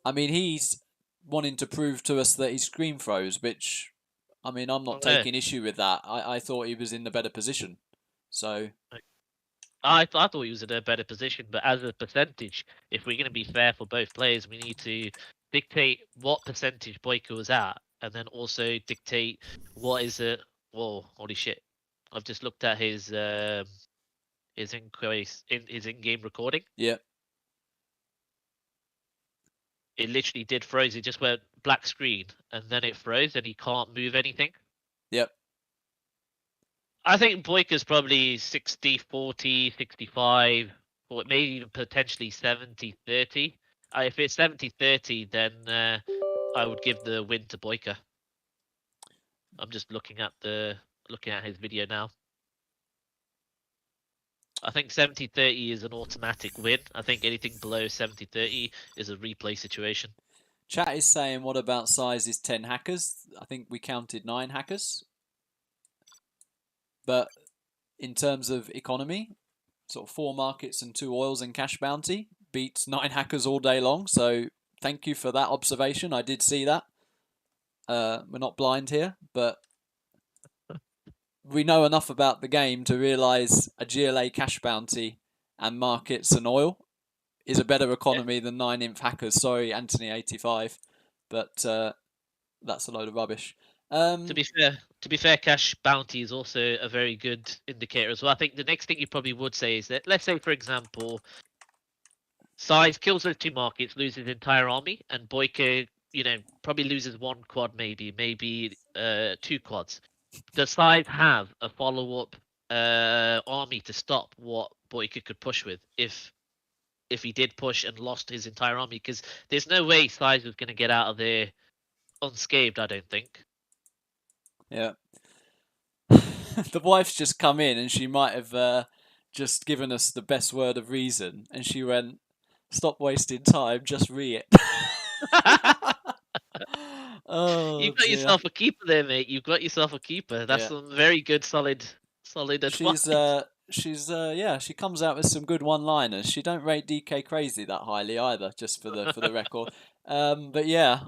I mean, he's wanting to prove to us that his screen froze, which, I mean, I'm not taking issue with that. I thought he was in the better position. So I thought he was in a better position, but as a percentage, if we're going to be fair for both players, we need to dictate what percentage BoYCaH was at, and then also dictate what is it. Whoa, holy shit! I've just looked at his in-game recording. yeah, It literally did froze. It just went black screen, and then it froze, and he can't move anything. yep. I think BoYCaH's probably 60-40, 65, or maybe even potentially 70-30. If it's 70-30, then I would give the win to BoYCaH. I'm just looking at his video now. I think 70-30 is an automatic win. I think anything below 70-30 is a replay situation. Chat is saying, what about SiZe's 10 hackers? I think we counted 9 hackers. But in terms of economy, sort of 4 markets and 2 oils and cash bounty beats 9 hackers all day long. So thank you for that observation. I did see that. We're not blind here, but we know enough about the game to realise a GLA cash bounty and markets and oil is a better economy than 9-inf hackers. Sorry, Anthony85, but that's a load of rubbish. To be fair, cash bounty is also a very good indicator as well. I think the next thing you probably would say is that, let's say for example, SiZe kills those 2 markets, loses his entire army, and BoYCaH, probably loses 1 quad, maybe 2 quads. Does SiZe have a follow-up army to stop what BoYCaH could push with if he did push and lost his entire army? Because there's no way SiZe was going to get out of there unscathed, I don't think. Yeah. The wife's just come in and she might have just given us the best word of reason, and she went, stop wasting time, just re it. Oh, You've got yourself a keeper there, mate. You've got yourself a keeper. That's some very good, solid advice. She comes out with some good one-liners. She don't rate DK Crazy that highly either, just for the record. But yeah.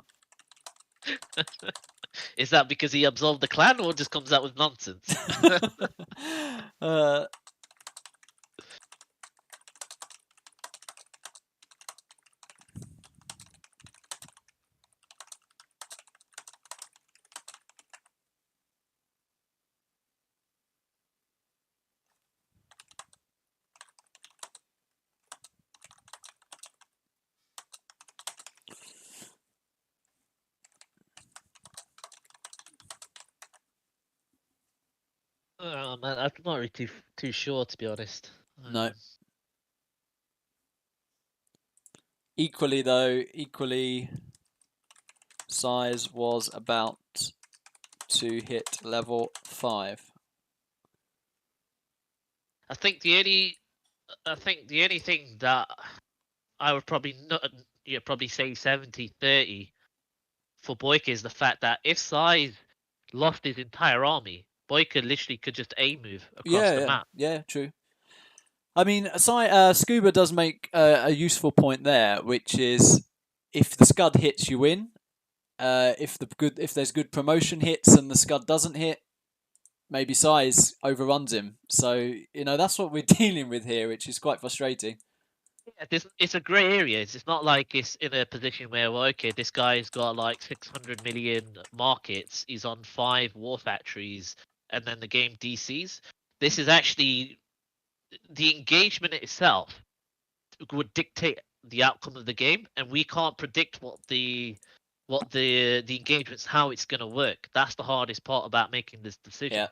Is that because he absolved the clan, or just comes out with nonsense? Oh man, I'm not really too sure, to be honest. No. Equally, SiZe was about to hit level 5. I think the only thing that I would probably not, probably say 70-30 for BoYCaH is the fact that if SiZe lost his entire army, BoYCaH literally could just A move across the map. Yeah, true. I mean, Scuba does make a useful point there, which is if the Scud hits, you win. If there's good promotion hits and the Scud doesn't hit, maybe SiZe overruns him. So that's what we're dealing with here, which is quite frustrating. Yeah, it's a grey area. It's not like it's in a position where, well, okay, this guy's got like 600 million markets, he's on 5 war factories, and then the game DCs. This is actually the engagement itself would dictate the outcome of the game, and we can't predict what the engagement's how it's going to work. That's the hardest part about making this decision. Yeah.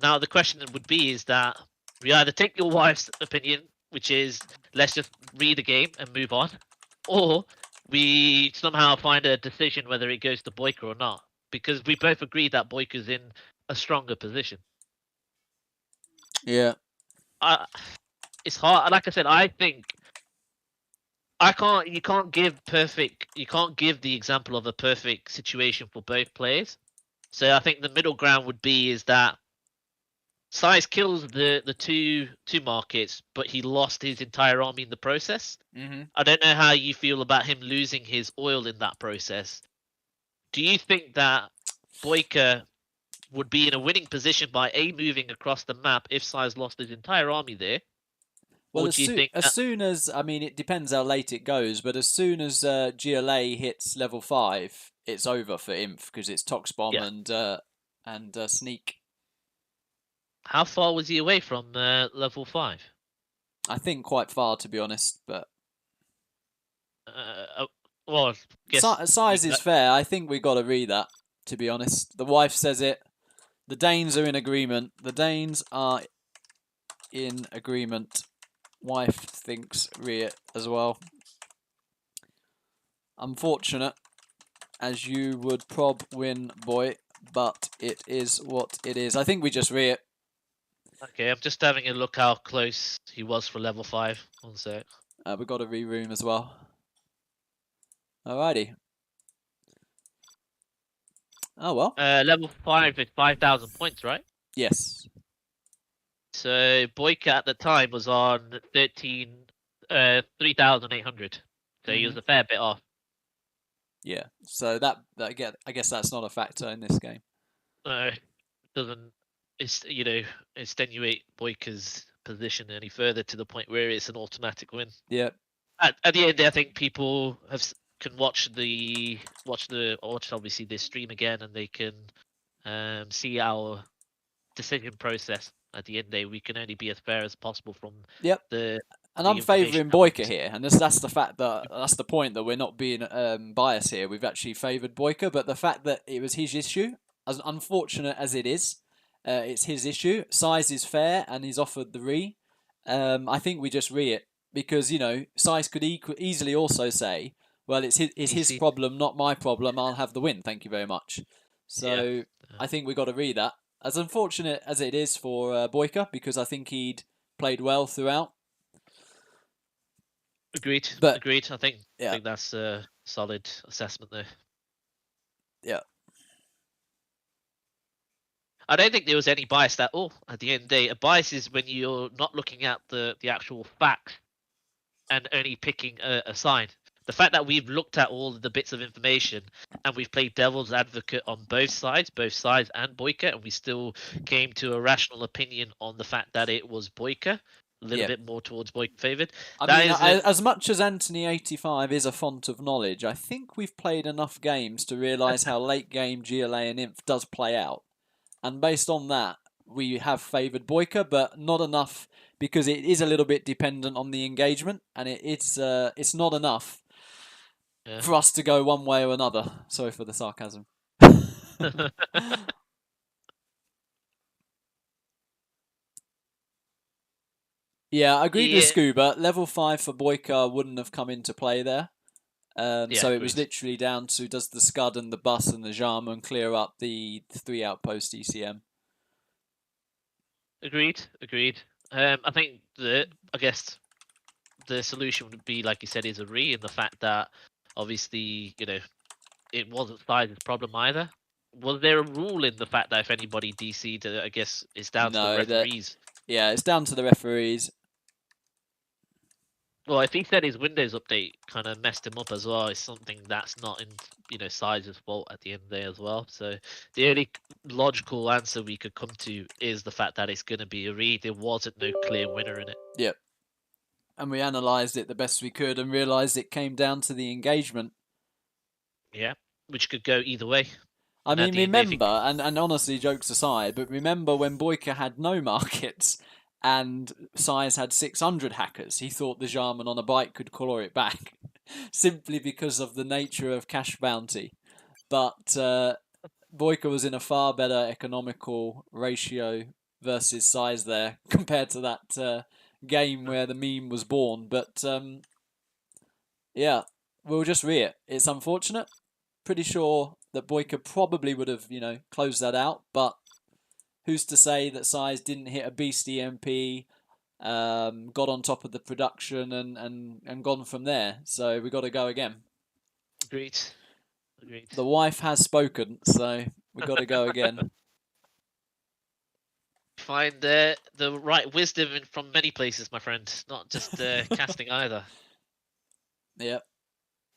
Now the question would be is that we either take your wife's opinion, which is let's just read the game and move on, or we somehow find a decision whether it goes to BoYCaH or not, because we both agree that BoYCaH's in a stronger position. Yeah. It's hard. Like I said, I think you can't give the example of a perfect situation for both players. So I think the middle ground would be is that SiZe kills the two markets, but he lost his entire army in the process. Mm-hmm. I don't know how you feel about him losing his oil in that process. Do you think that BoYCaH would be in a winning position by moving across the map if SiZe lost his entire army there? Well, or do you think as soon as it depends how late it goes, but as soon as GLA hits level 5, it's over for Inf because it's Tox Bomb and Sneak. How far was he away from level 5? I think quite far, to be honest. But well, SiZe is fair. I think we got to read that. To be honest, the wife says it. The Danes are in agreement. The Danes are in agreement. Wife thinks Riot as well. Unfortunate, as you would prob win, boy, but it is what it is. I think we just Riot. Okay, I'm just having a look how close he was for level 5. One sec. We got a re-room as well. Alrighty. Oh well. Level 5 is 5,000 points, right? Yes. So BoYCaH at the time was on 3,800. So he was a fair bit off. Yeah. So that I guess that's not a factor in this game. It doesn't extenuate BoYCaH's position any further to the point where it's an automatic win. Yeah. At the end of the day, I think people can watch obviously this stream again, and they can see our decision process. At the end of the day, we can only be as fair as possible from the. And I'm favouring BoYCaH here, and that's the point that we're not being biased here. We've actually favoured BoYCaH, but the fact that it was his issue, as unfortunate as it is, it's his issue. SiZe is fair, and he's offered the re. I think we just re it because SiZe could easily also say, "Well, it's his problem, not my problem. I'll have the win. Thank you very much." So I think we got to re that. As unfortunate as it is for BoYCaH, because I think he'd played well throughout. Agreed. I think that's a solid assessment there. Yeah. I don't think there was any bias at all at the end of the day. A bias is when you're not looking at the actual facts and only picking a side. The fact that we've looked at all of the bits of information and we've played devil's advocate on both sides and BoYCaH, and we still came to a rational opinion on the fact that it was BoYCaH, a little bit more towards BoYCaH favoured. As much as Anthony85 is a font of knowledge, I think we've played enough games to realise how late game GLA and Inf does play out. And based on that, we have favoured BoYCaH, but not enough because it is a little bit dependent on the engagement, and it's not enough for us to go one way or another. Sorry for the sarcasm. Yeah, I agreed with Yeah, Scuba. Level 5 for BoYCaH wouldn't have come into play there. yeah, So it was agreed. literally down to does the Scud and the Bus and the Jarman clear up the 3 outpost ECM. Agreed, agreed. I think I guess the solution would be, like you said, is a re, in the fact that obviously, it wasn't SiZe's problem either. Was there a rule in the fact that if anybody DC'd, I guess it's down to the No, referees? yeah, it's down to the referees. Well, if he said his Windows update kind of messed him up as well, it's something that's not in, SiZe's fault at the end of the day as well. So the only logical answer we could come to is the fact that it's going to be a read. There wasn't no clear winner in it. Yep. And we analysed it the best we could and realised it came down to the engagement. Yeah, which could go either way. I And at mean, the end, I think- remember, and honestly, jokes aside, but remember when BoYCaH had no markets and SiZe had 600 hackers, he thought the Jarman on a bike could claw it back simply because of the nature of cash bounty. But BoYCaH was in a far better economical ratio versus SiZe there compared to that game where the meme was born. But yeah, we'll just re it. It's unfortunate. Pretty sure that BoYCaH probably would have, closed that out. But who's to say that SiZe didn't hit a beast EMP, got on top of the production and gone from there. So we got to go again. Agreed. Agreed. The wife has spoken, so we got to go again. Find the right wisdom from many places, my friend. Not just casting either. Yep.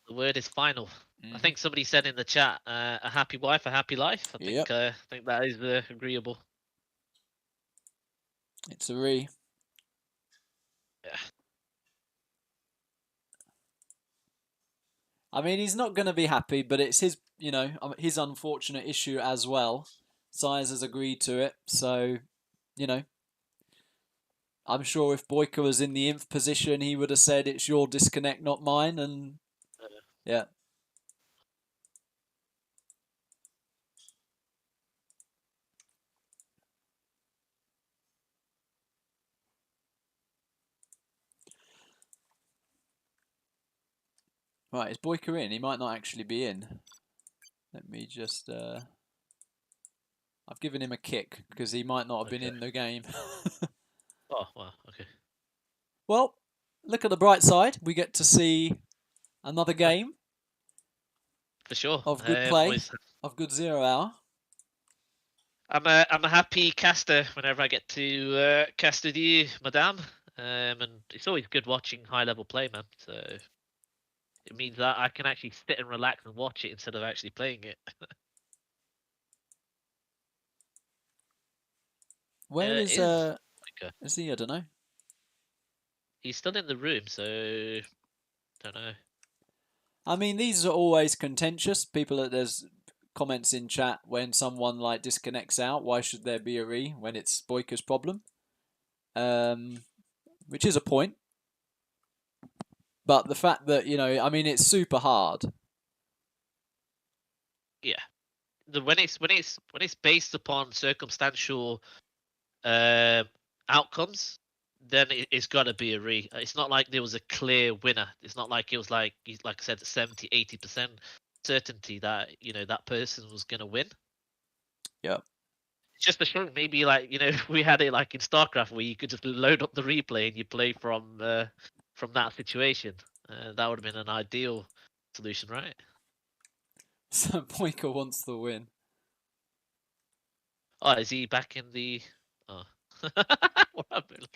The word is final. Mhm. I think somebody said in the chat, "A happy wife, a happy life." I think Yep. I think that is agreeable. It's a re. Yeah. I mean, he's not going to be happy, but it's his, his unfortunate issue as well. SiZe has agreed to it, so, I'm sure if BoYCaH was in the inf position, he would have said it's your disconnect, not mine, and yeah. Right, is BoYCaH in? He might not actually be in. Let me just... I've given him a kick because he might not have been in the game. Oh, wow, okay. Well, look at the bright side. We get to see another game For sure. of good play, always- of good 0 hour. I'm a happy caster whenever I get to cast with you, madame. And it's always good watching high level play, man. So it means that I can actually sit and relax and watch it instead of actually playing it. Where it is is is he? I don't know. He's still in the room, so don't know. I mean, these are always contentious. There's comments in chat when someone like disconnects out. Why should there be a re when it's BoYCaH's problem? Which is a point. But the fact that I mean, it's super hard. Yeah, when it's based upon circumstantial outcomes, then it's got to be a re. It's not like there was a clear winner. It's not like it was like I said, 70-80% certainty that that person was gonna win. Yeah. It's just a shame. Maybe we had it like in StarCraft where you could just load up the replay and you play from that situation. That would have been an ideal solution, right? So BoYCaH wants the win. Oh, is he back in the? Oh, what happened?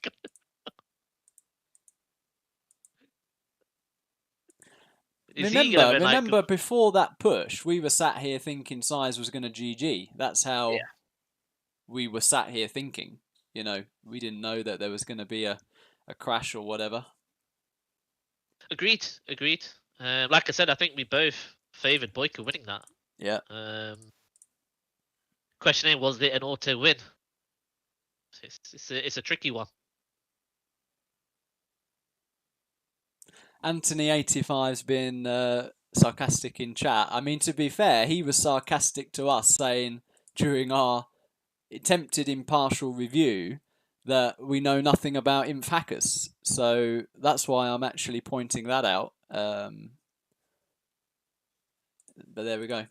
Remember before that push, we were sat here thinking SiZe was going to GG. That's how we were sat here thinking. We didn't know that there was going to be a crash or whatever. Agreed. Like I said, I think we both favoured BoYCaH winning that. Yeah. Questioning, was it an auto win? It's a tricky one. Anthony85's been sarcastic in chat. I mean, to be fair, he was sarcastic to us, saying during our attempted impartial review that we know nothing about inf hackers. So that's why I'm actually pointing that out. But there we go.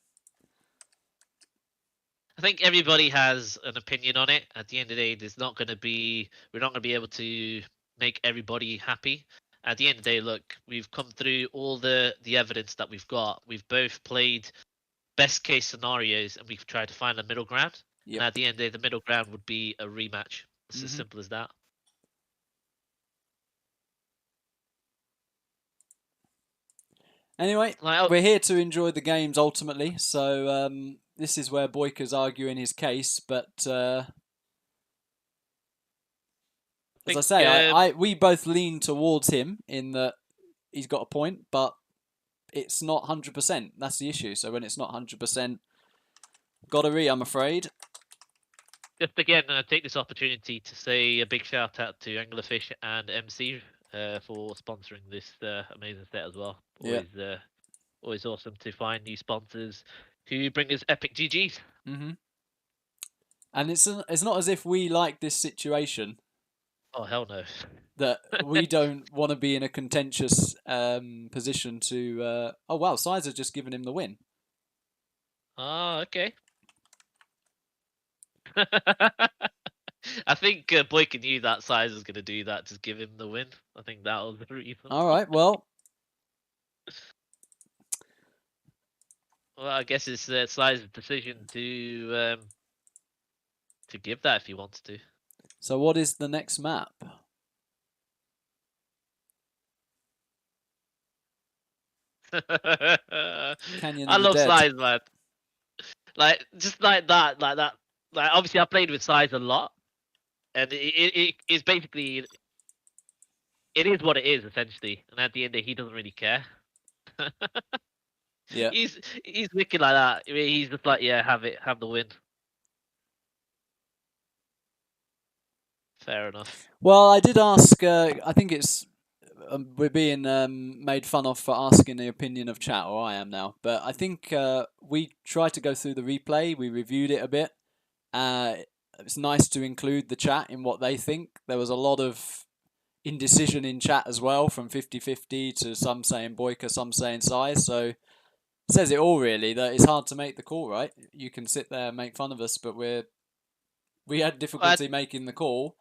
I think everybody has an opinion on it. At the end of the day, we're not going to be able to make everybody happy. At the end of the day, look, we've come through all the evidence that we've got. We've both played best case scenarios, and we've tried to find a middle ground. Yep. And at the end of the day, the middle ground would be a rematch. It's as simple as that. Anyway, we're here to enjoy the games ultimately. So this is where BoYCaH's arguing his case, but as I say, we both lean towards him in that he's got a point, but it's not 100%. That's the issue. So when it's not 100%, gotta I'm afraid. Just again, take this opportunity to say a big shout out to Anglerfish and MC for sponsoring this amazing set as well. Always awesome to find new sponsors who bring us epic GGs. And it's not as if we like this situation. Oh hell no! That we don't want to be in a contentious position to. Oh wow, SiZe has just given him the win. Oh okay. I think BoYCaH knew that SiZe was going to do that to give him the win. I think that was the reason. All right, well. Well, I guess it's SiZe's decision to give that if he wants to. So what is the next map? Canyon I of love the Dead. SiZe, man. Like just like that. Like obviously I played with SiZe a lot, and it is basically it is what it is essentially. And at the end of it, he doesn't really care. Yeah, he's wicked like that. I mean, he's just like, yeah, have the win. Fair enough. Well, I did ask. I think it's we're being made fun of for asking the opinion of chat, or I am now. But I think we tried to go through the replay. We reviewed it a bit. It's nice to include the chat in what they think. There was a lot of indecision in chat as well, from 50-50 to some saying BoYCaH, some saying SiZe. So it says it all really, that it's hard to make the call, right? You can sit there and make fun of us, but we had difficulty making the call,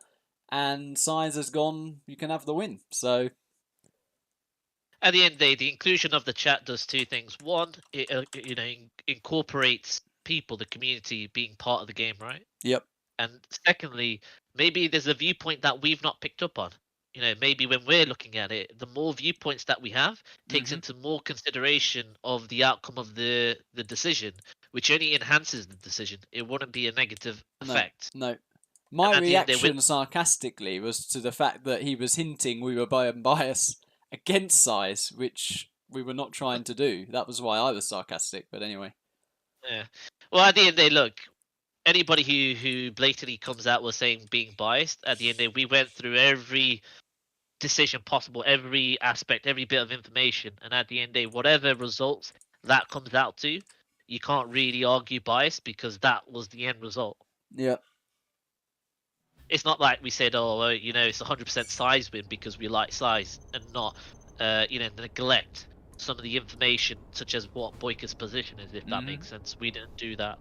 and SiZe has gone, you can have the win. So at the end of the day, the inclusion of the chat does two things. One, it incorporates people, the community being part of the game, right? Yep. And secondly, maybe there's a viewpoint that we've not picked up on. Maybe when we're looking at it, the more viewpoints that we have takes into more consideration of the outcome of the decision, which only enhances the decision. It wouldn't be a negative effect. No. My reaction sarcastically was to the fact that he was hinting we were biased against SiZe, which we were not trying to do. That was why I was sarcastic, but anyway. Yeah. Well, at the end of the day, look, anybody who blatantly comes out was saying being biased, at the end of the day, we went through every decision possible, every aspect, every bit of information, and at the end of the day, whatever results that comes out to, you can't really argue bias because that was the end result. Yeah. It's not like we said, oh, it's 100% SiZe win because we like SiZe, and not, neglect some of the information, such as what BoYCaH's position is, if that makes sense. We didn't do that.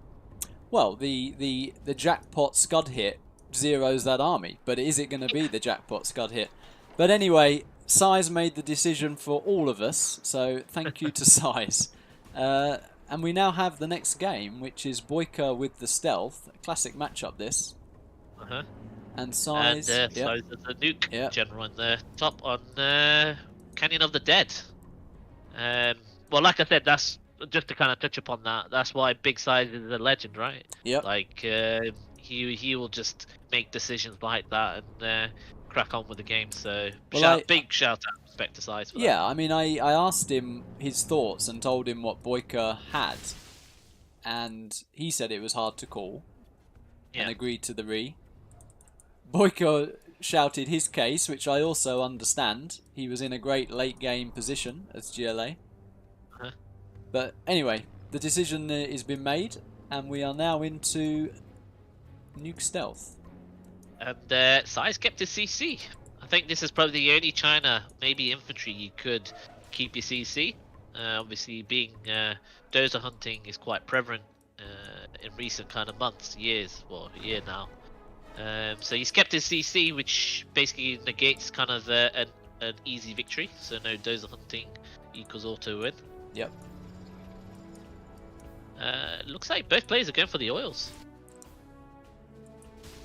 Well, the jackpot scud hit zeroes that army, but is it going to be the jackpot scud hit? But anyway, SiZe made the decision for all of us, so thank you to SiZe. And we now have the next game, which is BoYCaH with the Stealth. A classic matchup, this. And SiZe... And SiZe is a nuke general in the top on Canyon of the Dead. Well, like I said, that's just to kind of touch upon that. That's why Big SiZe is a legend, right? Yep. Like he will just make decisions like that and crack on with the game. So big shout out, respect to SiZe for that. I mean, I asked him his thoughts and told him what BoYCaH had, and he said it was hard to call, and agreed to the re. BoYCaH shouted his case, which I also understand. He was in a great late game position as GLA. But anyway, the decision has been made, and we are now into Nuke Stealth. And SiZe kept his CC. I think this is probably the only China, maybe infantry, you could keep your CC. Obviously, being dozer hunting is quite prevalent in recent kind of months, years, well, a year now. So he's kept his CC, which basically negates kind of an easy victory. So no dozer hunting equals auto win. Yep. Looks like both players are going for the oils.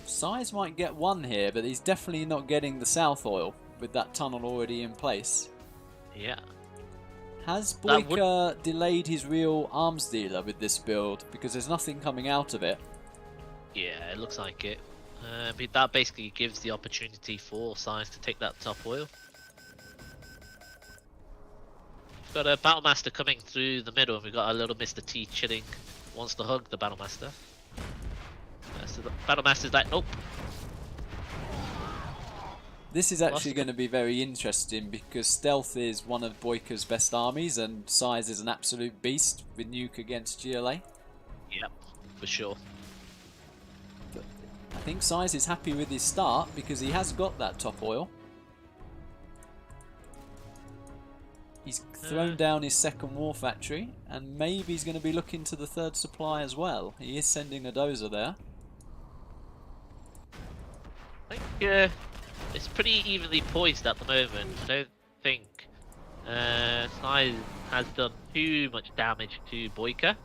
SiZe might get one here, but he's definitely not getting the south oil with that tunnel already in place. Yeah. Has That BoYCaH delayed his real arms dealer with this build? Because there's nothing coming out of it. Yeah, it looks like it. But that basically gives the opportunity for SiZe to take that top oil. We've got a Battlemaster coming through the middle, and we've got a little Mr. T chilling, wants to hug the Battlemaster. So the Battlemaster's like, nope. This is actually going to be very interesting because Stealth is one of BoYCaH's best armies and SiZe is an absolute beast with Nuke against GLA. Yep, for sure. But I think SiZe is happy with his start because he has got that top oil. He's thrown down his second war factory and maybe he's going to be looking to the third supply as well. He is sending a dozer there. I think it's pretty evenly poised at the moment. I don't think SiZe has done too much damage to BoYCaH.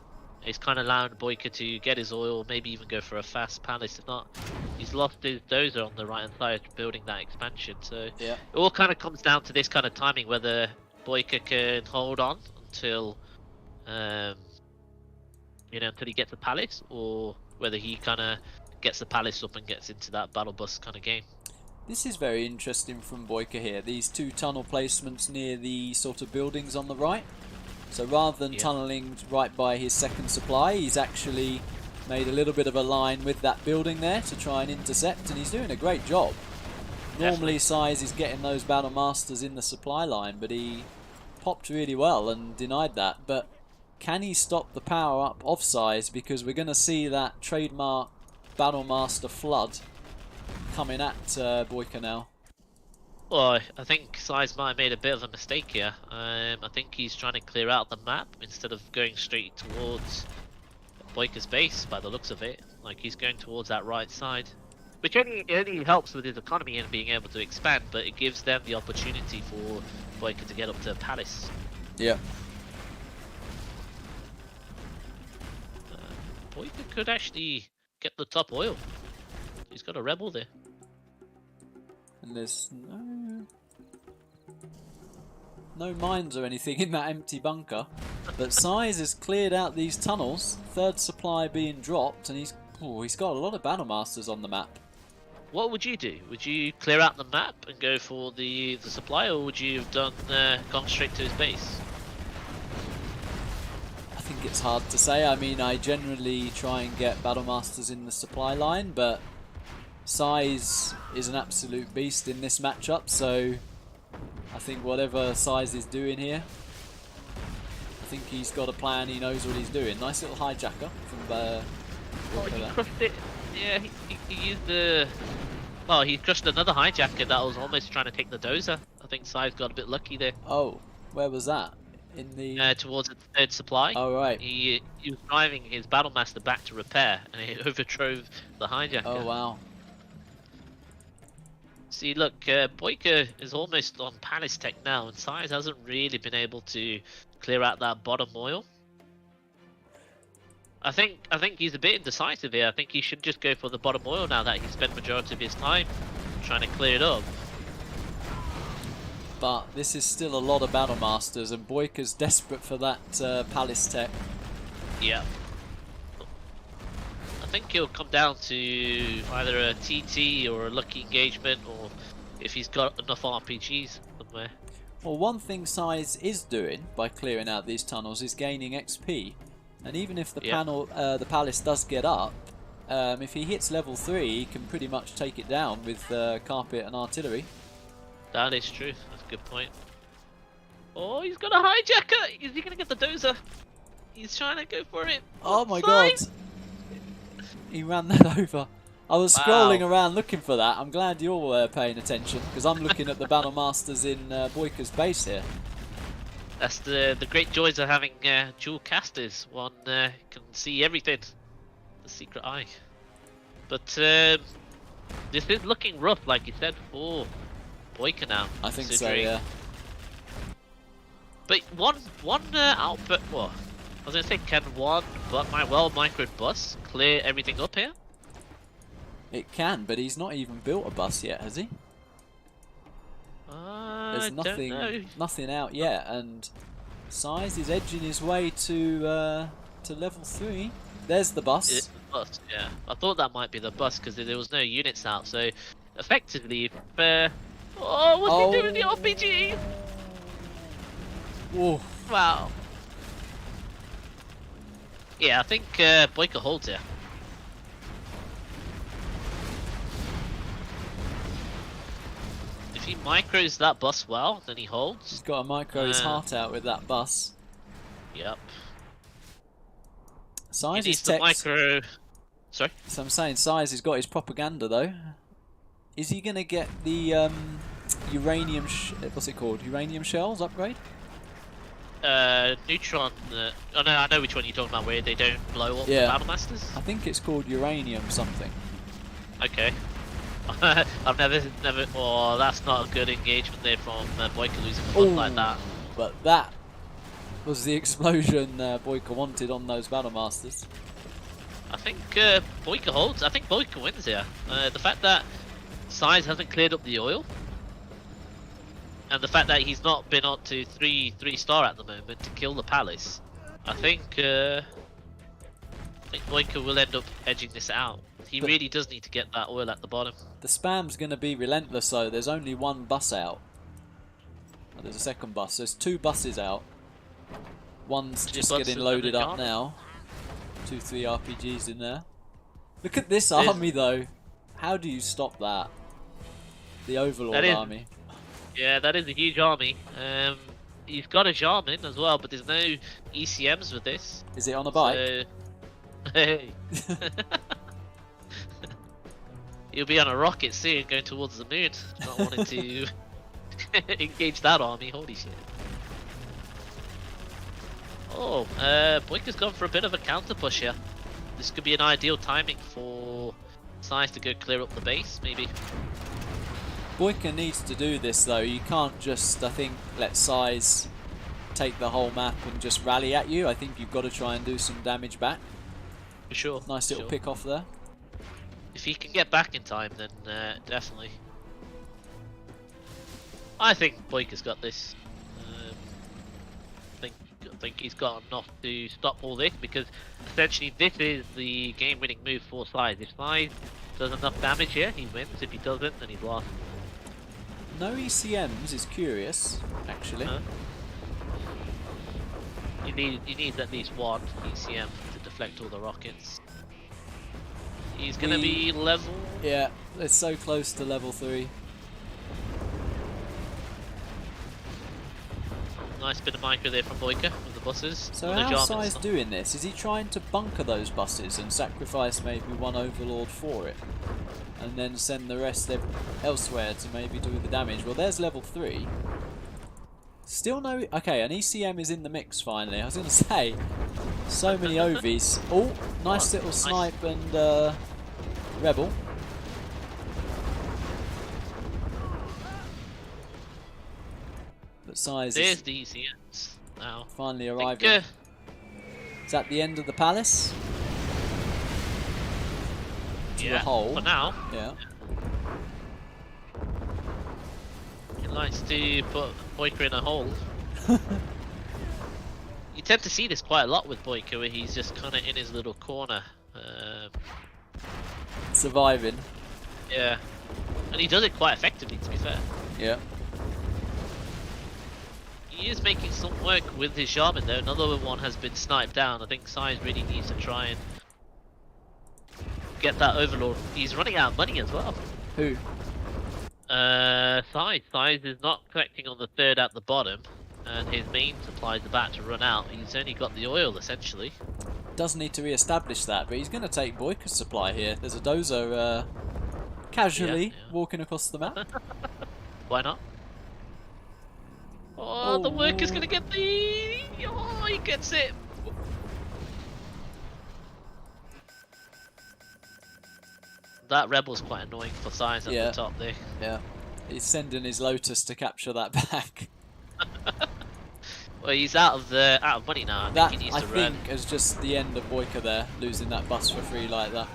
It's kind of allowed BoYCaH to get his oil, maybe even go for a fast palace. If not, he's lost his dozer on the right hand side building that expansion. So Yeah. it all kind of comes down to this kind of timing, whether BoYCaH can hold on until until he gets a palace, or whether he kind of gets the palace up and gets into that battle bus kind of game. This is very interesting from BoYCaH here. These two tunnel placements near the sort of buildings on the right. So rather than tunneling right by his second supply, he's actually made a little bit of a line with that building there to try and intercept, and he's doing a great job. Normally SiZe is getting those Battle Masters in the supply line, but he popped really well and denied that. But can he stop the power up of SiZe? Because we're going to see that trademark Battle Master flood coming at BoYCaH now. Well, I think SiZe might have made a bit of a mistake here. I think he's trying to clear out the map instead of going straight towards BoYCaH's base by the looks of it. Like, he's going towards that right side. Which only helps with his economy and being able to expand, but it gives them the opportunity for BoYCaH to get up to Palace. Yeah. BoYCaH could actually get the top oil. He's got a rebel there. And there's no mines or anything in that empty bunker. But SiZe has cleared out these tunnels, third supply being dropped, and he's got a lot of Battle Masters on the map. What would you do? Would you clear out the map and go for the supply, or would you have gone straight to his base? I think it's hard to say. I mean, I generally try and get Battle Masters in the supply line, but SiZe is an absolute beast in this matchup, so I think whatever SiZe is doing here, I think he's got a plan, he knows what he's doing. Nice little hijacker from He crushed it. Yeah, he used the... Well, he crushed another hijacker that was almost trying to take the dozer. I think SiZe got a bit lucky there. Oh, where was that? In the... towards the third supply. Oh, right. He was driving his Battlemaster back to repair, and he overdrove the hijacker. Oh, wow. See, look, BoYCaH is almost on Palace Tech now, and SiZe hasn't really been able to clear out that bottom oil. I think he's a bit indecisive here. I think he should just go for the bottom oil now that he spent majority of his time trying to clear it up. But this is still a lot of Battle Masters, and BoYCaH's desperate for that Palace Tech. Yeah. I think he'll come down to either a TT or a lucky engagement, or if he's got enough RPGs somewhere. Well, one thing SiZe is doing by clearing out these tunnels is gaining XP. And even if the the palace does get up, if he hits level 3, he can pretty much take it down with carpet and artillery. That is true. That's a good point. Oh, he's got a hijacker! Is he going to get the dozer? He's trying to go for it. Oh my god! He ran that over. I was Wow. scrolling around looking for that. I'm glad you're paying attention because I'm looking at the Battle Masters in BoYCaH's base here. That's the great joys of having dual casters. One can see everything. The secret eye. But this is looking rough, like you said, for BoYCaH now. I think so, considering- yeah. But one output. Well, I was gonna say, can one but my micro bus clear everything up here? It can, but he's not even built a bus yet, has he? There's Don't know. nothing out yet, and SiZe is edging his way to level 3. There's the bus. It's the bus, yeah. I thought that might be the bus because there was no units out. So effectively, if oh, what's he doing? The RPG? Whoa. Wow. Yeah, I think BoYCaH holds here. If he micros that bus well, then he holds. He's got to micro his heart out with that bus. Yep. He SiZe needs is to tech. micro. Sorry. So I'm saying SiZe has got his propaganda though. Is he gonna get the uranium? What's it called? Uranium shells upgrade? Neutron. Oh no, I know which one you're talking about. Where they don't blow up the Yeah. Battle Masters. I think it's called uranium something. Okay. I've never. Oh, that's not a good engagement there from BoYCaH losing a bus like that. But that was the explosion BoYCaH wanted on those Battle Masters. I think BoYCaH holds. I think BoYCaH wins here. The fact that SiZe hasn't cleared up the oil, and the fact that he's not been on to 3-star at the moment to kill the palace, I think BoYCaH will end up edging this out. He really does need to get that oil at the bottom. The spam's going to be relentless though. There's only one bus out. Oh, there's a second bus. There's 2 buses out. One's just buses getting and loaded a up car. now. 2-3 RPGs in there. Look at this There's- army though. How do you stop that? The Overlord That is- army. Yeah, that is a huge army. He's got a Jarman as well, but there's no ECMs with this. Is it on a bike? So... Hey. He'll be on a rocket soon, going towards the moon. Not wanting to engage that army. Holy shit! Oh, BoYCaH's gone for a bit of a counter push here. This could be an ideal timing for SiZe to go clear up the base, maybe. BoYCaH needs to do this though. You can't just, I think, let SiZe take the whole map and just rally at you. I think you've got to try and do some damage back. For sure. Nice little sure. pick off there. If he can get back in time, then definitely. I think BoYCaH's got this. I think he's got enough to stop all this, because essentially this is the game-winning move for SiZe. If SiZe does enough damage here, he wins. If he doesn't, then he's lost. No ECMs is curious, actually. You need at least one ECM to deflect all the rockets. He's gonna be level. Yeah, it's so close to level 3. Nice bit of micro there from BoYCaH with the buses. So All the how's Jarmans. SiZe doing this? Is he trying to bunker those buses and sacrifice maybe one Overlord for it? And then send the rest elsewhere to maybe do the damage? Well, there's level 3. Still no... Okay, an ECM is in the mix finally. I was going to say, so many OVs. Oh, nice little snipe and Rebel. But SiZe There's is the ECMs now. finally I arriving. think, Is that the end of the palace? To the hole. for now. Yeah. He likes to put BoYCaH in a hole. You tend to see this quite a lot with BoYCaH, where he's just kind of in his little corner. Surviving. Yeah. And he does it quite effectively, to be fair. Yeah. He is making some work with his Jarman though. Another one has been sniped down. I think SiZe really needs to try and get that Overlord. He's running out of money as well. Who? SiZe is not collecting on the third at the bottom, and his main supplies are about to run out. He's only got the oil essentially. does need to re-establish that, but he's going to take BoYCaH's supply here. There's a dozer casually walking across the map. Why not? Oh, the worker's going to get the... Oh, he gets it. That rebel's quite annoying for SiZe at the top there. Yeah, he's sending his Lotus to capture that back. Well, he's out of money now. I think he needs to run. I think is just the end of BoYCaH there, losing that bus for free like that.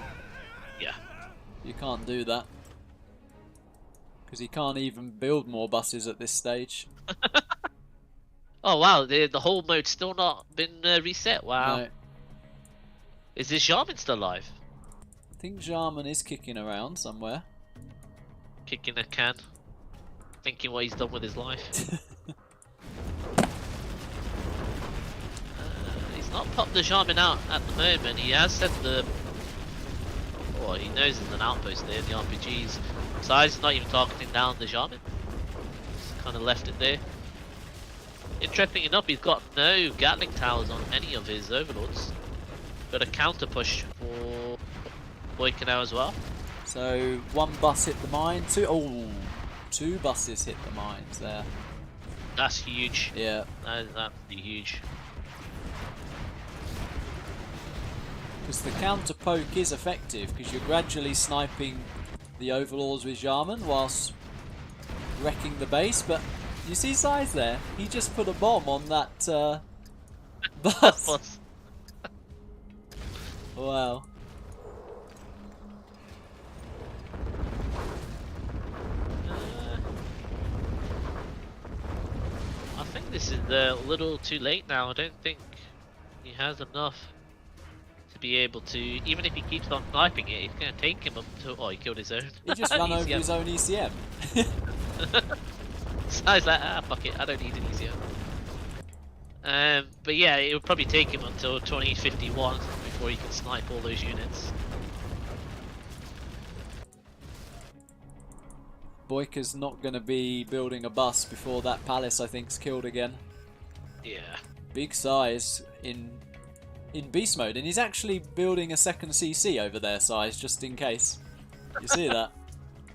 Yeah. You can't do that. Because he can't even build more buses at this stage. Oh wow, the whole mode's still not been reset. Wow. No. Is this Jarman still alive? I think Jarman is kicking around somewhere. Kicking a can. Thinking what he's done with his life. He's not popped the Jarman out at the moment. He has said the... Oh, he knows there's an outpost there, the RPGs. SiZe not even targeting down the Jarman. Just kind of left it there. Interesting enough, he's got no Gatling towers on any of his overlords. Got a counter push for BoYCaH now as well. So one bus hit the mine, two buses hit the mines there. That's huge. Yeah. That is absolutely huge. Because the counter poke is effective, because you're gradually sniping the overlords with Jarman whilst wrecking the base, but you see SiZe there? He just put a bomb on that bus. Wow. I think this is a little too late now. I don't think he has enough to be able to, even if he keeps on sniping it, it's going to take him up to... Oh, he killed his own. He just ran over his own ECM. SiZe's like, ah, fuck it, I don't need an ECM. But yeah, it would probably take him until 2051 before he can snipe all those units. BoYCaH's not going to be building a bus before that palace, I think, is killed again. Yeah. Big size in beast mode, and he's actually building a second CC over there, SiZe, just in case. You see that?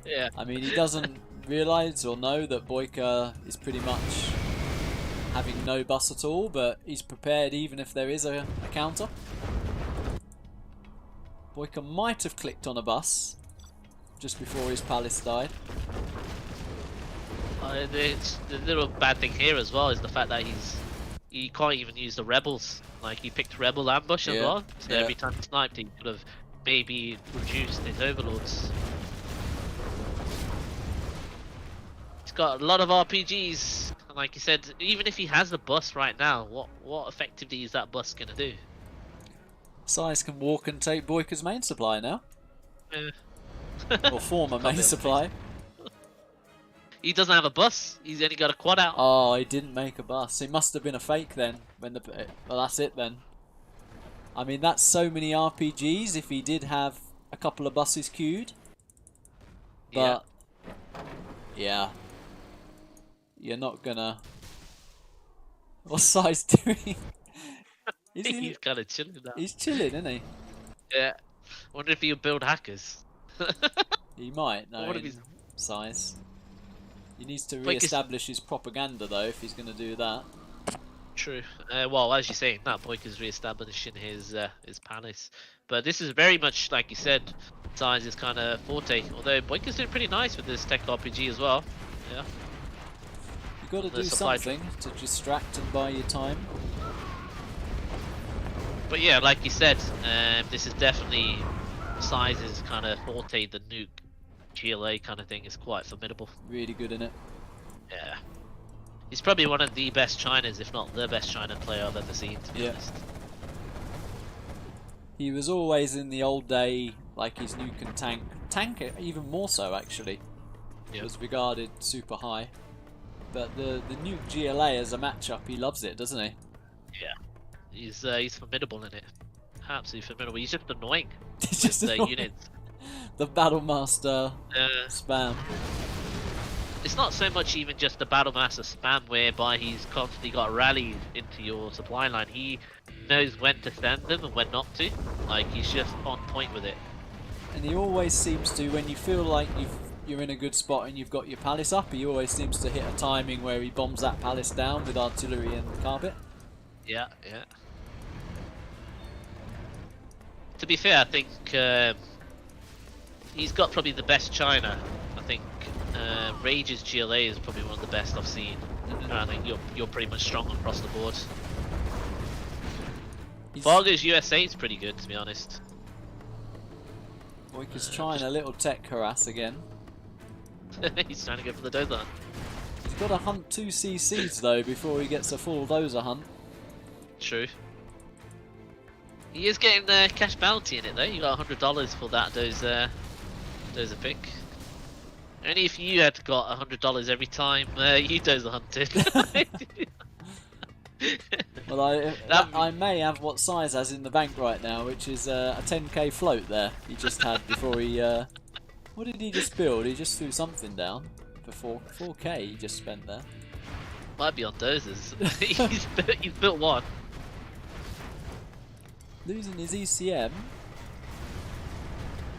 Yeah. I mean, he doesn't realise or know that BoYCaH is pretty much having no bus at all, but he's prepared even if there is a counter. BoYCaH might have clicked on a bus just before his palace died. The little bad thing here as well is the fact that he can't even use the rebels. Like, he picked rebel ambush as well, so every time he sniped he could have maybe reduced his overlords. He's got a lot of RPGs, and like you said, even if he has the bus right now, what effectively is that bus gonna do? SiZe can walk and take BoYCaH's main supply now. Or former main Can't be supply. He doesn't have a bus. He's only got a quad out. Oh, he didn't make a bus. It must have been a fake then. Well, that's it then. I mean, that's so many RPGs if he did have a couple of buses queued. But, yeah. You're not gonna... What's SiZe doing? He's kind of chilling now. He's chilling, isn't he? Yeah. Wonder if he'll build hackers. He might, no, What if he's... SiZe. He needs to re-establish his propaganda, though, if he's going to do that. True. Well, as you say, that BoYCaH's re-establishing his palace. But this is very much, like you said, SiZe's kind of forte. Although BoYCaH's doing pretty nice with this tech RPG as well. Yeah. You've got to do something to distract and buy you time. But yeah, like you said, this is definitely SiZe's kind of forte. The nuke GLA kind of thing is quite formidable. Really good in it. Yeah. He's probably one of the best Chinas, if not the best China player I've ever seen, to be honest. He was always in the old day, like his nuke and tank even more so actually. It was regarded super high. But the nuke GLA as a matchup, he loves it, doesn't he? Yeah. He's formidable in it. Absolutely formidable. He's just annoying. It's just the units. The Battlemaster spam. It's it's not so much even just the battle master spam whereby he's constantly got rallies into your supply line. He knows when to send them and when not to. Like, he's just on point with it. And he always seems to, when you feel like you're in a good spot and you've got your palace up, he always seems to hit a timing where he bombs that palace down with artillery and carpet. Yeah, yeah. To be fair, I think he's got probably the best China. I think Rage's GLA is probably one of the best I've seen. And I think you're pretty much strong across the board. Fargo's USA is pretty good, to be honest. BoYCaH's trying a little tech harass again. He's trying to go for the dozer hunt. He's got to hunt 2 CCs though before he gets a full dozer hunt. True. He is getting the cash bounty in it though. You got $100 for that dozer pick. Only if you had got $100 every time you dozer hunted. Well, I may have what SiZe has in the bank right now, which is a 10k float there. He just had before he. What did he just build? He just threw something down for 4k. He just spent there. Might be on dozers. he's built one. Losing his ECM.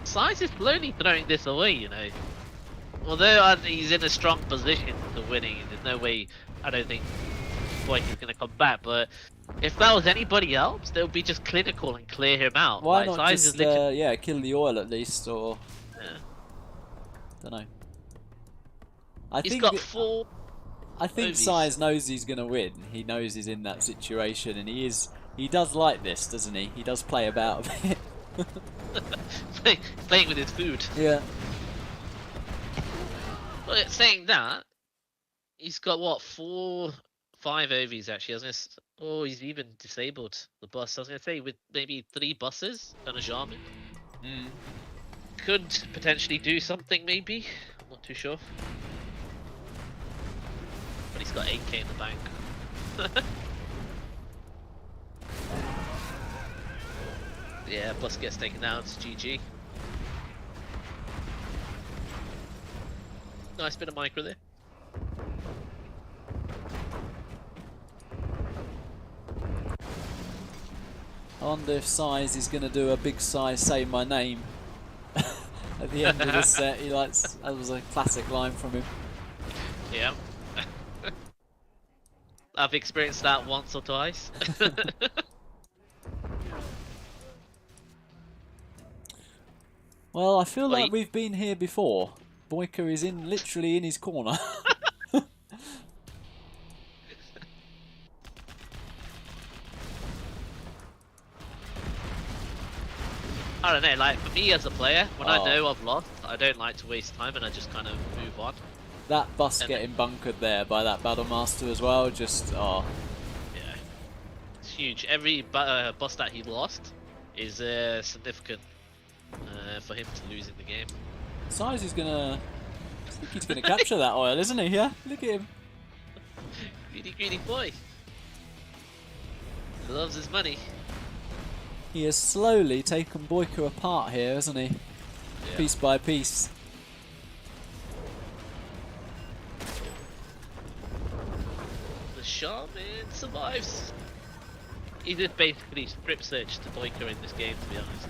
SiZe is slowly throwing this away, you know. Although he's in a strong position to winning, there's no way. I don't think BoYCaH's going to come back, but if that was anybody else, they would be just clinical and clear him out. Why like, not SiZe just is kill the oil at least, or don't know. He's got 4. I think movies. SiZe knows he's going to win. He knows he's in that situation, and he does like this, doesn't he? He does play about a bit. Playing with his food. Yeah. But saying that, he's got what, 5 OVs actually. I was gonna he's even disabled the bus. I was gonna say with maybe 3 buses and a Jarman. Could potentially do something maybe. I'm not too sure. But he's got 8k in the bank. Yeah, bus gets taken out. It's GG. Nice bit of micro there. I wonder if SiZe is going to do a big SiZe say my name at the end of the set. That was a classic line from him. Yeah. I've experienced that once or twice. Well, I feel like we've been here before. BoYCaH is literally in his corner. I don't know, like for me as a player, when I know I've lost, I don't like to waste time and I just kind of move on. That bus getting bunkered there by that Battlemaster as well, just yeah, it's huge. Every bus that he lost is significant for him to lose in the game. SiZe is gonna. I think he's gonna capture that oil, isn't he? Yeah, look at him. Greedy boy. He loves his money. He has slowly taken BoYCaH apart here, hasn't he? Yeah. Piece by piece. The Shaman survives. He just basically strip searched to BoYCaH in this game, to be honest.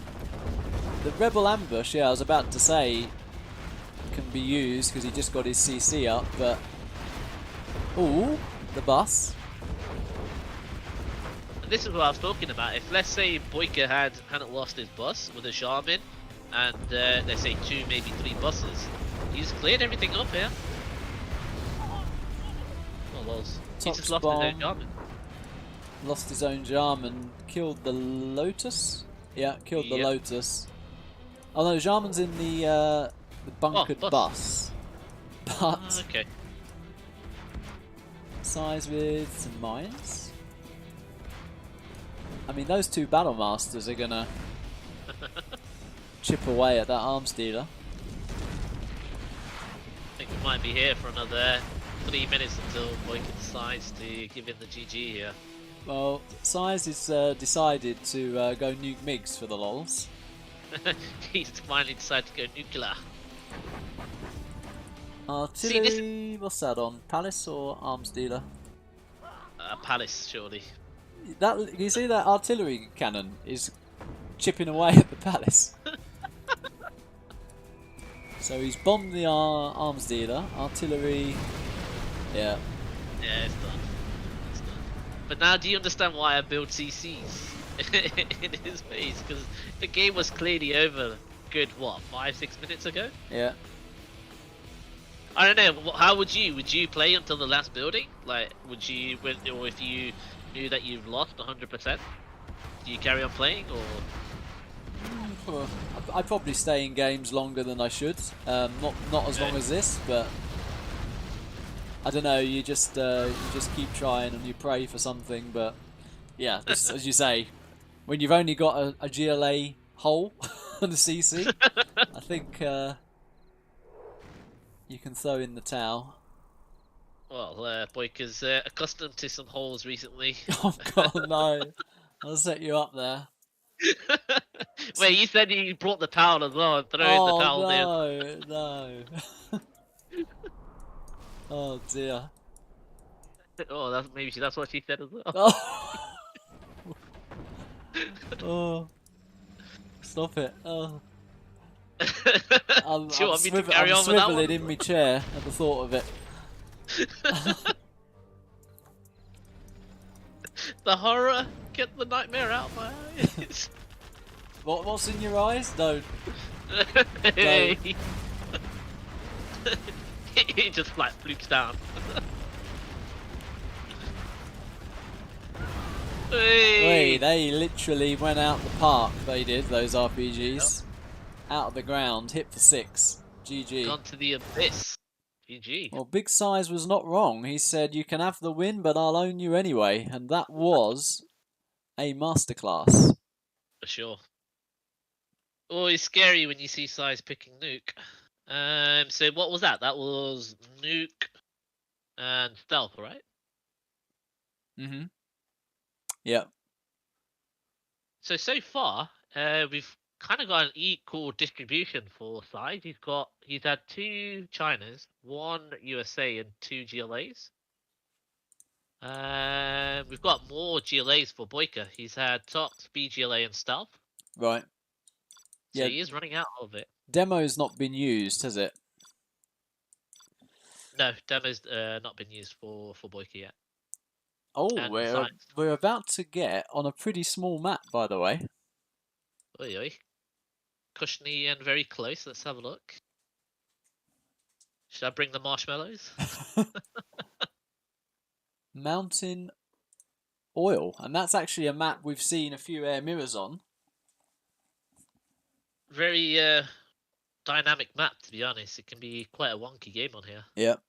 The Rebel Ambush, yeah, I was about to say, can be used because he just got his CC up, but... Ooh, the bus. And this is what I was talking about. If, let's say, BoYCaH hadn't lost his bus with a Shaman, and let's say 2, maybe 3 buses, he's cleared everything up here. Oh, well, he just lost his own Jarman. Lost his own Jarman, killed the Lotus? Yeah, killed the Lotus. Oh no, Jarman's in the bunkered bus. But okay. SiZe with some mines. I mean, those 2 Battlemasters are gonna chip away at that arms dealer. I think we might be here for another 3 minutes until BoYCaH decides to give in the GG here. Well, SiZe has decided to go nuke MiGs for the lols. He's finally decided to go nuclear. Artillery, what's that on? Palace or arms dealer? Palace, surely. That you see that artillery cannon is chipping away at the palace. So he's bombed the arms dealer, artillery. Yeah. Yeah, it's done. It's done. But now, do you understand why I build CCs in his base? Because the game was clearly over. Good, what, 5-6 minutes ago? Yeah. I don't know. How would you play until the last building? Like, would you, or if you knew that you've lost 100%, do you carry on playing, or? I'd probably stay in games longer than I should. Not as long as this, but I don't know. You just keep trying and you pray for something. But yeah, this, as you say, when you've only got a GLA hole on the CC, I think you can throw in the towel. Well, BoYCaH's accustomed to some holes recently. Oh God, no! I'll set you up there. Wait, you said you brought the towel as well and throw in the towel there. No, no. Oh dear. Oh, that's what she said as well. Oh. Oh. Stop it. Oh. I'm Do you want me to carry on with that swiveling one? in my chair at the thought of it. The horror, get the nightmare out of my eyes. What's in your eyes? Don't. Hey. He just flat flukes down. Hey. Wait, they literally went out the park. They did, those RPGs. Out of the ground, hit for 6. GG. Gone to the abyss. GG. Well, Big Size was not wrong. He said, you can have the win, but I'll own you anyway. And that was a masterclass. For sure. Always scary when you see SiZe picking nuke. So what was that? That was nuke and stealth, right? Mm-hmm. Yep. So far, we've kind of got an equal distribution for SiZe. He's had 2 Chinas, 1 USA, and 2 GLAs. We've got more GLAs for BoYCaH. He's had Tox, BGLA, and stealth. Right. So Yeah. he is running out of it. Demo's not been used, has it? No, demo's not been used for BoYCaH yet. Oh, And we're about to get on a pretty small map, by the way. Oi, oi. Cushiony and very close. Let's have a look. Should I bring the marshmallows? Mountain Oil, and that's actually a map we've seen a few air mirrors on. Very dynamic map, to be honest. It can be quite a wonky game on here. Yep.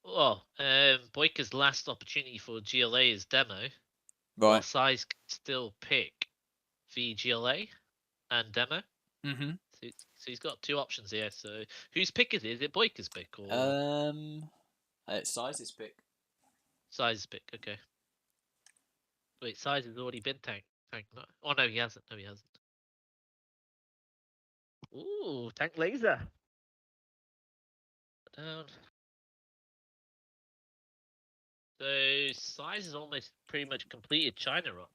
Well, BoYCaH's last opportunity for GLA is demo. Right. SiZe can still pick VGLA and demo. Mm-hmm. So he's got 2 options here. So whose pick is it? Is it BoYCaH's pick or It's SiZe's pick. SiZe's pick? Okay. Wait, SiZe has already been tank. No. Oh no, he hasn't. No, he hasn't. Ooh, tank laser. Down. So SiZe has almost pretty much completed China up.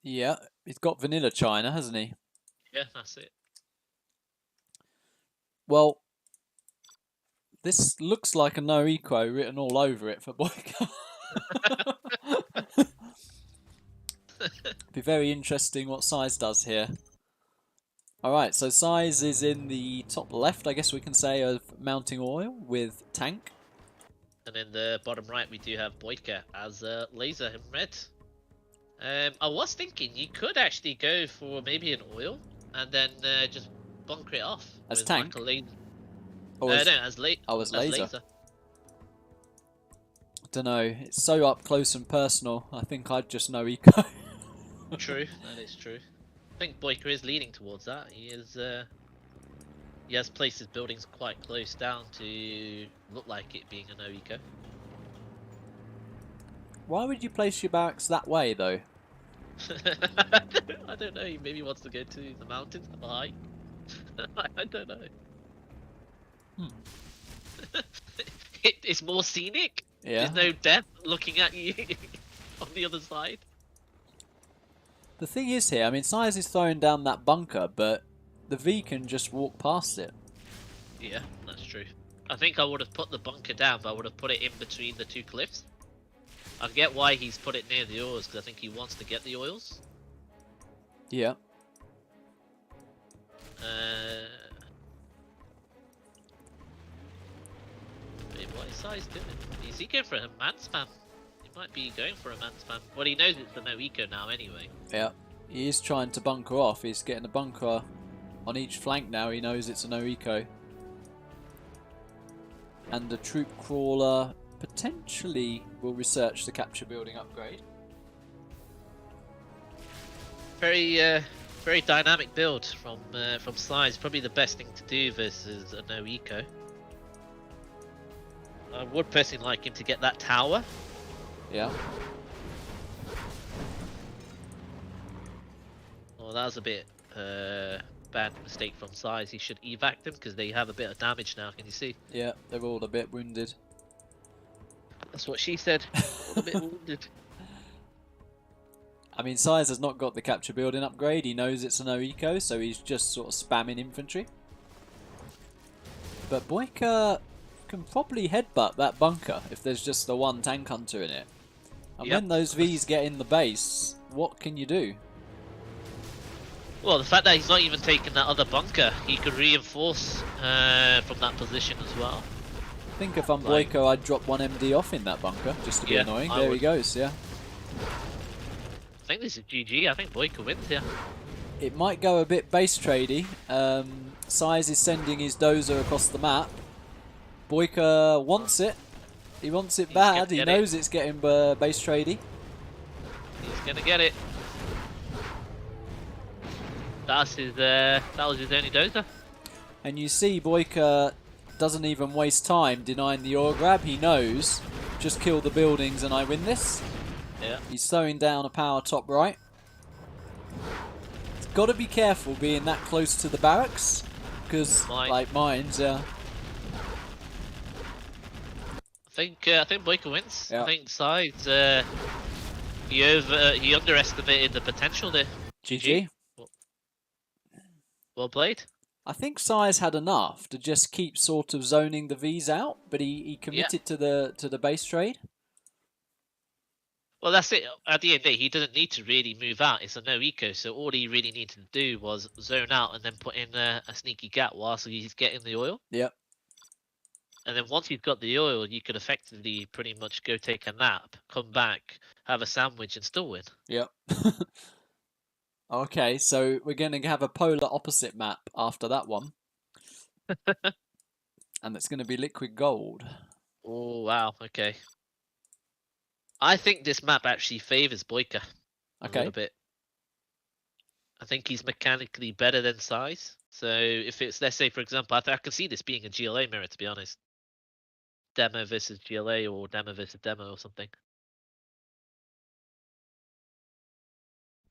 Yeah, he's got vanilla China, hasn't he? Yeah, that's it. Well, this looks like a no eco written all over it for BoYCaH. Be very interesting what SiZe does here. Alright, so SiZe is in the top left, I guess we can say, of mounting oil with tank. And in the bottom right, we do have BoYCaH as laser in red. I was thinking you could actually go for maybe an oil and then just bunker it off As with tank? Like a laser. Or No, as as laser. I don't know, it's so up close and personal. I think I'd just no eco. True, that is true. I think BoYCaH is leaning towards that. He has placed his buildings quite close down to look like it being an eco. Why would you place your barracks that way, though? I don't know. He maybe wants to go to the mountains, have a hike. I don't know. Hmm. It's more scenic. Yeah. There's no death looking at you on the other side. The thing is here, I mean, SiZe is throwing down that bunker, but the V can just walk past it. Yeah, that's true. I think I would have put the bunker down, but I would have put it in between the two cliffs. I get why he's put it near the oils, because I think he wants to get the oils. Yeah. Wait, what is SiZe doing? Is he going for a man spam? He might be going for a man spam. Well, he knows it's the no eco now anyway. Yeah. He is trying to bunker off. He's getting a bunker on each flank now. He knows it's a no eco. And the troop crawler potentially will research the capture building upgrade. Very dynamic build from SiZe. Probably the best thing to do versus a no eco. I would personally like him to get that tower. Yeah. Oh, that was a bit bad mistake from SiZe. He should evac them because they have a bit of damage now. Can you see? Yeah, they're all a bit wounded. That's what she said. All a bit wounded. I mean, SiZe has not got the capture building upgrade. He knows it's a no eco, so he's just sort of spamming infantry. But BoYCaH can probably headbutt that bunker if there's just the one tank hunter in it. And Yep. when those Vs get in the base, what can you do? Well, the fact that he's not even taken that other bunker, he could reinforce from that position as well. I think if I'm Like- BoYCaH, I'd drop one MD off in that bunker just to be Yeah, annoying. I There he would. goes, yeah. I think this is GG. I think BoYCaH wins here. It might go a bit base tradey. SiZe is sending his dozer across the map. BoYCaH wants it. He wants it He's bad. gonna He get knows it's getting base tradey. He's gonna get it. That was his only dozer. And you see BoYCaH doesn't even waste time denying the ore grab. He knows, just kill the buildings and I win this. Yeah. He's throwing down a power top right. He's got to be careful being that close to the barracks, because like mines, yeah. I think BoYCaH wins. Yeah. I think SiZe he underestimated the potential there. GG. Well played. I think SiZe had enough to just keep sort of zoning the Vs out, but he committed to the base trade. Well, that's it. At the end of the day, he doesn't need to really move out. It's a no eco, so all he really needed to do was zone out and then put in a sneaky gap whilst he's getting the oil. Yep. And then once you've got the oil, you can effectively pretty much go take a nap, come back, have a sandwich, and still win. Yep. Okay, so we're going to have a polar opposite map after that one. And it's going to be liquid gold. Oh, wow. Okay. I think this map actually favors BoYCaH a Okay. little bit. I think he's mechanically better than SiZe. So if it's, let's say, for example, I can see this being a GLA mirror, to be honest. Demo versus GLA or demo versus demo or something.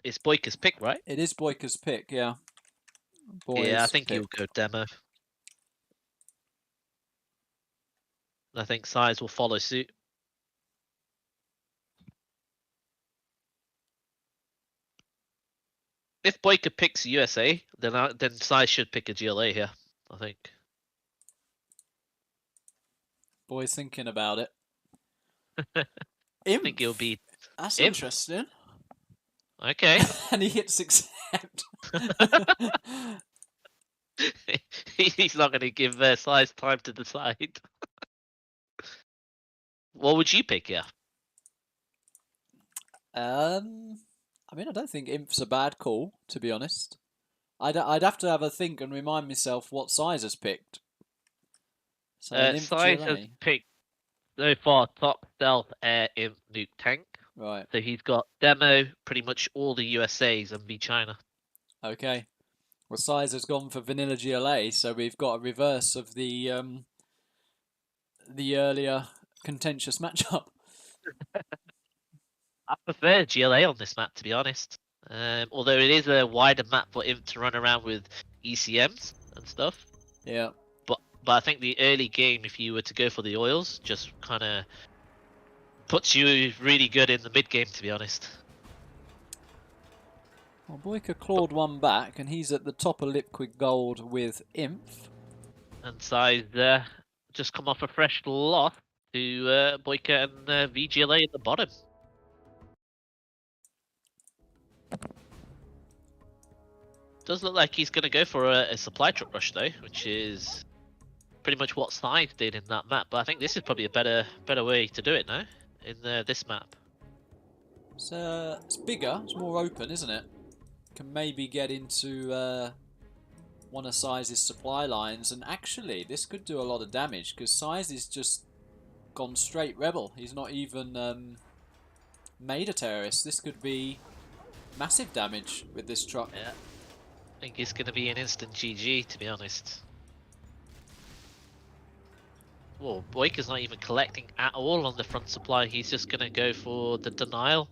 It's BoYCaH's pick, right? It is BoYCaH's pick, yeah. Yeah, I Boy's think pick. he'll go demo. I think SiZe will follow suit. If BoYCaH picks USA, then SiZe should pick a GLA here, I think. Boy's thinking about it. I think it'll be That's Imp. interesting. okay. And he hits accept. He's not going to give SiZe time to decide. What would you pick, yeah? I mean, I don't think Imp's a bad call, to be honest. I'd have to have a think and remind myself what SiZe has picked. So an Imp SiZe GLA. has picked so far top stealth air imp nuke tank. Right. So he's got demo, pretty much all the USAs and V China. Okay. Well, SiZe has gone for vanilla GLA, so we've got a reverse of the earlier contentious matchup. I prefer GLA on this map, to be honest. Although it is a wider map for him to run around with ECMs and stuff. Yeah. But I think the early game, if you were to go for the oils, just kind of puts you really good in the mid game, to be honest. Well, BoYCaH clawed one back, and he's at the top of Liquid Gold with Imph. And SiZe just come off a fresh loss to BoYCaH and VGLA at the bottom. Does look like he's going to go for a supply truck rush though, which is pretty much what SiZe did in that map. But I think this is probably a better way to do it now in this map. It's bigger, it's more open, isn't it? Can maybe get into one of SiZe's supply lines, and actually this could do a lot of damage because SiZe is just gone straight rebel. He's not even made a terrorist. This could be massive damage with this truck. Yeah, I think it's going to be an instant GG, to be honest. Well, BoYCaH's not even collecting at all on the front supply. He's just going to go for the denial.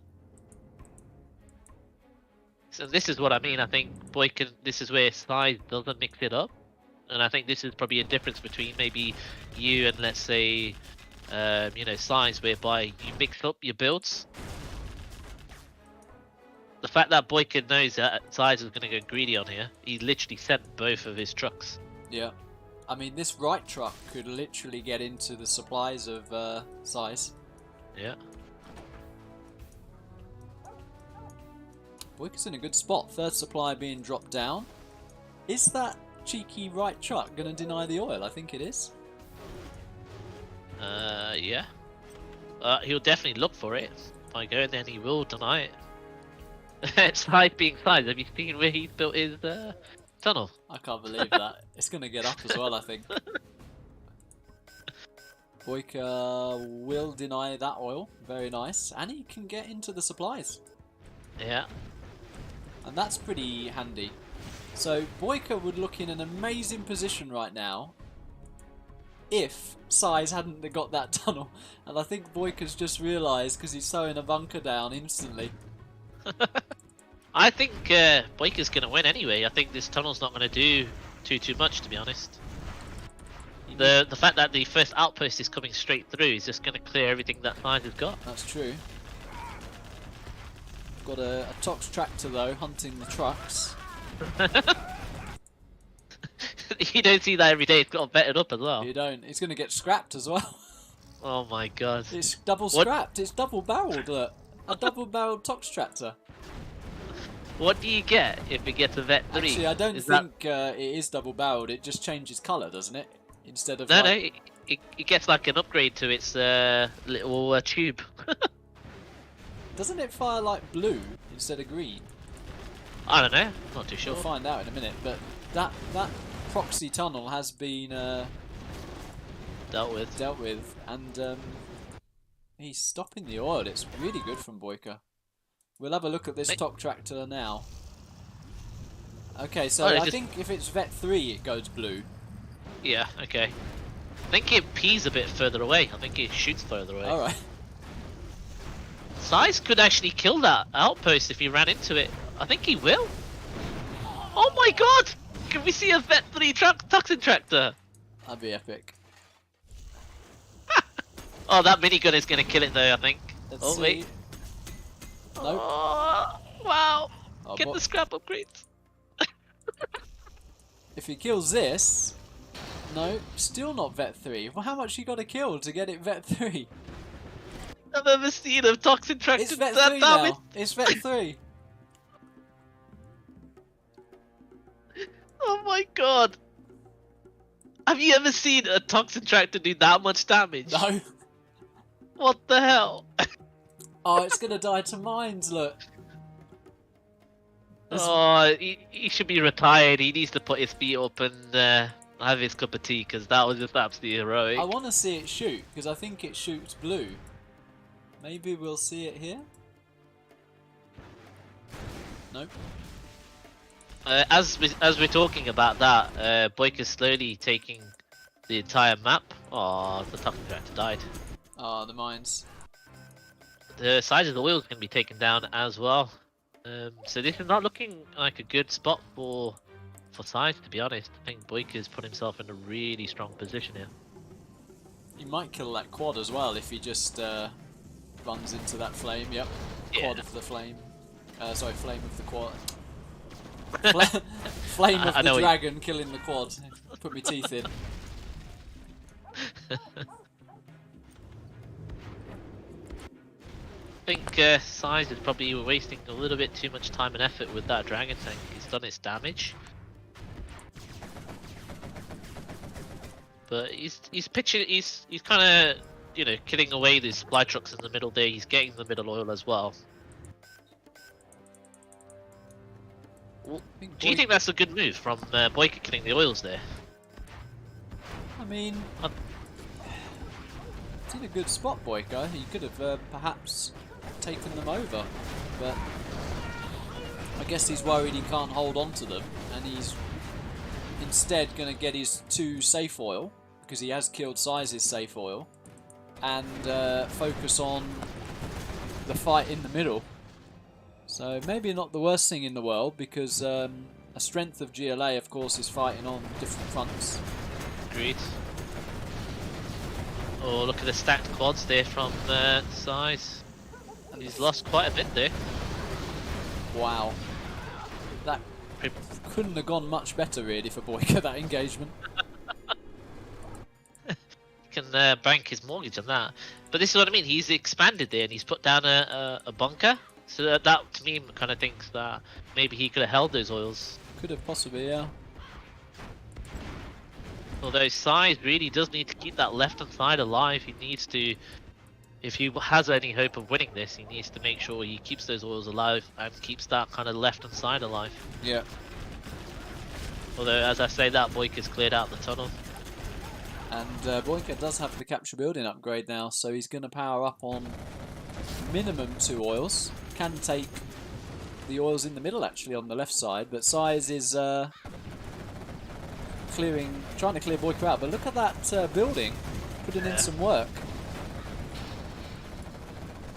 So this is what I mean. I think BoYCaH, this is where SiZe doesn't mix it up. And I think this is probably a difference between maybe you and, let's say, you know, SiZe, whereby you mix up your builds. The fact that BoYCaH knows that SiZe is going to go greedy on here, he literally sent both of his trucks. Yeah. I mean, this right truck could literally get into the supplies of SiZe. Yeah. BoYCaH's in a good spot. Third supply being dropped down. Is that cheeky right truck going to deny the oil? I think it is. Yeah. He'll definitely look for it. If I go in, then he will deny it. SiZe being SiZe, have you seen where he's built his tunnel? I can't believe that. It's going to get up as well, I think. BoYCaH will deny that oil. Very nice. And he can get into the supplies. Yeah. And that's pretty handy. So BoYCaH would look in an amazing position right now if SiZe hadn't got that tunnel. And I think BoYCaH's just realised because he's throwing a bunker down instantly. I think BoYCaH's going to win anyway. I think this tunnel's not going to do too much, to be honest. The fact that the first outpost is coming straight through is just going to clear everything that SiZe has got. That's true. Got a Tox tractor though, hunting the trucks. You don't see that every day. It's got vetted up as well. You don't. It's going to get scrapped as well. Oh my god. It's double scrapped. It's double barreled. Look, a double barreled Tox tractor. What do you get if it gets a vet 3? Actually, I don't think it is double barreled. It just changes colour, doesn't it? Instead of no, like... no, it gets like an upgrade to its little tube. Doesn't it fire like blue instead of green? I don't know. Not too sure. We'll find out in a minute. But that proxy tunnel has been dealt with, and he's stopping the oil. It's really good from BoYCaH. We'll have a look at this top tractor now. Okay, so I think if it's vet 3, it goes blue. Yeah. Okay. I think it pees a bit further away. I think it shoots further away. All right. SiZe could actually kill that outpost if he ran into it. I think he will. Oh my god! Can we see a vet 3 toxin tractor? That'd be epic. Oh, that minigun is going to kill it though, I think. Let's see. Wait. Nope. Oh, wow. Oh, Get the scrap upgrades. If he kills this... No, still not vet 3. Well, how much you got to kill to get it vet 3? I've never seen a toxin tractor It's vet that 3 damage. now. It's vet 3. Oh my god. Have you ever seen a toxin tractor do that much damage? No. What the hell? Oh, it's gonna die to mines, look. Oh, he should be retired. He needs to put his feet up and have his cup of tea, because that was just absolutely heroic. I want to see it shoot, because I think it shoots blue. Maybe we'll see it here? Nope. As we're talking about that, BoYCaH's slowly taking the entire map. Oh, the toxin tractor died. Ah, the mines. The size of the oil is going to be taken down as well. So this is not looking like a good spot for for SiZe, to be honest. I think BoYCaH's put himself in a really strong position here. He might kill that quad as well if he just runs into that flame. Yep. Quad of the flame. Sorry, flame of the quad. Flame of the dragon killing the quad. Put my teeth in. I think SiZe is probably wasting a little bit too much time and effort with that dragon tank. He's done its damage. But he's pitching, he's kind of, you know, killing away these supply trucks in the middle there. He's getting the middle oil as well. Do you think that's a good move from BoYCaH killing the oils there? I mean, it's in a good spot, BoYCaH. He could have perhaps taken them over, but I guess he's worried he can't hold on to them, and he's instead going to get his 2 safe oil, because he has killed SiZe's safe oil, and focus on the fight in the middle. So maybe not the worst thing in the world, because a strength of GLA, of course, is fighting on different fronts. Agreed. Oh, look at the stacked quads there from SiZe. He's lost quite a bit there. Wow. That couldn't have gone much better, really, for BoYCaH, that engagement. Can bank his mortgage on that. But this is what I mean, he's expanded there and he's put down a bunker. So that to me kind of thinks that maybe he could have held those oils. Could have possibly, yeah. Although SiZe really does need to keep that left hand side alive. He needs to, if he has any hope of winning this, he needs to make sure he keeps those oils alive and keeps that kind of left hand side alive. Yeah. Although, as I say that, BoYCaH's cleared out the tunnel. And BoYCaH does have the capture building upgrade now, so he's going to power up on minimum 2 oils. Can take the oils in the middle, actually, on the left side, but SiZe is trying to clear BoYCaH out. But look at that building, putting in some work.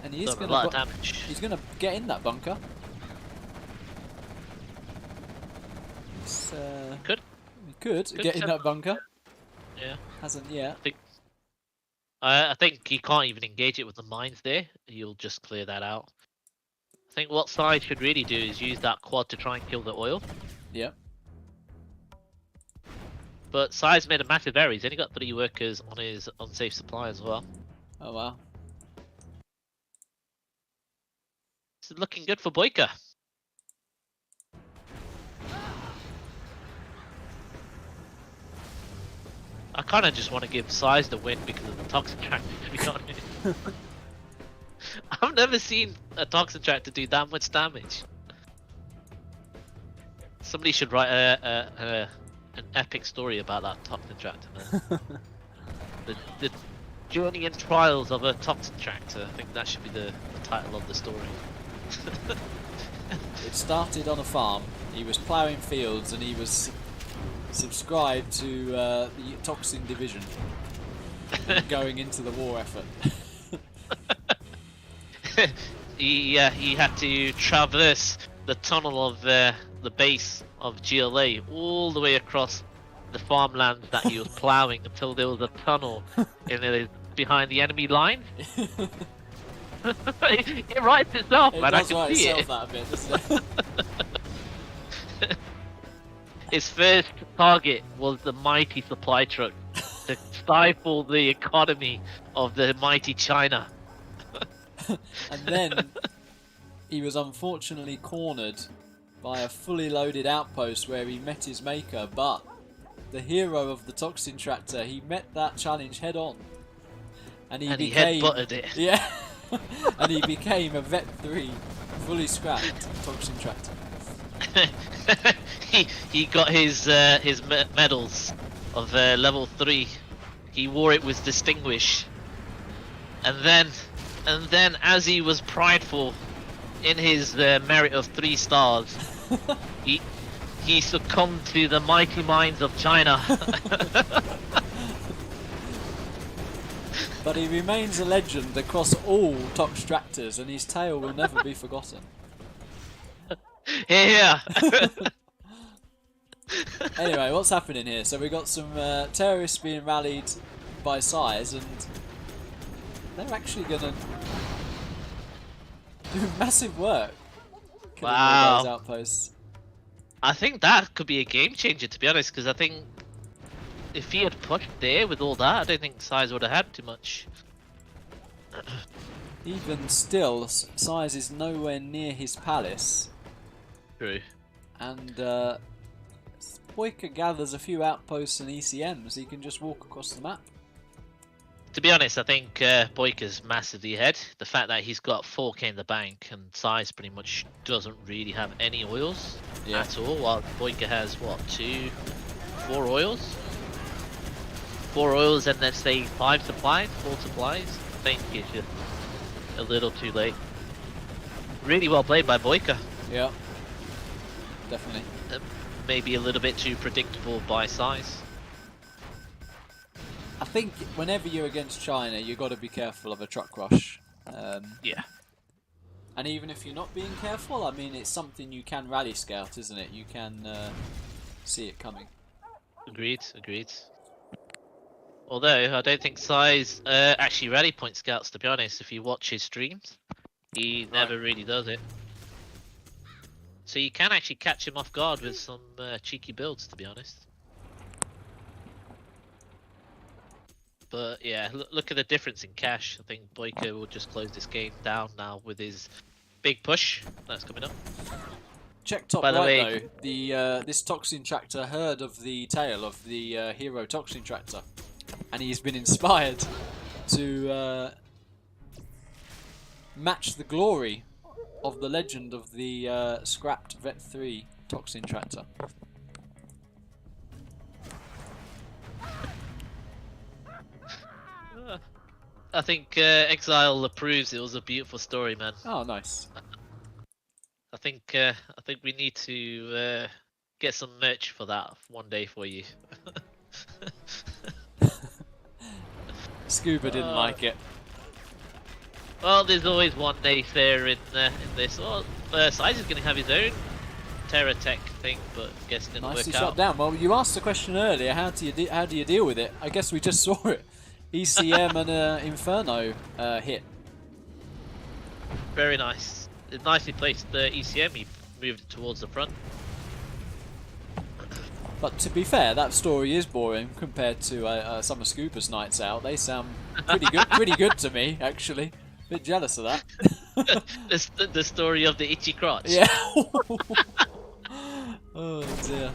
And he is going to he's going to get in that bunker. He could get in that bunker. Yeah. Hasn't yet. I think he can't even engage it with the mines there. He'll just clear that out. I think what SiZe should really do is use that quad to try and kill the oil. Yep. But SiZe made a massive error. He's only got 3 workers on his unsafe supply as well. Oh wow. It's looking good for BoYCaH. I kind of just want to give SiZe the win because of the toxin tractor, to be honest. I've never seen a toxin tractor do that much damage. Somebody should write an epic story about that toxin tractor, man. the journey and trials of a toxin tractor. I think that should be the title of the story. It started on a farm. He was ploughing fields and he was subscribed to the toxin division going into the war effort. He had to traverse the tunnel of the base of GLA all the way across the farmlands that he was ploughing until there was a tunnel behind the enemy line. It writes itself, man. I can see it. That a bit, doesn't it? His first target was the mighty supply truck to stifle the economy of the mighty China. And then he was unfortunately cornered by a fully loaded outpost where he met his maker, but the hero of the toxin tractor, he met that challenge head on. And he headbutted it. Yeah. And he became a Vet 3 fully scrapped toxin tractor. he got his medals of level 3. He wore it with distinguish. And then as he was prideful in his merit of 3 stars, he succumbed to the mighty minds of China. But he remains a legend across all Tox tractors, and his tale will never be forgotten. Yeah. Anyway, what's happening here? So we got some terrorists being rallied by SiZe, and they're actually gonna do massive work. Killing all those outposts. I think that could be a game changer, to be honest, because I think if he had pushed there with all that, I don't think SiZe would have had too much. Even still, SiZe is nowhere near his palace, True. and BoYCaH gathers a few outposts and ECMs. He can just walk across the map. To be honest, I think BoYCaH's massively ahead. The fact that he's got 4k in the bank and SiZe pretty much doesn't really have any oils at all, while BoYCaH has, what, 4 oils? 4 oils and let's say 5 supplies, 4 supplies. I think it's just a little too late. Really well played by BoYCaH. Yeah, definitely. Maybe a little bit too predictable by SiZe. I think whenever you're against China, you've got to be careful of a truck rush. Yeah. And even if you're not being careful, I mean, it's something you can rally scout, isn't it? You can see it coming. Agreed, agreed. Although, I don't think SiZe actually rally point scouts, to be honest. If you watch his streams, he never really does it. So you can actually catch him off guard with some cheeky builds, to be honest. But yeah, look at the difference in cash. I think BoYCaH will just close this game down now with his big push that's coming up. Check top By the right way- though, the this toxin tractor heard of the tale of the hero toxin tractor, and he's been inspired to match the glory of the legend of the scrapped Vet 3 toxin tractor. I think Exile approves it was a beautiful story, man. Oh, nice. I think we need to get some merch for that one day for you. Scuba didn't like it. Well, there's always one naysayer in this. Well, SiZe is going to have his own Terra Tech thing, but I guess it didn't Nicely work shot out. down. Well, you asked the question earlier. How do you deal with it? I guess we just saw it. ECM and Inferno hit. Very nice. It nicely placed the ECM. He moved it towards the front. But to be fair, that story is boring compared to some of Scuba's nights out. They sound pretty good, pretty good to me, actually. Bit jealous of that. The story of the itchy crotch. Yeah. Oh dear.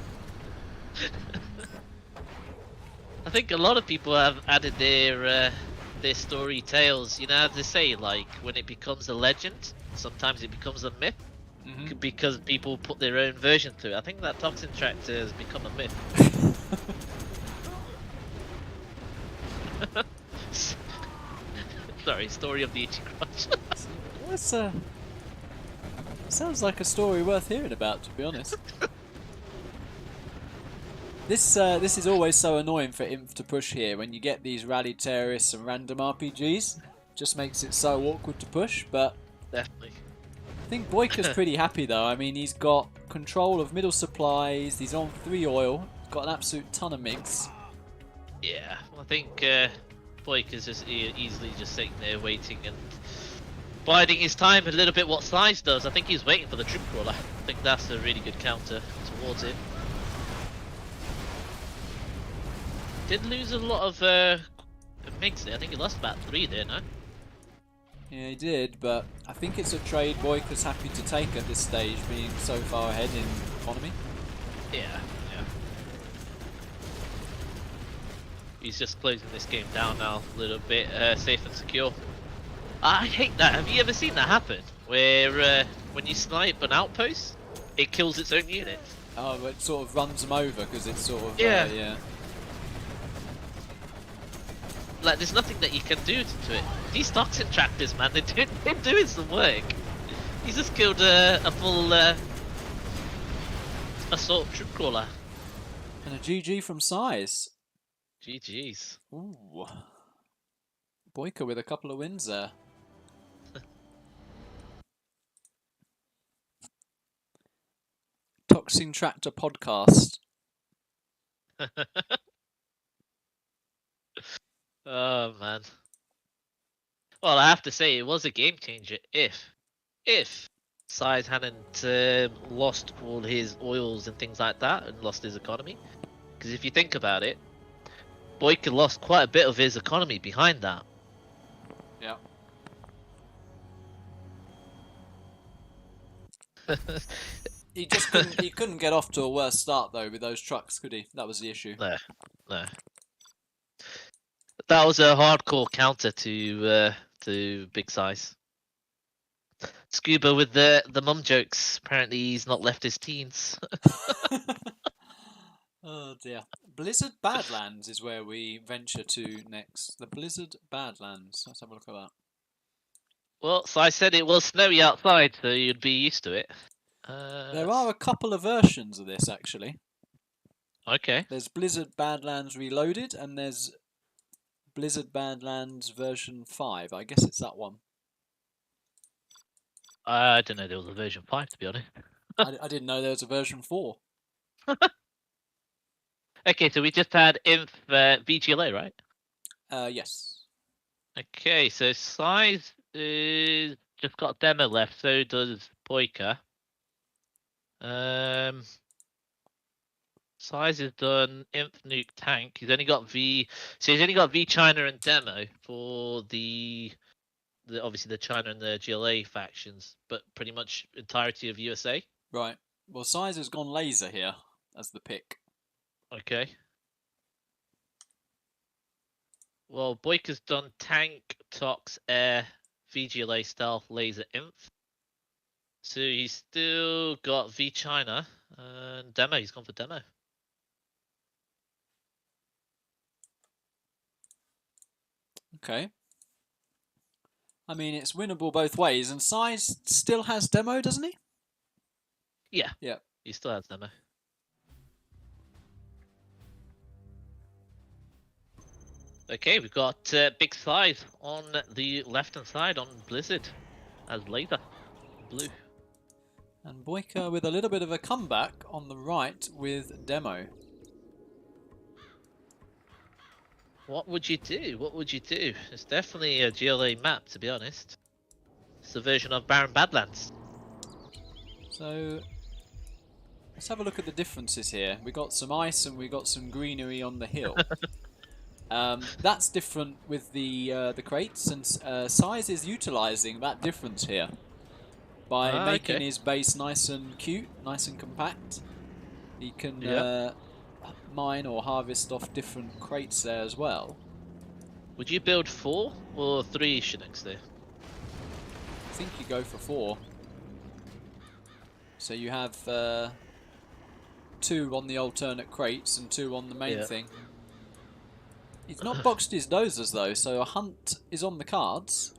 I think a lot of people have added their story tales. You know, as they say, like when it becomes a legend, sometimes it becomes a myth because people put their own version to it. I think that toxin tractor has become a myth. Sorry, story of the itchy crotch. That's sounds like a story worth hearing about, to be honest. This is always so annoying for Imp to push here when you get these rally terrorists and random RPGs. Just makes it so awkward to push, but Definitely. I think BoYCaH's pretty happy though. I mean, he's got control of middle supplies, he's on 3 oil, got an absolute ton of MiGs. Yeah, I think BoYCaH's just easily just sitting there waiting and biding his time a little bit what SiZe does. I think he's waiting for the troop crawler. I think that's a really good counter towards it. Did lose a lot of MiGs there. I think he lost about 3 there, no? Yeah, he did, but I think it's a trade BoYCaH's happy to take at this stage, being so far ahead in economy. Yeah, yeah. He's just closing this game down now a little bit safe and secure. I hate that. Have you ever seen that happen? Where when you snipe an outpost, it kills its own unit. Oh, it sort of runs them over because it's sort of Yeah. yeah. Like, there's nothing that you can do to it. These toxin tractors, man, they're doing some work. He's just killed a full assault troop crawler. And a GG from SiZe. GG's. Ooh. BoYCaH with a couple of wins there. Toxin Tractor podcast. Oh man. Well, I have to say it was a game changer if SiZe hadn't lost all his oils and things like that and lost his economy. Because if you think about it, BoYCaH lost quite a bit of his economy behind that. Yeah. He just couldn't get off to a worse start though with those trucks, could he? That was the issue. No, no. That was a hardcore counter to Big Size. Scuba with the mum jokes. Apparently he's not left his teens. Oh dear. Blizzard Badlands is where we venture to next. The Blizzard Badlands. Let's have a look at that. Well, so I said it was snowy outside, so you'd be used to it. There are a couple of versions of this actually. Okay. There's Blizzard Badlands Reloaded and there's Blizzard Badlands version 5. I guess it's that one. I didn't know there was a version 5, to be honest. I didn't know there was a version 4. Okay, so we just had Inf VGLA, right? Yes. Okay, so SiZe is just got demo left, so does BoYCaH. SiZe has done Inf Nuke Tank. He's only got V China and demo for the obviously the China and the GLA factions, but pretty much entirety of USA. Right. Well, SiZe has gone laser here as the pick. Okay. Well, BoYCaH's done Tank, Tox, Air, VGLA, Stealth, Laser, Inf. So he's still got V China and demo. He's gone for demo. Okay. I mean, it's winnable both ways, and SiZe still has demo, doesn't he? Yeah. Yeah. He still has demo. Okay, we've got Big SiZe on the left-hand side on Blizzard as laser, blue. And BoYCaH with a little bit of a comeback on the right with demo. What would you do? What would you do? It's definitely a GLA map, to be honest. It's a version of Barren Badlands. So let's have a look at the differences here. We got some ice and we got some greenery on the hill. That's different with the crates, and SiZe is utilising that difference here by making his base nice and cute, nice and compact. He can mine or harvest off different crates there as well. Would you build 4 or 3 Ch3nzo there? I think you go for 4. So you have 2 on the alternate crates and 2 on the main thing. He's not boxed his dozers though, so a hunt is on the cards.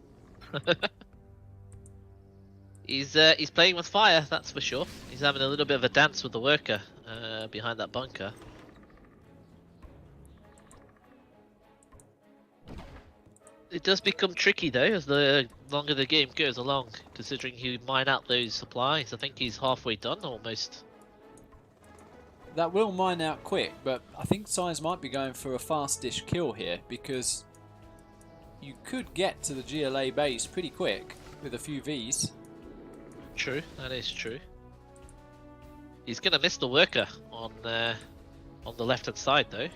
He's playing with fire, that's for sure. He's having a little bit of a dance with the worker behind that bunker. It does become tricky though as the longer the game goes along, considering you mine out those supplies. I think he's halfway done almost. That will mine out quick, but I think SiZe might be going for a fast-ish kill here because you could get to the GLA base pretty quick with a few Vs. True, that is true. He's gonna miss the worker on the left-hand side though.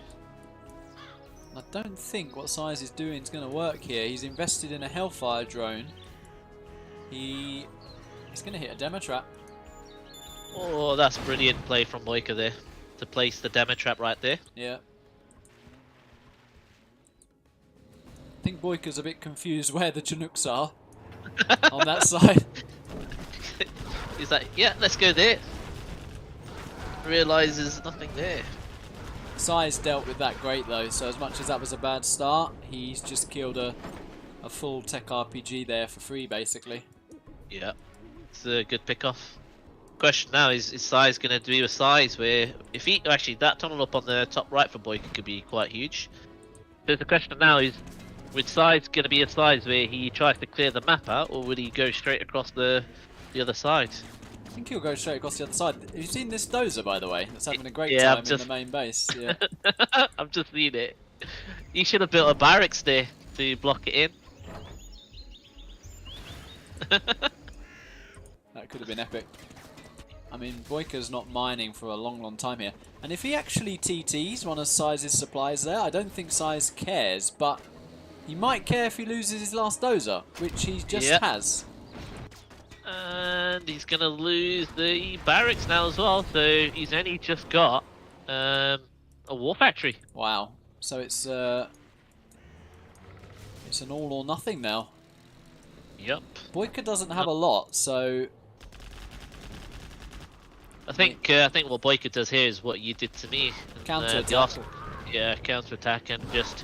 I don't think what SiZe is doing is going to work here. He's invested in a Hellfire drone. He's going to hit a demo trap. Oh, that's brilliant play from BoYCaH there to place the demo trap right there. Yeah. I think BoYCaH's a bit confused where the Chinooks are on that side. He's like, yeah, let's go there. Realizes nothing there. SiZe dealt with that great though, so as much as that was a bad start, he's just killed a full tech RPG there for free basically. Yeah, it's a good pick-off. Question now is SiZe going to do a SiZe where, if he, actually that tunnel up on the top right for BoYCaH could be quite huge. So the question now is, with SiZe going to be a SiZe where he tries to clear the map out, or would he go straight across the other side? think he'll go straight across the other side. Have you seen this dozer, by the way? That's having a great Yeah, time I'm just- in the main base. Yeah. I've just seen it. You should have built a barracks there to block it in. That could have been epic. I mean, BoYCaH's not mining for a long time here. And if he actually TTs one of SiZe's supplies there, I don't think SiZe cares, but he might care if he loses his last dozer, which he just Yep. has. And he's gonna lose the barracks now as well, so he's only just got a war factory. Wow. So it's an all or nothing now. Yep. BoYCaH doesn't have a lot, so I think what BoYCaH does here is what you did to me. Counter-attack. Yeah, counter-attack and just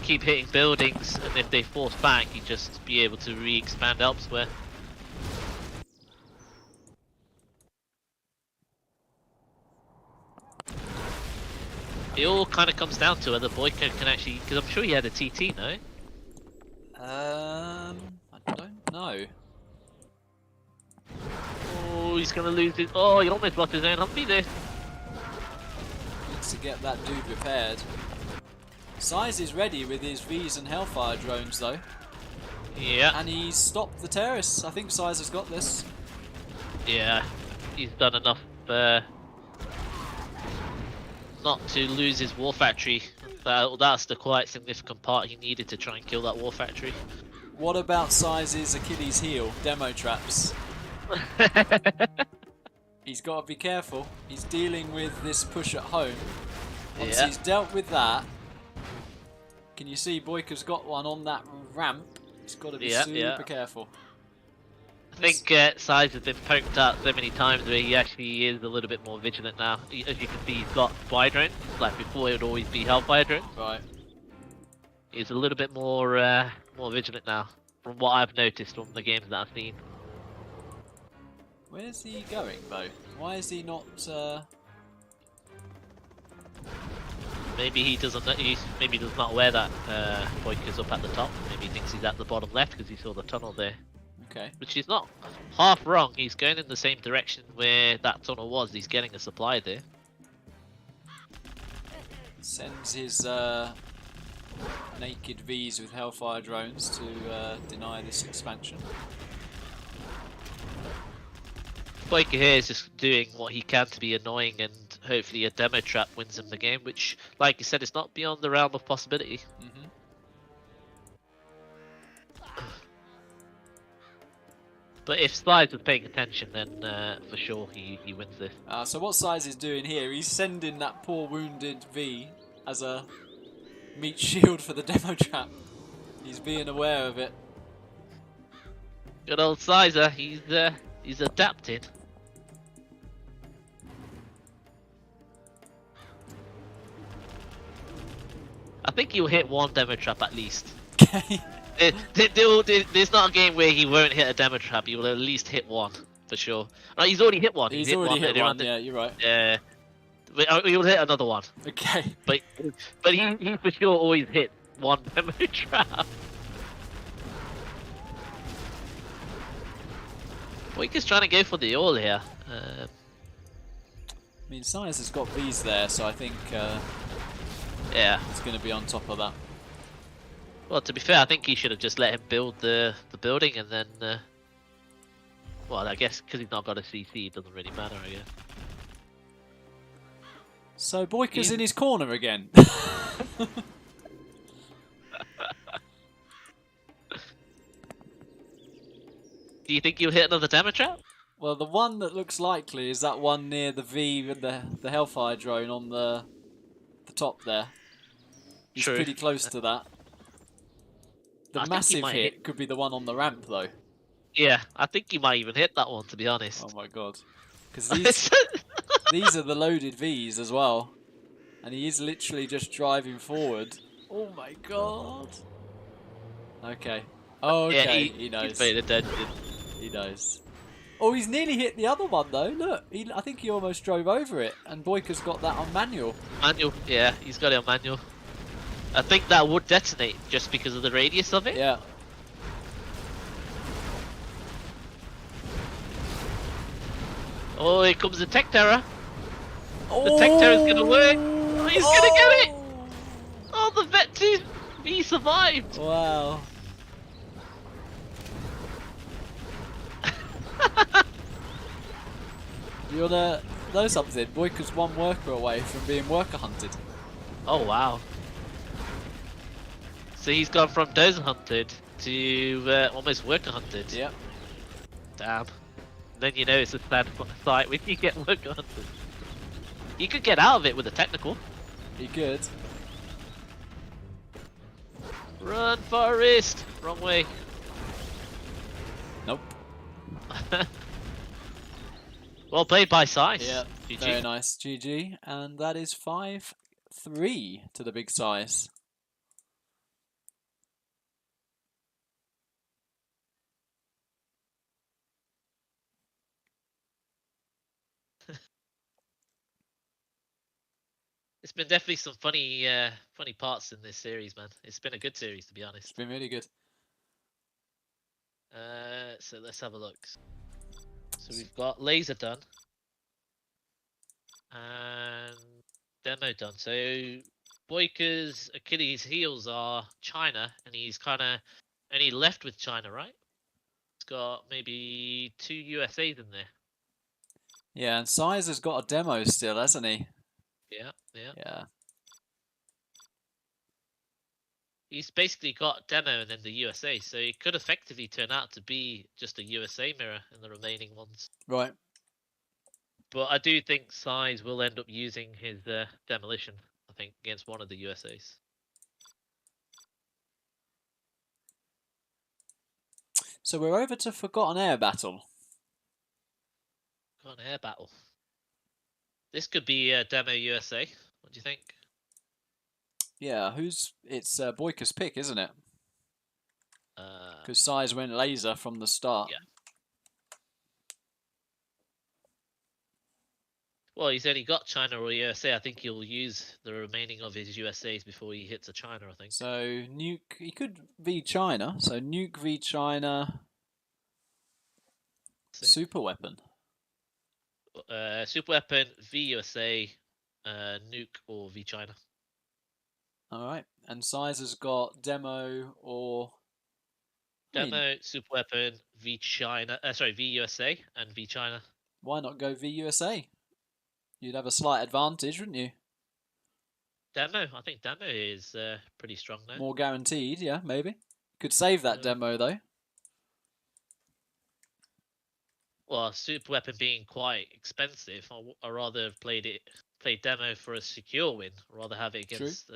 keep hitting buildings, and if they force back, you just be able to re-expand elsewhere. It all kind of comes down to whether BoYCaH can actually, because I'm sure he had a TT, no? I don't know. Oh, he's gonna lose his. Oh, he almost lost his own Humvee there. Needs to get that dude repaired. SiZe is ready with his Vs and Hellfire drones though, Yeah, and he's stopped the terrorists. I think SiZe has got this. yeah, he's done enough not to lose his war factory. That's the quite significant part he needed to try and kill that war factory. What about SiZe's Achilles heel, demo traps? He's got to be careful. He's dealing with this push at home. Once Yeah. he's dealt with that, can you see BoYCaH's got one on that ramp? He's got to be Yeah, super yeah. careful. I think SiZe has been poked out so many times where he actually is a little bit more vigilant now. As you can see, he's got fire drones. Like before, it would always be Hellfire drones. Right. He's a little bit more vigilant now, from what I've noticed from the games that I've seen. Where's he going though? Why is he not? Maybe he doesn't. Maybe does not aware that BoYCaH's up at the top. Maybe he thinks he's at the bottom left because he saw the tunnel there. Okay. Which is not half wrong. He's going in the same direction where that tunnel was. He's getting a supply there. Sends his naked Vs with Hellfire drones to deny this expansion. BoYCaH here is just doing what he can to be annoying, and hopefully a demo trap wins him the game, which, like you said, is not beyond the realm of possibility. Mm-hmm. But if SiZe was paying attention, then for sure he wins this. So what SiZe is doing here, he's sending that poor wounded V as a meat shield for the demo trap. He's being aware of it. Good old SiZe, he's adapted. I think he'll hit one demo trap at least. Okay. There's not a game where he won't hit a demo trap. He will at least hit one for sure. No, he's already hit one. He's already hit earlier one, on. yeah, you're right. Yeah. He'll hit another one. Okay. But he for sure always hit one demo trap. BoYCaH's trying to go for the all here. I mean, SiZe has got Vs there, so I think Yeah. he's going to be on top of that. Well, to be fair, I think he should have just let him build the building and then. Well, I guess because he's not got a CC, it doesn't really matter, I guess. So BoYCaH's in his corner again. Do you think you'll hit another demo trap? Well, the one that looks likely is that one near the V with the Hellfire drone on the top there. He's True. pretty close to that. The I think he massive might hit hit- could be the one on the ramp, though. Yeah, I think he might even hit that one, to be honest. Oh my god. Because these are the loaded Vs as well. And he is literally just driving forward. Oh my god. Okay. Oh, okay. Yeah, he knows. He's paid attention. He knows. Oh, he's nearly hit the other one though. Look, I think he almost drove over it, and BoYCaH's got that on manual. Manual, yeah, he's got it on manual. I think that would detonate just because of the radius of it. Yeah. Oh, here comes the tech terror. The tech terror is gonna work. Oh, he's gonna get it. Oh, the vet team. He survived. Wow. You wanna know something? BoYCaH's one worker away from being worker hunted. Oh wow. So he's gone from dozer hunted to almost worker hunted. Yep. Damn. Then you know it's a sad sight when you get worker hunted. You could get out of it with a technical. He could. Run, Forest! Wrong way. Nope. Well played by SiZe. Yeah. GG. Very nice. GG. And that is 5-3 to the big size. It's been definitely some funny parts in this series, man. It's been a good series, to be honest. It's been really good. So let's have a look. So we've got laser done. And demo done. So BoYCaH's Achilles heels are China, and he's kind of only left with China, right? He's got maybe 2 USAs in there. Yeah, and SiZe has got a demo still, hasn't he? Yeah, yeah. Yeah. He's basically got demo and then the USA, so it could effectively turn out to be just a USA mirror in the remaining ones. Right. But I do think SiZe will end up using his demolition, I think, against one of the USAs. So we're over to Forgotten Air battle. Got an air battle. This could be a demo USA. What do you think? Yeah, it's BoYCaH's pick, isn't it? Uh, Because SiZe went laser from the start. Yeah. Well, he's only got China or USA. I think he'll use the remaining of his USAs before he hits a China, I think. So nuke, he could v China. So nuke v China. Super weapon. Super weapon v USA, nuke or v China. All right, and SiZe has got demo or Demo, super weapon v China. Sorry, v USA and v China. Why not go v USA? You'd have a slight advantage, wouldn't you? Demo, I think demo is pretty strong now. More guaranteed, yeah, maybe. Could save that demo though. Well, super weapon being quite expensive, I rather have played demo for a secure win, rather have it against.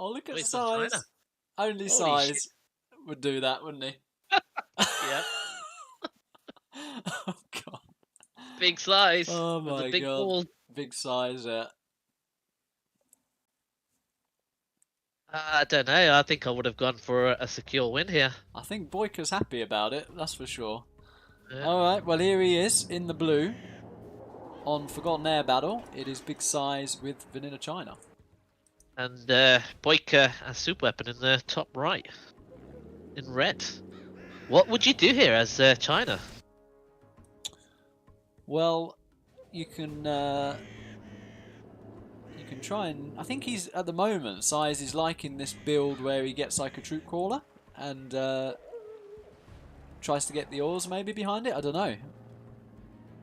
Oh, look at it's on SiZe. China. Only Holy SiZe would do that, wouldn't he? Yeah, Oh god. big size. Oh with my a big god. ball. Big size, yeah. I don't know. I think I would have gone for a secure win here. I think BoYCaH's happy about it, that's for sure. Yeah. Alright, well here he is in the blue on Forgotten Air Battle. It is big size with Vanilla China. And BoYCaH as super weapon in the top right, in red. What would you do here as China? Well, you can try and... I think he's, at the moment, SiZe is liking this build where he gets like a troop crawler and tries to get the ores maybe behind it. I don't know.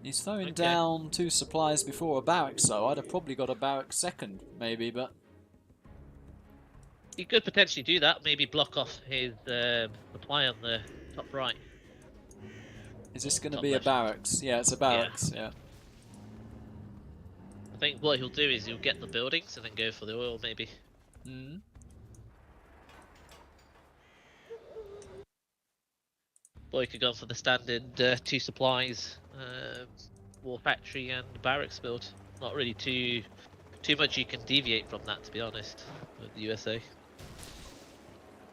He's throwing down 2 supplies before a barracks, so I'd have probably got a barracks second, maybe, but... You could potentially do that, maybe block off his supply on the top right. Is this going to Top be left. a barracks? Yeah, it's a barracks, yeah. I think what he'll do is he'll get the buildings and then go for the oil, maybe. Mm. BoYCaH gone for the standard 2 supplies, war factory and barracks build. Not really too much you can deviate from that, to be honest, with the USA.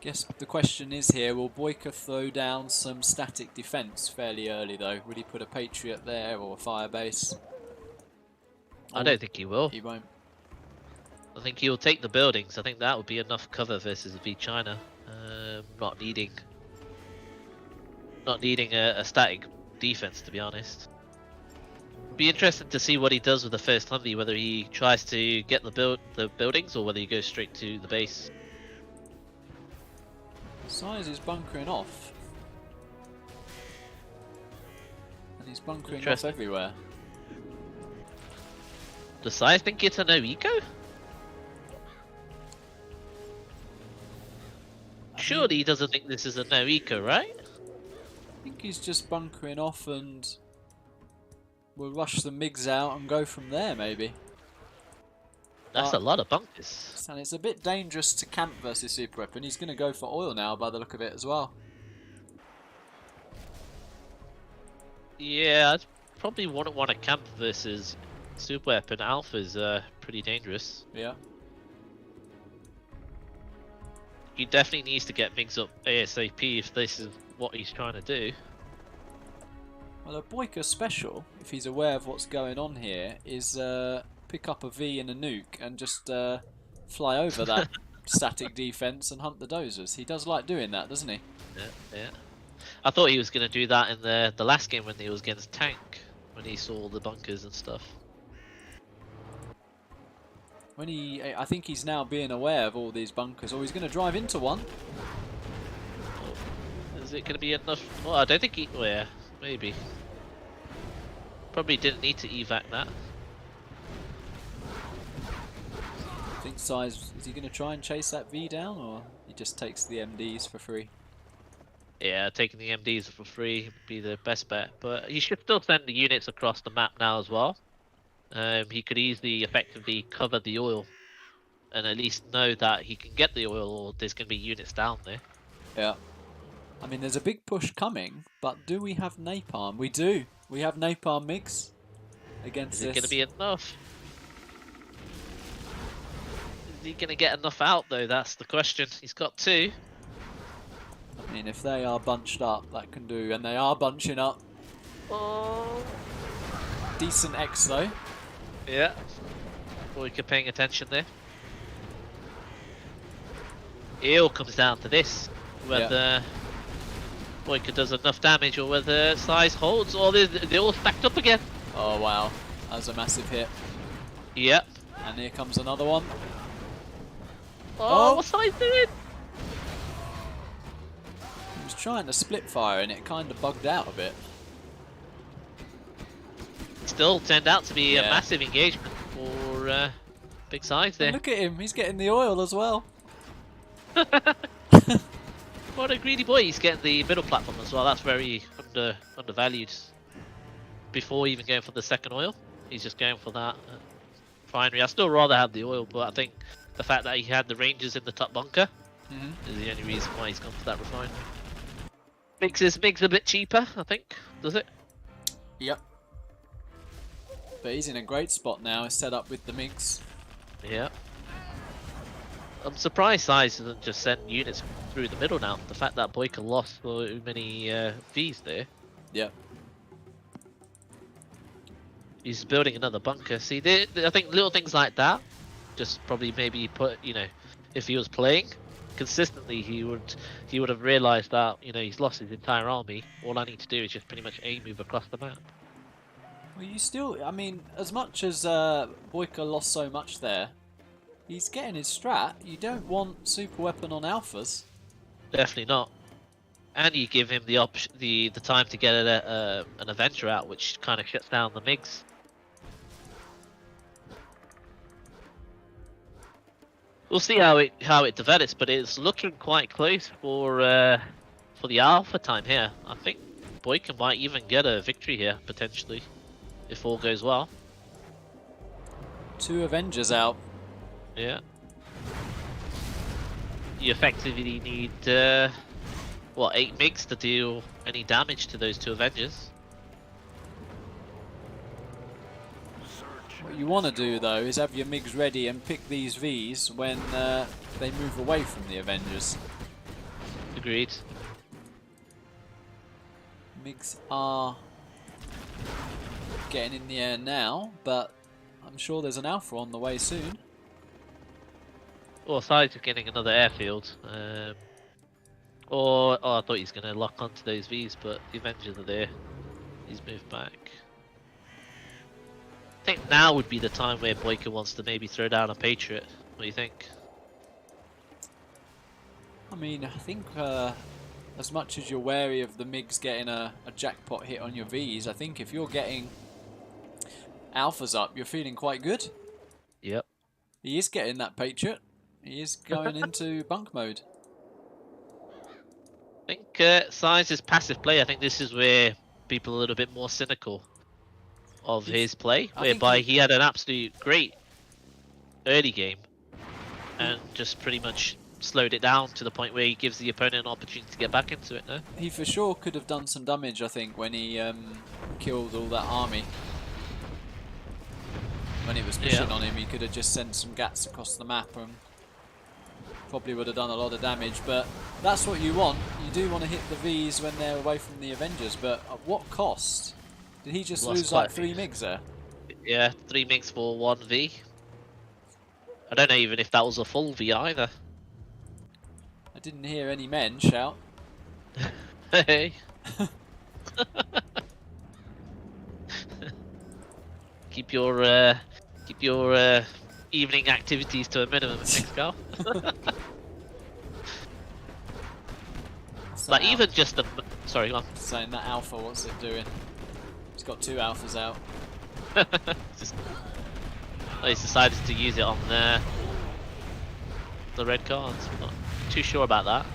Guess the question is here, will BoYCaH throw down some static defence fairly early though? Will he put a Patriot there or a firebase? I don't think he will. He won't. I think he'll take the buildings. I think that would be enough cover versus v China. Not needing a static defense, to be honest. Be interesting to see what he does with the first Humvee, whether he tries to get the buildings or whether he goes straight to the base. SiZe is bunkering off. And he's bunkering off Interesting. everywhere. Does SiZe think it's a no eco? Surely he doesn't think this is a no eco, right? I think he's just bunkering off and we'll rush the MiGs out and go from there, maybe. That's a lot of bunkers. And it's a bit dangerous to camp versus super weapon. He's going to go for oil now by the look of it as well. Yeah, I probably wouldn't want to camp versus super weapon. Alpha's pretty dangerous. Yeah. He definitely needs to get MiGs up ASAP if this is what he's trying to do. Well, a BoYCaH special, if he's aware of what's going on here, is pick up a V and a nuke and just fly over that static defense and hunt the dozers. He does like doing that, doesn't he? Yeah. I thought he was going to do that in the last game when he was against Tank, when he saw the bunkers and stuff. When I think he's now being aware of all these bunkers. Or he's going to drive into one. Is it going to be enough? Well, I don't think he... Well, yeah, maybe. Probably didn't need to evac that. I think SiZe, is he going to try and chase that V down, or he just takes the MDs for free? Yeah, taking the MDs for free would be the best bet. But he should still send the units across the map now as well. He could easily effectively cover the oil and at least know that he can get the oil or there's going to be units down there. Yeah. I mean, there's a big push coming, but do we have napalm? We do. We have napalm MiGs against Is it this. going to be enough? Is he going to get enough out though? That's the question. He's got 2. I mean, if they are bunched up, that can do, and they are bunching up. Oh. Decent X though. Yeah. BoYCaH paying attention there. It all comes down to this. Whether BoYCaH does enough damage or whether SiZe holds, or they're all stacked up again. Oh wow, that was a massive hit. Yep. And here comes another one. Oh, what's SiZe doing? He was trying to split fire and it kind of bugged out a bit. Still turned out to be a Yeah. massive engagement for big SiZe there. And look at him, he's getting the oil as well. What a greedy boy, he's getting the middle platform as well. That's very undervalued. Before even going for the second oil, he's just going for that refinery. I'd still rather have the oil, but I think the fact that he had the Rangers in the top bunker is the only reason why he's gone for that refinery. Makes his MiGs a bit cheaper, I think, does it? Yep. But he's in a great spot now, he's set up with the MiGs. Yeah. I'm surprised SiZe doesn't just send units through the middle now. The fact that BoYCaH lost so many Vs there. Yep. He's building another bunker. See, I think little things like that, just probably maybe put, you know, if he was playing consistently, he would have realised that, you know, he's lost his entire army. All I need to do is just pretty much move across the map. Well, you still, I mean, as much as BoYCaH lost so much there, he's getting his strat. You don't want super weapon on alphas. Definitely not. And you give him the option, the time to get an Avenger out, which kind of shuts down the MiGs. We'll see how it develops, but it's looking quite close for the alpha time here. I think BoYCaH might even get a victory here potentially, if all goes well. 2 Avengers out. Yeah. You effectively need what, 8 MiGs to deal any damage to those 2 Avengers. What you want to do though is have your MiGs ready and pick these Vs when they move away from the Avengers. Agreed. MiGs are getting in the air now, but I'm sure there's an alpha on the way soon. Or SiZe are getting another airfield. Or I thought he's going to lock onto those Vs, but the Avengers are there. He's moved back. I think now would be the time where BoYCaH wants to maybe throw down a Patriot. What do you think? I mean, I think as much as you're wary of the MiGs getting a jackpot hit on your Vs, I think if you're getting alphas up, you're feeling quite good. Yep. He is getting that Patriot. He is going into bunk mode. I think SiZe's passive play, I think this is where people are a little bit more cynical of his play, whereby he had an absolute great early game and just pretty much slowed it down to the point where he gives the opponent an opportunity to get back into it, no? He for sure could have done some damage, I think, when he killed all that army. When he was pushing on him, he could have just sent some gats across the map and probably would have done a lot of damage, but that's what you want. You do want to hit the Vs when they're away from the Avengers, but at what cost? Did he just lose like 3 MiGs there? Yeah, 3 MiGs for 1 V. I don't know even if that was a full V either. I didn't hear any men shout. Hey. Keep your evening activities to a minimum, thanks, Carl. Like even just the sorry, go on. Saying that alpha, what's it doing? He's got 2 alphas out. He's decided to use it on the red cards. I'm not too sure about that.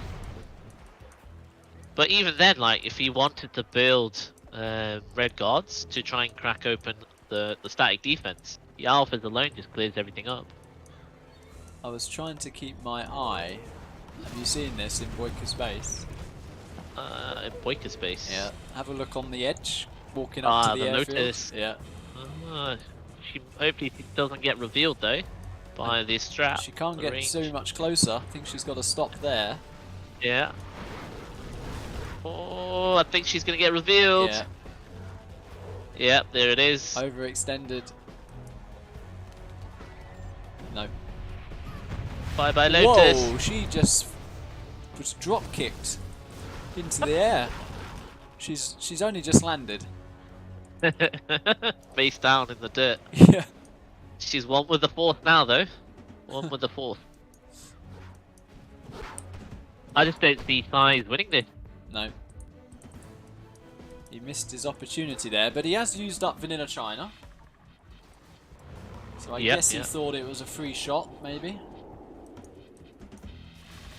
But even then, like if he wanted to build red guards to try and crack open the static defense, the alphas alone just clears everything up. I was trying to keep my eye. Have you seen this in BoYCaH's base? In BoYCaH's base. Yeah. Have a look on the edge, walking up to the airfield. Notice. Yeah. She hopefully doesn't get revealed though by this trap. She can't get too much closer. I think she's got to stop there. Yeah. Oh, I think she's gonna get revealed. Yeah. Yep, there it is. Overextended. No. Bye bye Lotus. Whoa, she just was drop kicked into the air. She's only just landed. Face down in the dirt. Yeah. She's 1 with the 4th now though. 1 with the 4th. I just don't see SiZe winning this. No. He missed his opportunity there, but he has used up Vanilla China. So I guess he thought it was a free shot, maybe.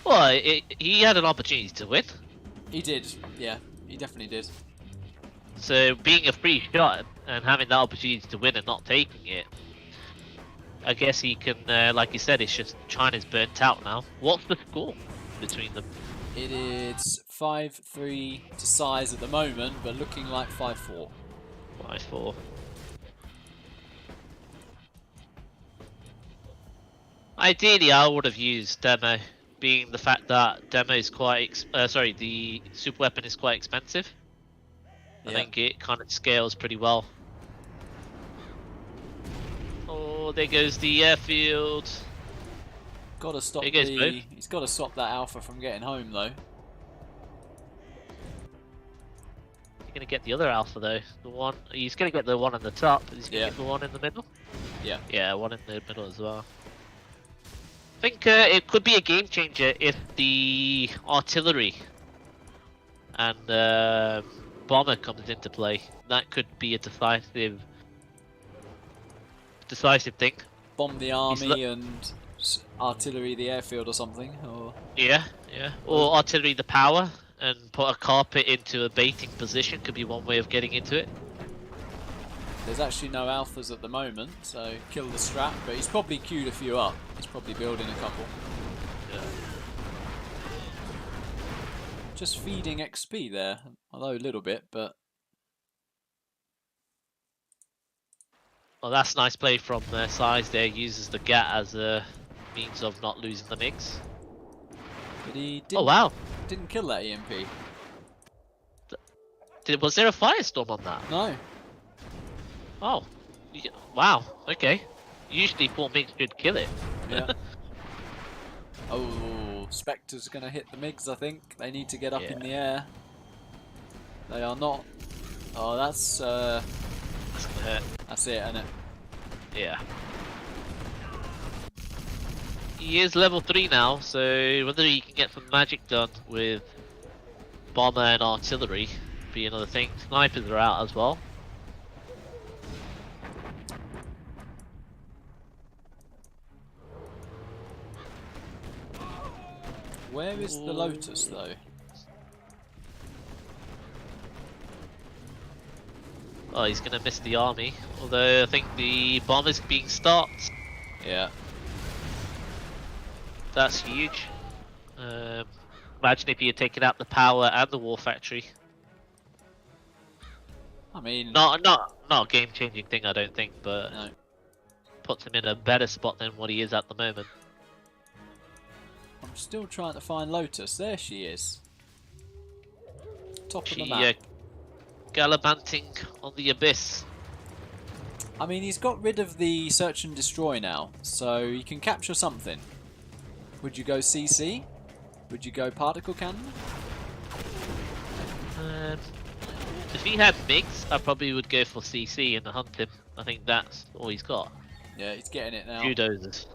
Well, he had an opportunity to win. He did, yeah. He definitely did. So being a free shot and having that opportunity to win and not taking it, I guess he can, like you said, it's just China's burnt out now. What's the score between them? It is 5-3 to SiZe at the moment, but looking like 5-4. 5-4. Ideally, I would have used Demo, being the fact that Demo is quite, the super weapon is quite expensive. I think it kind of scales pretty well. Oh, there goes the airfield. Got to stop He's got to stop that alpha from getting home though. He's gonna get the other alpha though. He's gonna get the one on the top. He's gonna get the one in the middle. Yeah. Yeah, one in the middle as well. I think it could be a game changer if the artillery and bomber comes into play. That could be a decisive thing. Bomb the army and artillery the airfield or something, or yeah, or artillery the power and put a carpet into a baiting position could be one way of getting into it. there's actually no alphas at the moment, so kill the strap, but he's probably queued a few up. He's probably building a couple. Yeah. Just feeding XP there, although a little bit, but Well, that's nice play from SiZe there. Uses the GAT as a means of not losing the MiGs. but he didn't kill that EMP. Was there a firestorm on that? No. Oh, wow. Okay. Usually 4 MiGs should kill it. Yeah. Oh, Spectre's gonna hit the MiGs, I think. They need to get up in the air. They are not. Oh, that's That's gonna hurt. that's it, isn't it? Yeah. He is level 3 now, so whether he can get some magic done with bomber and artillery be another thing. Snipers are out as well. Where is the Lotus though? Oh, he's gonna miss the army. Although I think the bomber's being stopped. Yeah. That's huge. Imagine if he had taken out the power and the war factory. I mean, Not a game-changing thing, I don't think, but no. puts him in a better spot than what he is at the moment. I'm still trying to find Lotus. There she is. Top of the She map. gallivanting on the abyss. I mean, he's got rid of the search and destroy now, so he can capture something. Would you go CC? Would you go particle cannon? If he had MiGs, I probably would go for CC and hunt him. I think that's all he's got. Yeah, he's getting it now. Bulldozers.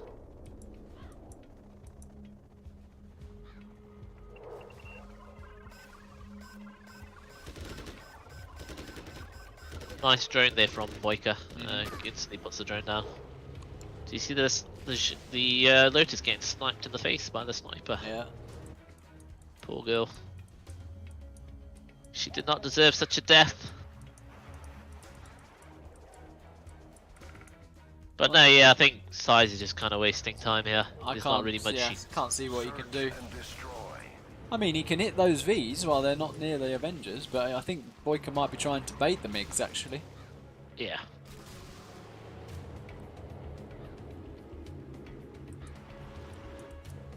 Nice drone there from BoYCaH. Instantly puts the drone down. Do you see this? The Lotus getting sniped in the face by the sniper. Yeah. Poor girl. She did not deserve such a death. But no, yeah, I think SiZe is just kind of wasting time here. There's not really much. Yeah, can't see what he can do. I mean, he can hit those Vs while they're not near the Avengers, but I think BoYCaH might be trying to bait the MiGs actually. Yeah.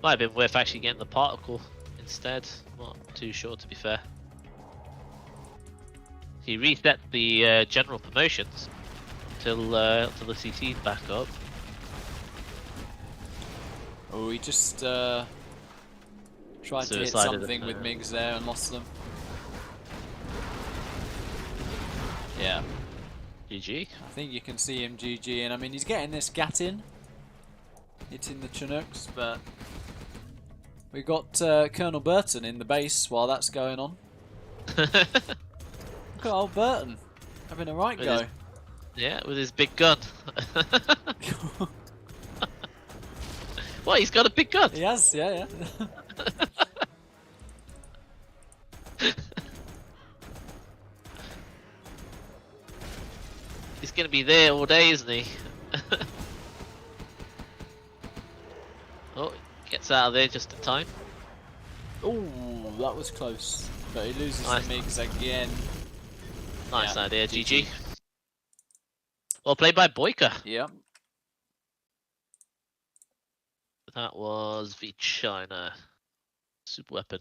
Might have been worth actually getting the particle instead. Not too sure, to be fair. He reset the general promotions till the CC's back up. Oh, he just tried to hit Suicided something them, with MiGs there and lost them. Yeah, GG. I think you can see him GG, and I mean he's getting this gat in, hitting the Chinooks, but we got Colonel Burton in the base while that's going on. Look at old Burton having a right With go. his- Yeah, with his big gun. What? He's got a big gun. He has, yeah. He's gonna be there all day, isn't he? Oh, gets out of there just in time. Oh, that was close, but he loses Nice. the MiGs again. Nice Yeah, idea, GG. GG. Well played by BoYCaH. Yep. That was the China super weapon.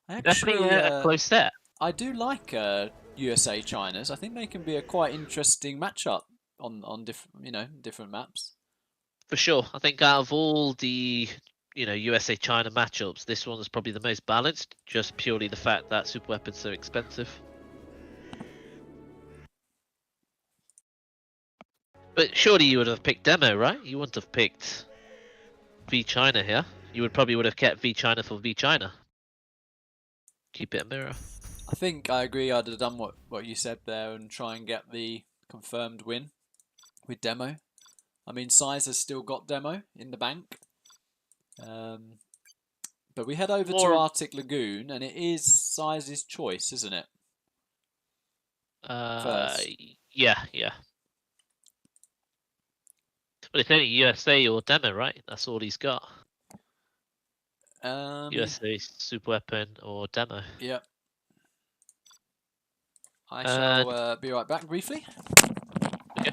Actually, Definitely a close set. I do like USA Chinas. I think they can be a quite interesting matchup on different maps. For sure. I think out of all the USA China matchups, this one is probably the most balanced, just purely the fact that super weapon's so expensive. But surely you would have picked demo, right? You wouldn't have picked V China here. You probably would have kept V China for V China. Keep it a mirror. I think I agree. I'd have done what you said there and try and get the confirmed win with demo. I mean, SiZe has still got demo in the bank. But we head over to Artic Lagoon, and it is SiZe's choice, isn't it? First. Yeah. But it's only USA or demo, right? That's all he's got. USA super weapon or demo. Yep. I shall be right back briefly. Okay.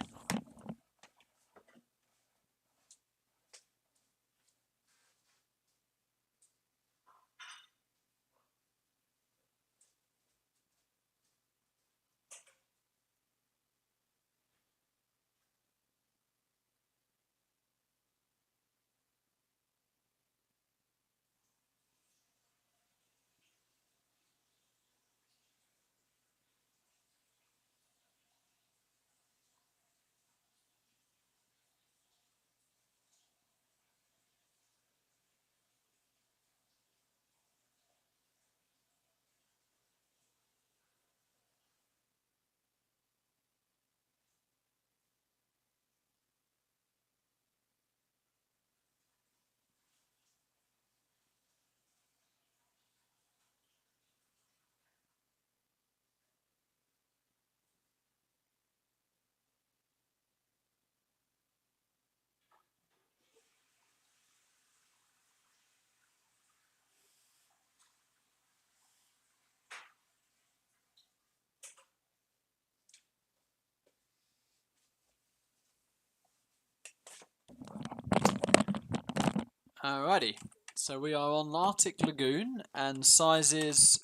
Alrighty. So we are on Artic Lagoon and SiZe's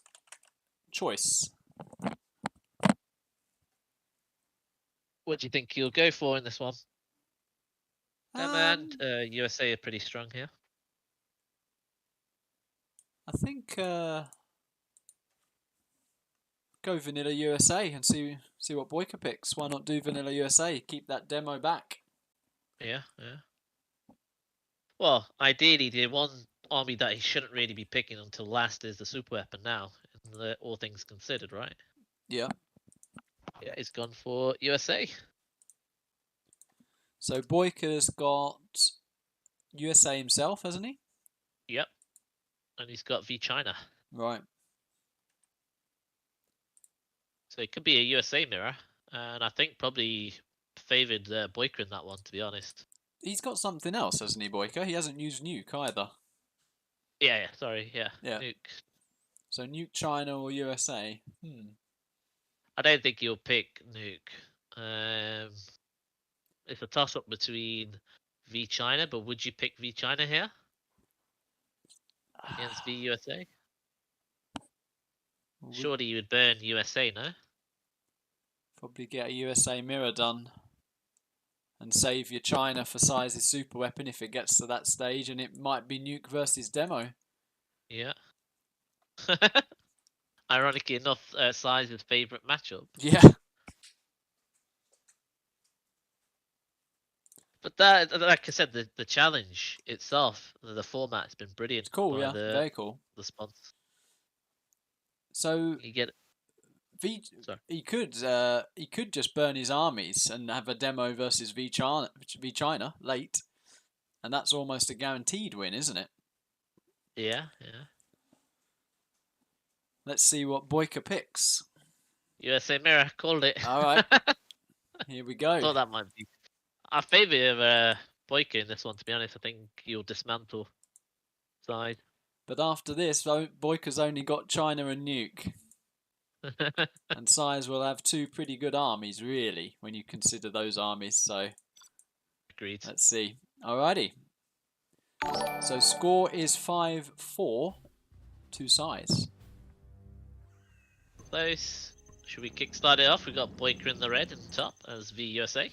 choice. What do you think you'll go for in this one? Um, USA are pretty strong here. I think go Vanilla USA and see what BoYCaH picks. Why not do Vanilla USA? Keep that demo back. Yeah. Well, ideally, the one army that he shouldn't really be picking until last is the super weapon now, all things considered, right? Yeah. Yeah, he's gone for USA. So BoYCaH's got USA himself, hasn't he? Yep. And he's got V China. Right. So it could be a USA mirror. And I think probably favoured BoYCaH in that one, to be honest. He's got something else, hasn't he, BoYCaH? He hasn't used Nuke either. Yeah, sorry, yeah. Nuke. So Nuke China or USA? I don't think you'll pick Nuke. It's a toss-up between V China, but would you pick V China here against V USA? Surely you would burn USA, no? Probably get a USA mirror done and save your China for SiZe's super weapon if it gets to that stage, and it might be Nuke versus Demo. Yeah. Ironically enough, SiZe's favourite matchup. Yeah. But that, like I said, the challenge itself, the format has been brilliant. It's cool, yeah, very cool. The sponsors. So you get he could just burn his armies and have a demo versus V China late, and that's almost a guaranteed win, isn't it? Yeah. Let's see what BoYCaH picks. USA mirror, called it. All right, here we go. Thought that might be. I favour BoYCaH in this one, to be honest. I think you'll dismantle side. But after this, BoYCaH's only got China and Nuke. And SiZe will have two pretty good armies, really, when you consider those armies. So, agreed. Let's see. Alrighty. So score is 5-4 to SiZe. Close. Should we kickstart it off? We got BoYCaH in the red in the top as V USA.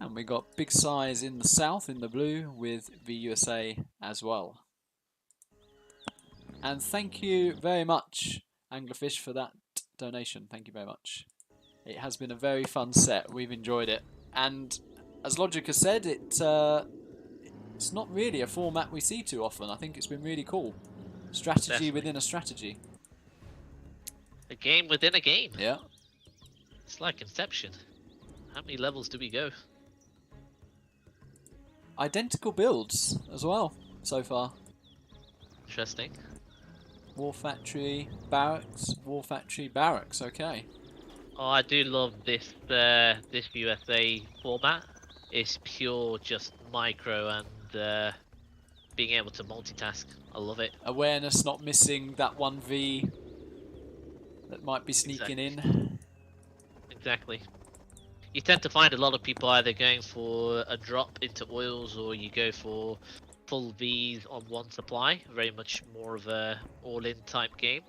And we got Big SiZe in the south in the blue with V USA as well. And thank you very much, Anglerfish, for that donation. Thank you very much. It has been a very fun set. We've enjoyed it. And as Logic has said, it's not really a format we see too often. I think it's been really cool. Strategy Definitely. within a strategy. A game within a game. Yeah. It's like Inception. How many levels do we go? Identical builds as well so far. Interesting. War Factory, Barracks, War Factory, Barracks, okay. Oh, I do love this this USA format. It's pure just micro and being able to multitask. I love it. Awareness not missing that 1v that might be sneaking in. Exactly. You tend to find a lot of people either going for a drop into oils or you go for full Vs on one supply. Very much more of a all-in type game.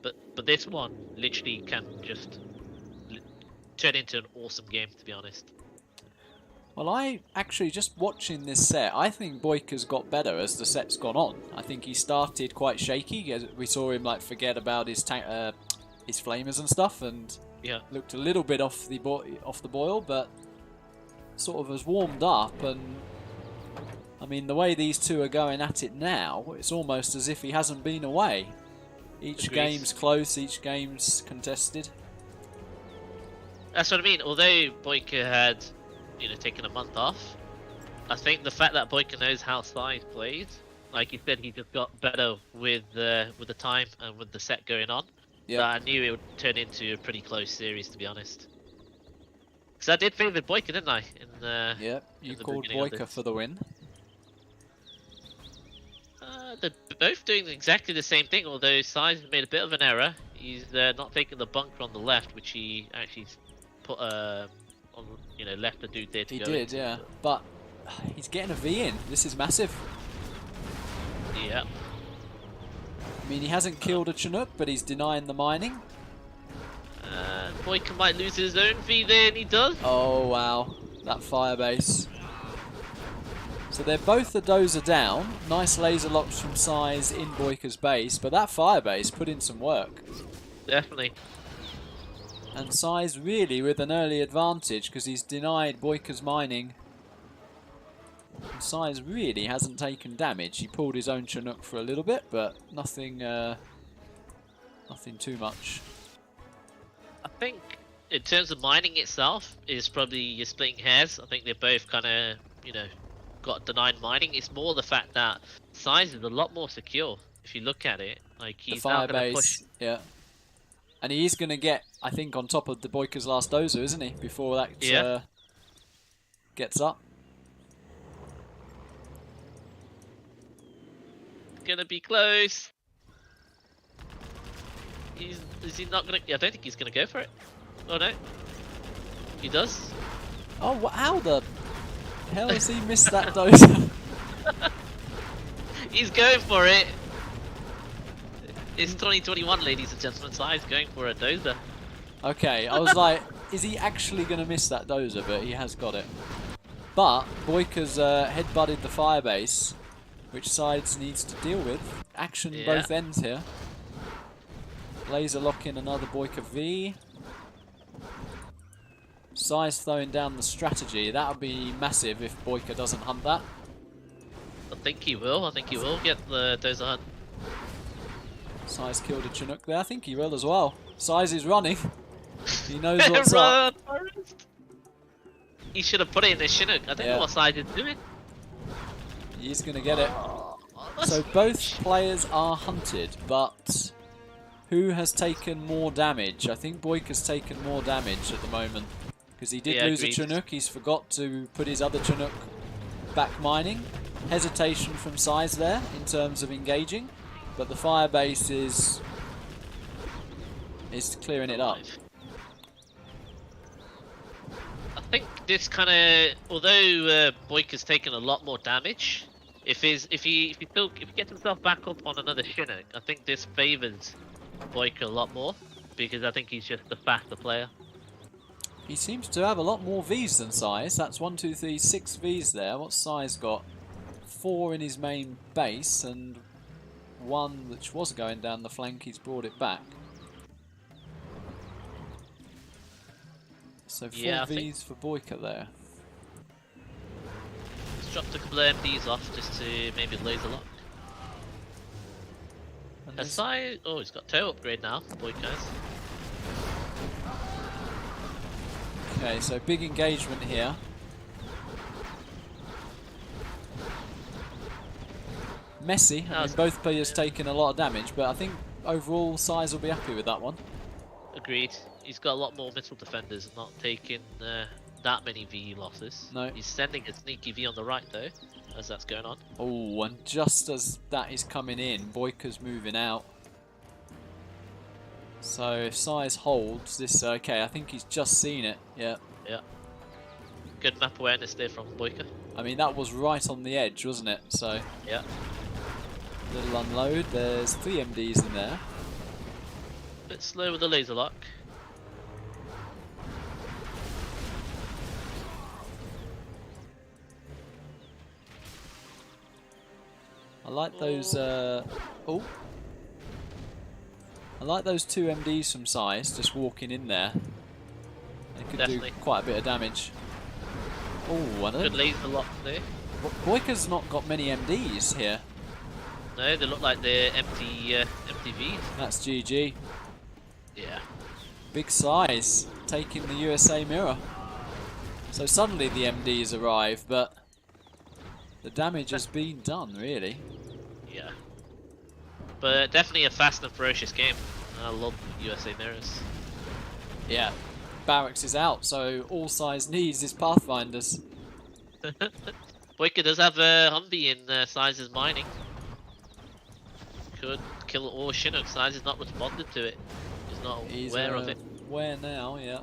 But this one literally can just turn into an awesome game, to be honest. Well, I actually, just watching this set, I think BoYCaH's got better as the set's gone on. I think he started quite shaky. We saw him like forget about his flamers and stuff, and looked a little bit off the boil, but sort of has warmed up. And I mean, the way these two are going at it now, it's almost as if he hasn't been away. Each game's close, each game's contested. That's what I mean. Although BoYCaH had, taken a month off, I think the fact that BoYCaH knows how SiZe plays, like you said, he just got better with the time and with the set going on. Yeah. That I knew it would turn into a pretty close series, to be honest. Because I did favour BoYCaH, didn't I? You called BoYCaH for the win. They're both doing exactly the same thing, although SiZe made a bit of an error. He's not taking the bunker on the left, which he actually put on, left the dude there to He go did, into. yeah. But he's getting a V in. This is massive. Yeah. I mean, he hasn't killed a Chinook, but he's denying the mining. BoYCaH might lose his own V there, and he does. Oh, wow. That firebase. So they're both the dozer down. Nice laser locks from SiZe in BoYCaH's base, but that firebase put in some work. Definitely. And SiZe really with an early advantage because he's denied BoYCaH's mining. And SiZe really hasn't taken damage. He pulled his own Chinook for a little bit, but nothing, nothing too much. I think in terms of mining itself is probably you're splitting hairs. I think they're both kind of, you know, got denied mining. It's more the fact that SiZe is a lot more secure if you look at it. Like he's The now going firebase, to push. yeah. And he is going to get, I think, on top of the BoYCaH's last dozer, isn't he? Before that gets up. Gonna be close. Is he not gonna? I don't think he's gonna go for it. Oh no, he does. Oh, how the hell has he missed that dozer? He's going for it. It's 2021, ladies and gentlemen. SiZe going for a dozer. Okay, I was like, is he actually going to miss that dozer? But he has got it. But BoYCaH's headbutted the firebase, which SiZe needs to deal with. Action both ends here. Laser lock in another BoYCaH V. SiZe throwing down the strategy. That would be massive if BoYCaH doesn't hunt that. I think he will. I think he will get the dozer hunt. SiZe killed a Chinook there. I think he will as well. SiZe is running. He knows what's up. He should have put it in the Chinook. I don't know what SiZe is doing. He's going to get it. So both players are hunted, but who has taken more damage? I think BoYCaH's taken more damage at the moment. Because he did lose a Chinook. He's forgot to put his other Chinook back mining. Hesitation from SiZe there in terms of engaging. But the firebase is clearing it up. I think this kind of, although BoYCaH's taken a lot more damage, if he gets himself back up on another Chinook, I think this favors BoYCaH a lot more because I think he's just a faster player. He seems to have a lot more Vs than SiZe. That's 1, 2, 3, 6 Vs there. What's SiZe got? 4 in his main base and 1 which was going down the flank. He's brought it back. So 4 Vs for BoYCaH there. He's dropped a couple of MDs off just to maybe laser lock. SiZe, oh, he's got toe upgrade now, BoYCaH's. Okay, so big engagement here. Messy. I mean, both players taking a lot of damage, but I think overall SiZe will be happy with that one. Agreed. He's got a lot more missile defenders and not taking that many VE losses. No. He's sending a sneaky V on the right though, as that's going on. Oh, and just as that is coming in, BoYCaH's moving out. So if SiZe holds this, okay, I think he's just seen it. Yeah. Yeah. Good map awareness there from BoYCaH. I mean, that was right on the edge, wasn't it? So yeah. Little unload. There's 3 MDs in there. Bit slow with the laser lock. I like those. I like those 2 MDs from SiZe just walking in there. They could do quite a bit of damage. Oh, I don't. Good laser lock there. BoYCaH's not got many MDs here. No, they look like they're empty Vs. That's GG. Yeah. Big SiZe taking the USA mirror. So suddenly the MDs arrive, but the damage has been done, really. Yeah. But definitely a fast and ferocious game. I love USA mirrors. Yeah. Barracks is out, so all SiZe needs is Pathfinders. BoYCaH does have a Humvee in SiZe's mining. Could kill all Chinook. SiZe is not responded to it. He's not aware of it. Where now? Yeah.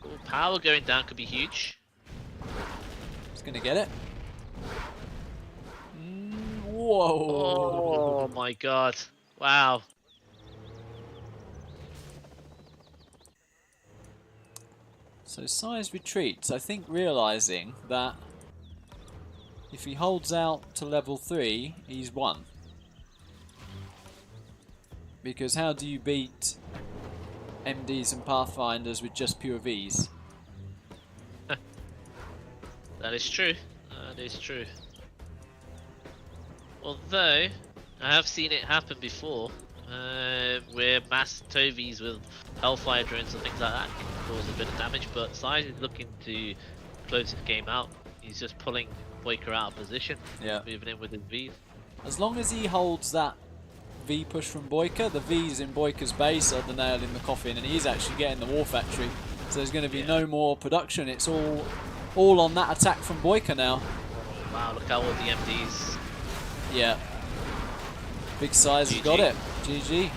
Ooh, power going down could be huge. gonna get it. Whoa! Oh my god! Wow. So SiZe retreats, I think realising that if he holds out to level 3, he's won. Because how do you beat MDs and Pathfinders with just pure Vs? That is true. That is true. Although, I have seen it happen before, where mass Tovies with Hellfire drones and things like that can cause a bit of damage, but SiZe is looking to close this game out. He's just pulling BoYCaH out of position, moving in with his Vs. As long as he holds that V push from BoYCaH, the Vs in BoYCaH's base are the nail in the coffin, and he's actually getting the War Factory. So there's going to be no more production. It's all on that attack from BoYCaH now. Wow, look how all the MDs. Yeah. Big SiZe has got it. GG.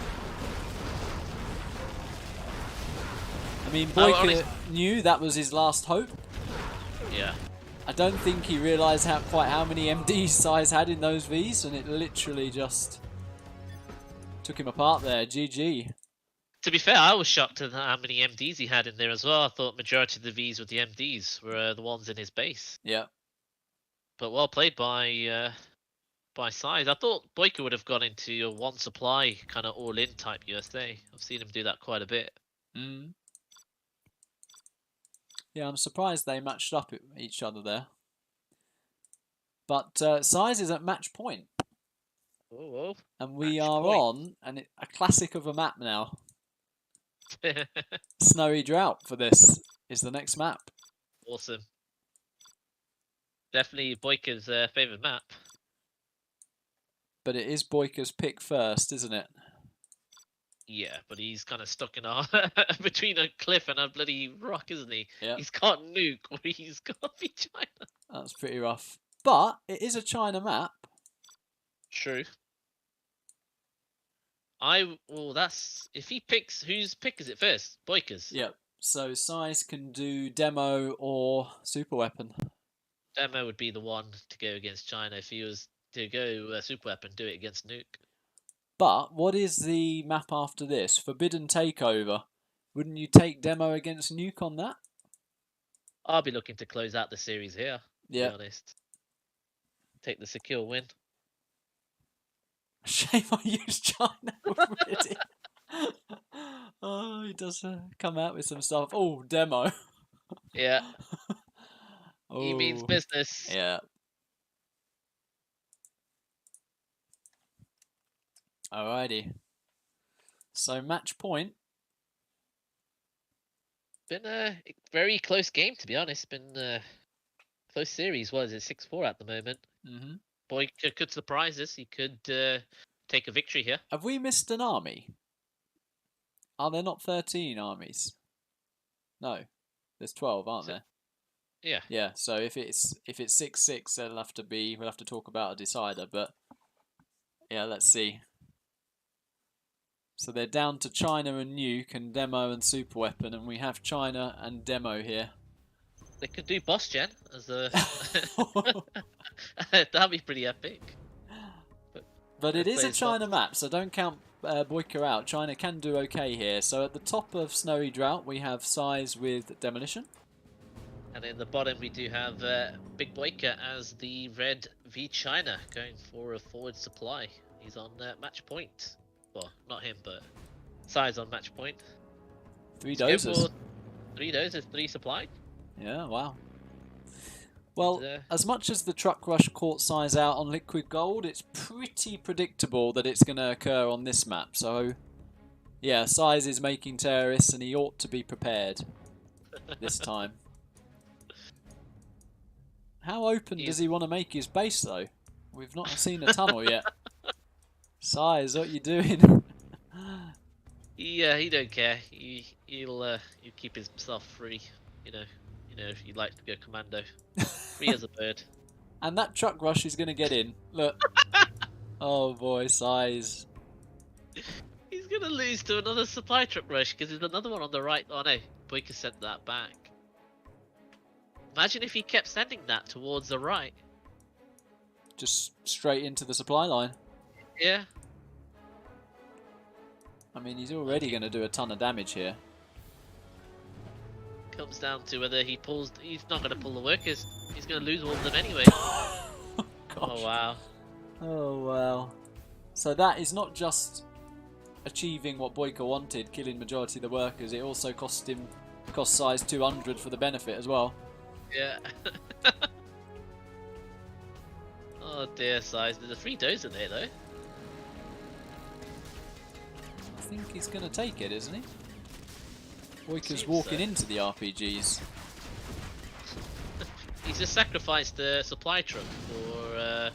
I mean, BoYCaH knew that was his last hope. Yeah. I don't think he realised quite how many MDs SiZe had in those Vs, and it literally just took him apart there. GG. To be fair, I was shocked at how many MDs he had in there as well. I thought majority of the Vs with the MDs were the ones in his base. Yeah. But well played by SiZe. I thought BoYCaH would have gone into a one supply kind of all in type USA. I've seen him do that quite a bit. Mm. Yeah, I'm surprised they matched up at each other there. But SiZe is at match point. Oh, And we match are point. on a classic of a map now. Snowy Drought for this is the next map. Awesome. Definitely BoYCaH's favourite map. But it is BoYCaH's pick first, isn't it? Yeah, but he's kind of stuck in a between a cliff and a bloody rock, isn't he? Yeah. He's got nuke or he's got be China. That's pretty rough. But it is a China map. True. That's if he picks whose pick is it first? BoYCaH's. Yep. So SiZe can do demo or super weapon. Demo would be the one to go against China. If he was to go super weapon, do it against nuke. But what is the map after this? Forbidden Takeover. Wouldn't you take demo against nuke on that? I'll be looking to close out the series here. Yeah. To be honest. Take the secure win. Shame I used China already. Oh, he does come out with some stuff. Oh, demo. Yeah. Oh, He means business. yeah. Alrighty. So match point. Been a very close game, to be honest. Been a close series. What is it? 6-4 at the moment. Mm-hmm. BoYCaH could surprise us. He could take a victory here. Have we missed an army? Are there not 13 armies? No, there's 12, aren't there? Yeah. Yeah. So if it's 6-6, we'll have to talk about a decider. But yeah, let's see. So they're down to China and nuke and demo and super weapon, and we have China and demo here. They could do boss gen as a. That'd be pretty epic. But it is a plays China boss. map, so don't count BoYCaH out. China can do okay here. So at the top of Snowy Drought, we have SiZe with Demolition. And in the bottom, we do have Big BoYCaH as the red V China going for a forward supply. He's on match point. Well, not him, but SiZe on match point. 3 Let's go doses. for 3 doses, 3 supply. Yeah, wow. Well, And, as much as the truck rush caught SiZe out on Liquid Gold, it's pretty predictable that it's going to occur on this map. So, yeah, SiZe is making terrorists, and he ought to be prepared this time. How open does he want to make his base, though? We've not seen a tunnel yet. SiZe, what you doing? Yeah, he don't care. He'll keep himself free. You know, if you'd like to go commando, free as a bird. And that truck rush is going to get in. Look. Oh boy, SiZe. He's gonna lose to another supply truck rush because there's another one on the right. Oh no, BoYCaH sent that back. Imagine if he kept sending that towards the right. Just straight into the supply line. Yeah. I mean, he's already going to do a ton of damage here. Comes down to whether he pulls. He's not going to pull the workers. He's going to lose all of them anyway. Gosh. Oh wow. Oh wow. So that is not just achieving what BoYCaH wanted, killing majority of the workers. It also cost SiZe 200 for the benefit as well. Yeah. Oh dear, SiZe. There's a free dozer there though. I think he's going to take it, isn't he? BoYCaH's Seems walking so. into the RPGs. He's just sacrificed the supply truck for a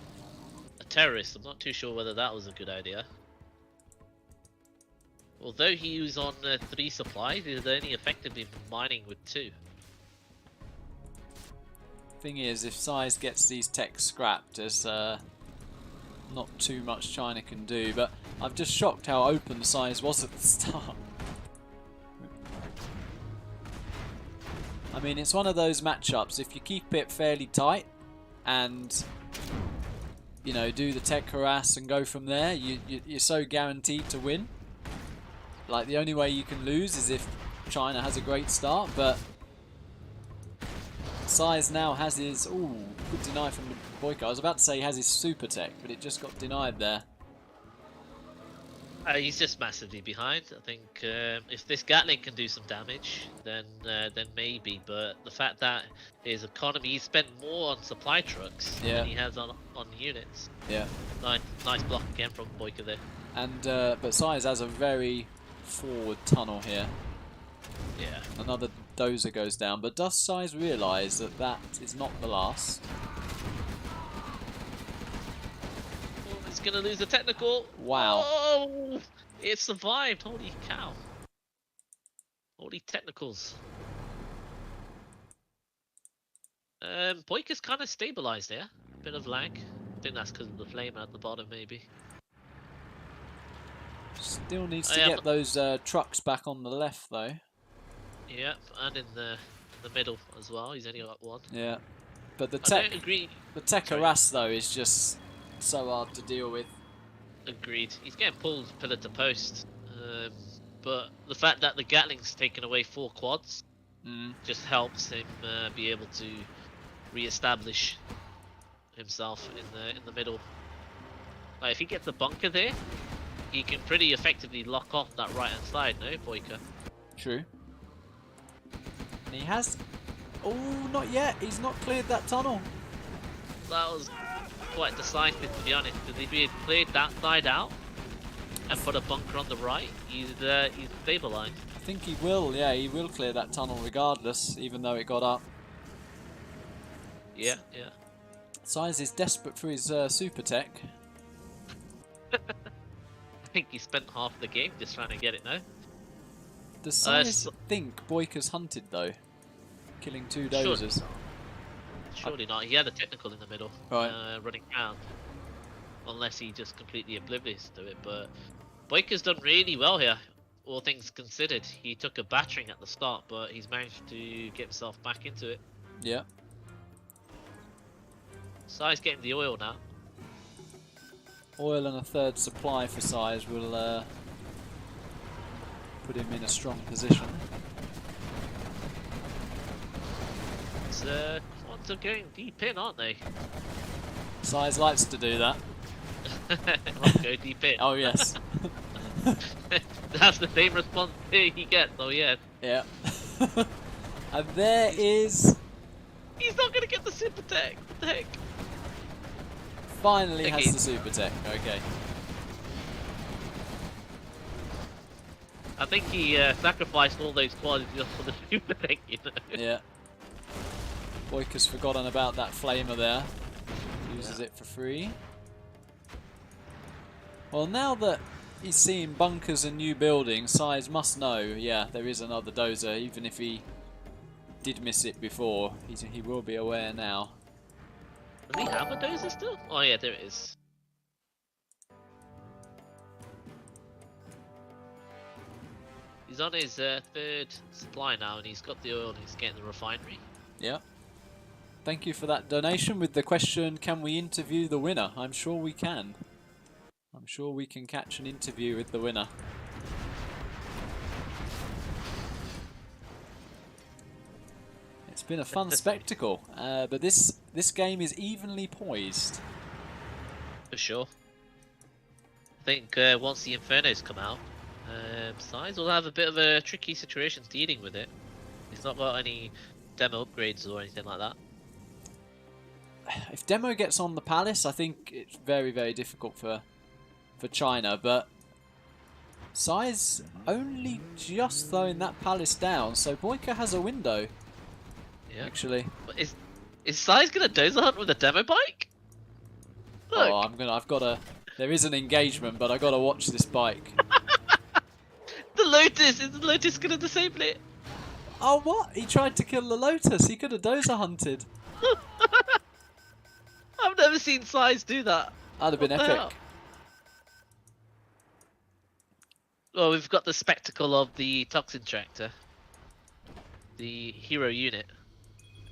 terrorist. I'm not too sure whether that was a good idea. Although he was on 3 supplies, he's only effectively mining with 2. Thing is, if SiZe gets these techs scrapped, there's not too much China can do. But I'm just shocked how open SiZe was at the start. I mean, it's one of those matchups. If you keep it fairly tight and, you know, do the tech harass and go from there, you're so guaranteed to win. Like, the only way you can lose is if China has a great start, but SiZe now has his... Ooh, good deny from BoYCaH. I was about to say he has his super tech, but it just got denied there. He's just massively behind. I think if this Gatling can do some damage, then maybe. But the fact that his economy, he spent more on supply trucks than he has on units. Yeah. Nice block again from BoYCaH there. And but SiZe has a very forward tunnel here. Yeah. Another dozer goes down, but does SiZe realise that that is not the last? Oh, he's gonna lose the technical. Wow. Oh, it survived. Holy cow. Holy technicals. BoYCaH's kind of stabilised there. Bit of lag. I think that's because of the flame at the bottom, maybe. Still needs to get those trucks back on the left, though. Yep, and in the middle as well. He's only got 1. Yeah, but the I don't agree. tech harass though is just so hard to deal with. Agreed. He's getting pulled pillar to post, but the fact that the Gatling's taken away 4 quads just helps him be able to re-establish himself in the middle. Like, if he gets a bunker there, he can pretty effectively lock off that right hand side, no, BoYCaH? True. And he has... Oh, not yet. He's not cleared that tunnel. That was quite decisive, to be honest, because if he had cleared that side out and put a bunker on the right, he's stabilised. I think he will, yeah, he will clear that tunnel regardless, even though it got up. Yeah, yeah. SiZe is desperate for his super tech. I think he spent half the game just trying to get it now. Does SiZe think BoYCaH's hunted though? Killing 2 dozers? Surely not. He had a technical in the middle, right. Running around. Unless he just completely oblivious to it. But BoYCaH's done really well here, all things considered. He took a battering at the start, but he's managed to get himself back into it. Yeah. SiZe's getting the oil now. Oil and a 3rd supply for SiZe will put him in a strong position. It's quads are going deep in, aren't they? SiZe likes to do that. Let's go deep in. Oh yes. That's the same response he gets, oh yeah. Yeah. And there is... He's not gonna get the super tech, what the heck? Finally Okay. has the super tech, okay. I think he sacrificed all those quads just for the super tech, you know? Yeah. BoYCaH's forgotten about that flamer there. Uses it for free. Well, now that he's seeing bunkers and new buildings, SiZe must know, yeah, there is another dozer, even if he did miss it before. He will be aware now. Does he have a dozer still? Oh yeah, there it is. He's on his 3rd supply now, and he's got the oil and he's getting the refinery. Yeah. Thank you for that donation with the question, can we interview the winner? I'm sure we can. I'm sure we can catch an interview with the winner. It's been a fun spectacle, but this game is evenly poised. For sure. I think once the Infernos come out, SiZe will have a bit of a tricky situation dealing with it. He's not got any demo upgrades or anything like that. If Demo gets on the Palace, I think it's very, very difficult for China, but SiZe only just throwing that Palace down, so BoYCaH has a window. Yeah. Actually. But is SiZe gonna dozer hunt with a demo bike? Look. Oh, I've got to. There is an engagement, but I got to watch this bike. The Lotus! Is the Lotus gonna disable it? Oh, what? He tried to kill the Lotus. He could have dozer hunted. I've never seen SiZe do that. That'd have been What the hell? epic. Well, we've got the spectacle of the Toxin Tractor. The hero unit.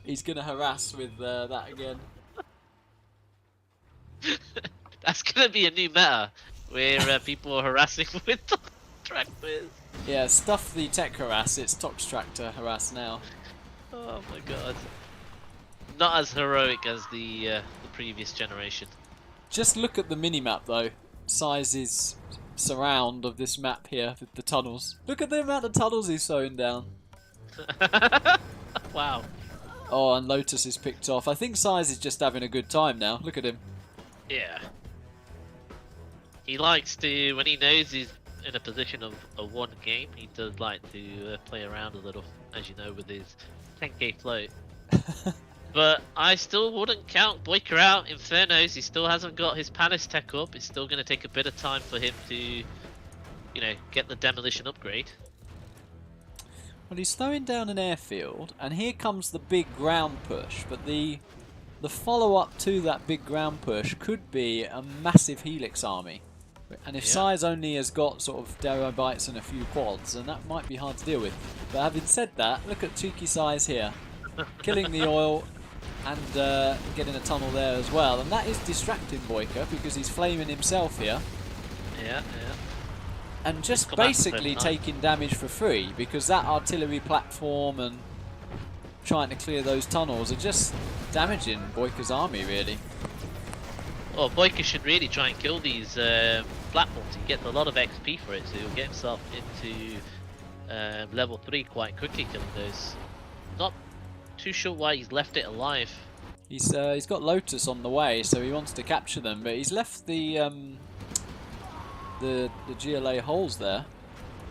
He's going to harass with that again. That's gonna be a new meta, where people are harassing with Toxin Tractors. Yeah, stuff the tech harass, it's Tox Tractor harass now. Oh my god. Not as heroic as the previous generation. Just look at the minimap though. SiZe's surround of this map here with the tunnels. Look at the amount of tunnels he's sewing down. Wow. Oh, and Lotus is picked off. I think SiZe is just having a good time now. Look at him. Yeah. He likes to, when he knows he's in a position of a one game, he does like to play around a little, as you know, with his 10k float. But I still wouldn't count BoYCaH out. Infernos, he still hasn't got his Palace tech up. It's still going to take a bit of time for him to, you know, get the demolition upgrade. Well, he's throwing down an airfield, and here comes the big ground push. But the follow-up to that big ground push could be a massive Helix army. And if SiZe only has got sort of Darrow bites and a few quads, then that might be hard to deal with. But having said that, look at cheeky SiZe here. Killing the oil and getting a tunnel there as well. And that is distracting BoYCaH because he's flaming himself here. Yeah. And just Come out basically the same taking damage for free because that artillery platform and trying to clear those tunnels are just damaging BoYCaH's army really. Well, BoYCaH should really try and kill these platforms. He gets a lot of XP for it, so he'll get himself into level 3 quite quickly killing those. Not too sure why he's left it alive. He's got Lotus on the way, so he wants to capture them, but he's left the GLA holes there,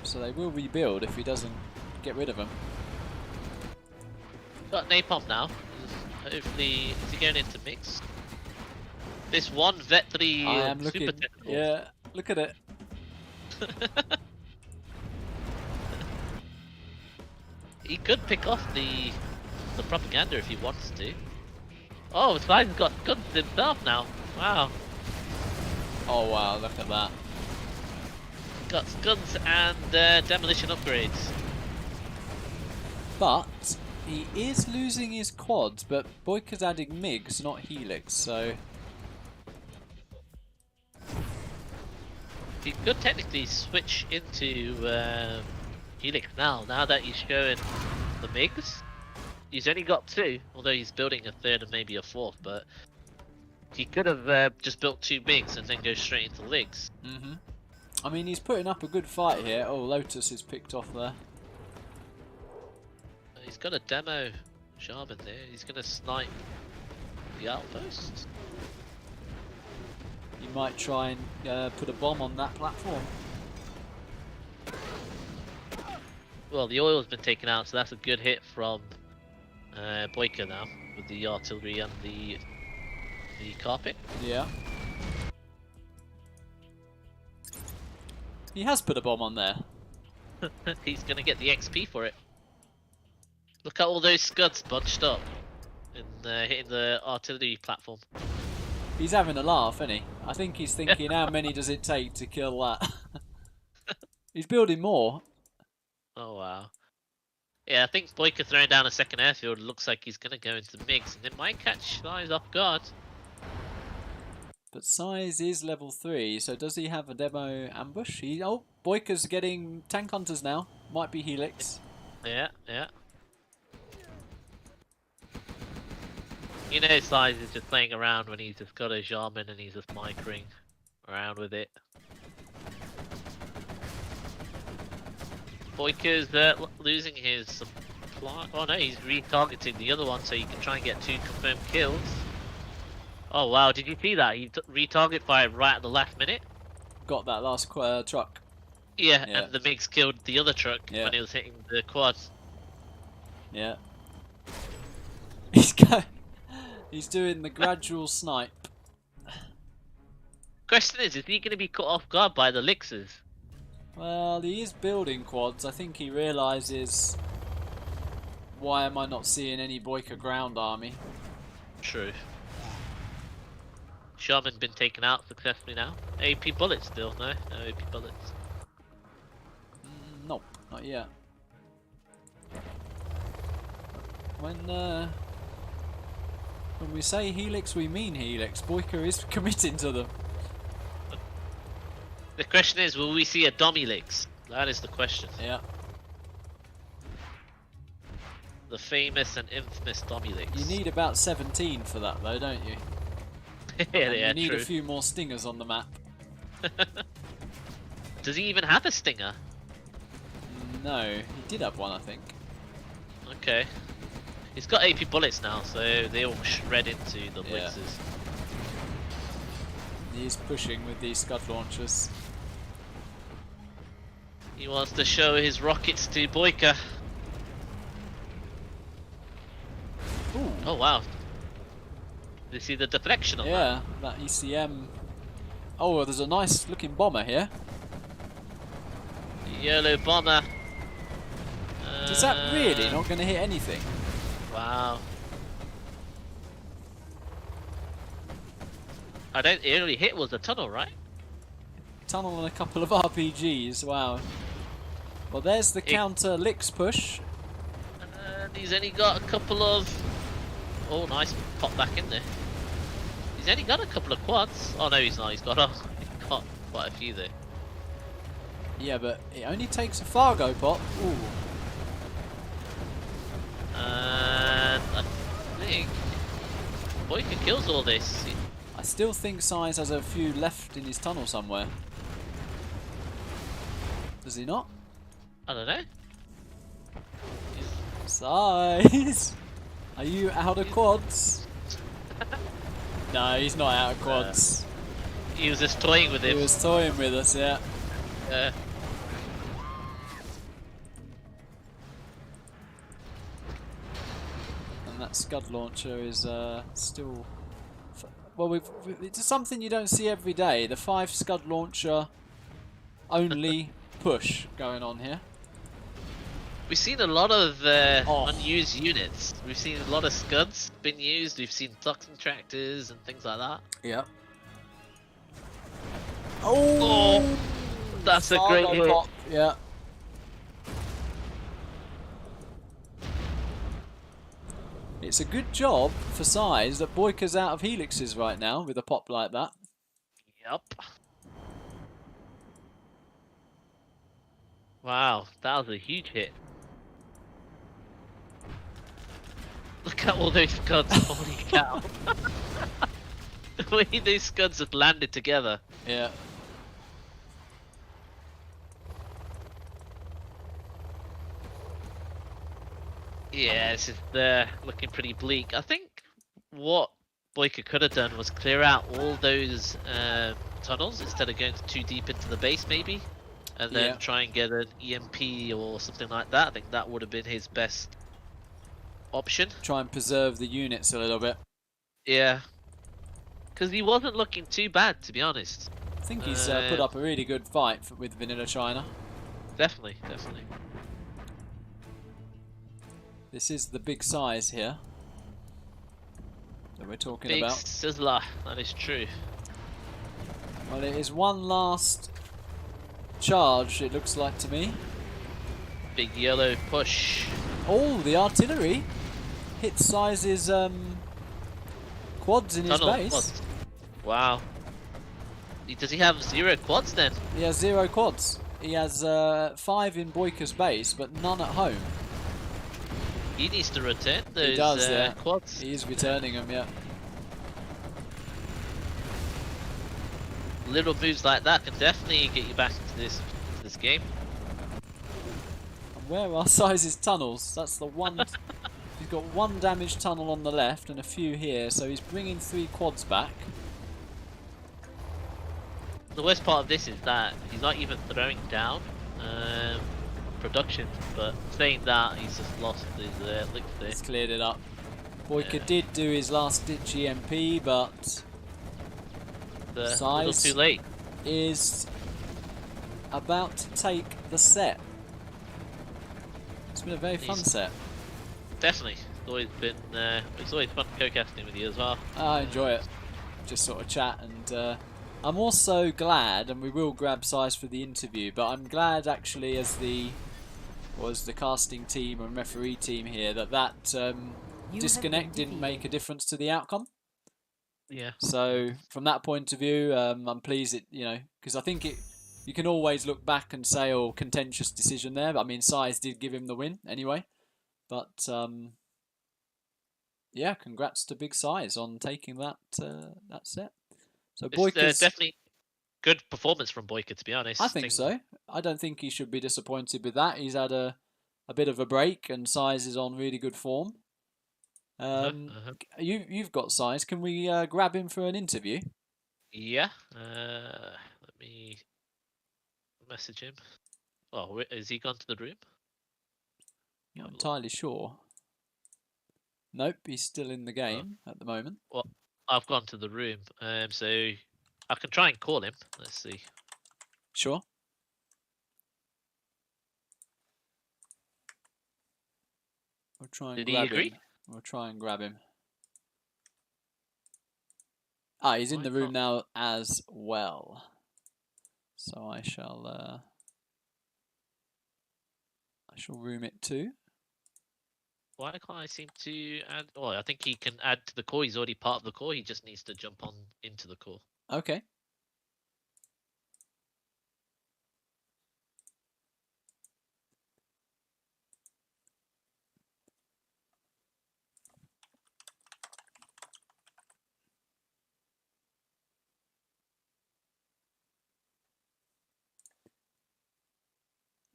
so they will rebuild if he doesn't get rid of them. Got Napalm now. Hopefully, is he going into mix? This one Vet 3 I am looking. super technical. Yeah, look at it. He could pick off the propaganda if he wants to. Oh, SiZe's got guns himself now. Wow. Oh wow, look at that. Got guns and demolition upgrades. But he is losing his quads, but BoYCaH's adding MiGs, not Helix, so... He could technically switch into Helix now that he's showing the MiGs. He's only got 2, although he's building a 3rd and maybe a 4th, but he could have just built 2 MiGs and then go straight into LIGs. I mean, he's putting up a good fight here. Oh, Lotus is picked off there. He's got a demo Shaman there. He's going to snipe the outpost. He might try and put a bomb on that platform. Well, the oil's been taken out, so that's a good hit from BoYCaH now with the artillery and the carpet. Yeah. He has put a bomb on there. He's gonna get the XP for it. Look at all those scuds bunched up and hitting the artillery platform. He's having a laugh, isn't he? I think he's thinking, how many does it take to kill that? He's building more. Oh wow. Yeah, I think BoYCaH throwing down a second airfield looks like he's going to go into mix, and it might catch SiZe off guard. But SiZe is level 3, so does he have a demo ambush? Oh, BoYCaH's getting tank hunters now. Might be Helix. Yeah, yeah. You know, SiZe is just playing around when he's just got a Jarman and he's just micring around with it. BoYCaH's losing his supply. Oh no, he's retargeting the other one so he can try and get 2 confirmed kills. Oh wow, did you see that? He retarget fired right at the last minute. Got that last truck. Yeah, Yeah. and the MiGs killed the other truck Yeah. when it was hitting the quad. Yeah. He's doing the gradual snipe. Question is he going to be caught off guard by the Lixers? Well, he is building quads. I think he realises, why am I not seeing any BoYCaH ground army? True. Sharman been taken out successfully now. AP bullets still, no? No AP bullets. Nope, not yet. When we say Helix, we mean Helix. BoYCaH is committing to them. The question is, will we see a DOMI-Lix? That is the question. Yeah. The famous and infamous DOMI-Lix. You need about 17 for that, though, don't you? yeah, You need true. a few more stingers on the map. Does he even have a stinger? No, he did have one, I think. Okay. He's got AP bullets now, so they all shred into the Yeah. Lixers. He's pushing with these scud launchers. He wants to show his rockets to BoYCaH. Ooh. Oh wow. Did you see the deflection on that? Yeah, that ECM. Oh, well, there's a nice looking bomber here. Yellow bomber. Is that really not going to hit anything? Wow. It only hit was a tunnel, right? Tunnel and a couple of RPGs, wow. Well, there's the counter Lix push. And he's only got a couple of... Oh, nice. Pop back in there. He's only got a couple of quads. Oh, no, he's not. He's got quite a few there. Yeah, but it only takes a Fargo pop. Ooh. And I think BoYCaH kills all this. I still think SiZe has a few left in his tunnel somewhere. Does he not? I don't know. SiZe! Are you out of quads? No, he's not out of quads. He was just toying with him. He was toying with us, yeah. And that scud launcher is still... Well, it's something you don't see every day. The 5 scud launcher only push going on here. We've seen a lot of unused units. We've seen a lot of scuds been used. We've seen suction tractors and things like that. Yep. Oh, that's a great hit. Pop. Yeah. It's a good job for SiZe that BoYCaH's out of helixes right now with a pop like that. Yep. Wow, that was a huge hit. Look at all those scuds, holy cow. The way those scuds have landed together. Yeah. Yeah, it's just looking pretty bleak. I think what BoYCaH could have done was clear out all those tunnels instead of going too deep into the base maybe. And then try and get an EMP or something like that. I think that would have been his best option. Try and preserve the units a little bit. Yeah. Because he wasn't looking too bad, to be honest. I think he's put up a really good fight with Vanilla China. Definitely, definitely. This is the big size here that we're talking Big about. Sizzler, that is true. Well, it is one last charge, it looks like to me. Big yellow push. Oh, the artillery hits SiZe's quads in his Tunnel base. quads. Wow. Does he have 0 quads then? He has 0 quads. He has 5 in BoYCaH's base, but none at home. He needs to return those He does, yeah. quads. He is returning them, yeah. Little moves like that can definitely get you back into this game. And where are SiZe's tunnels? That's the one. He's got 1 damaged tunnel on the left and a few here, so he's bringing 3 quads back. The worst part of this is that he's not even throwing down production, but saying that, he's just lost his licks there. He's cleared it up. BoYCaH did do his last ditch EMP, but A little SiZe too late. is about to take the set. It's been a very fun set. Definitely. It's always fun co-casting with you as well. I enjoy it. Just sort of chat, and I'm also glad, and we will grab SiZe for the interview, but I'm glad actually as the casting team and referee team here that disconnect didn't make a difference to the outcome. Yeah. So from that point of view, I'm pleased it, because I think you can always look back and say, oh, contentious decision there, but I mean SiZe did give him the win anyway. But yeah, congrats to Big SiZe on taking that set. So It's definitely good performance from BoYCaH, to be honest. I think so. I don't think he should be disappointed with that. He's had a bit of a break, and SiZe is on really good form. You've got SiZe. Can we grab him for an interview? Yeah. Let me message him. Oh, has he gone to the room? Not entirely sure. Nope, he's still in the game at the moment. Well, I've gone to the room, so I can try and call him. Let's see. Sure. We'll try and Did he grab agree? him. We'll try and grab him. Ah, he's in the room now as well. So I shall room it too. Why can't I seem to add? Oh, I think he can add to the call. He's already part of the call. He just needs to jump on into the call. Okay.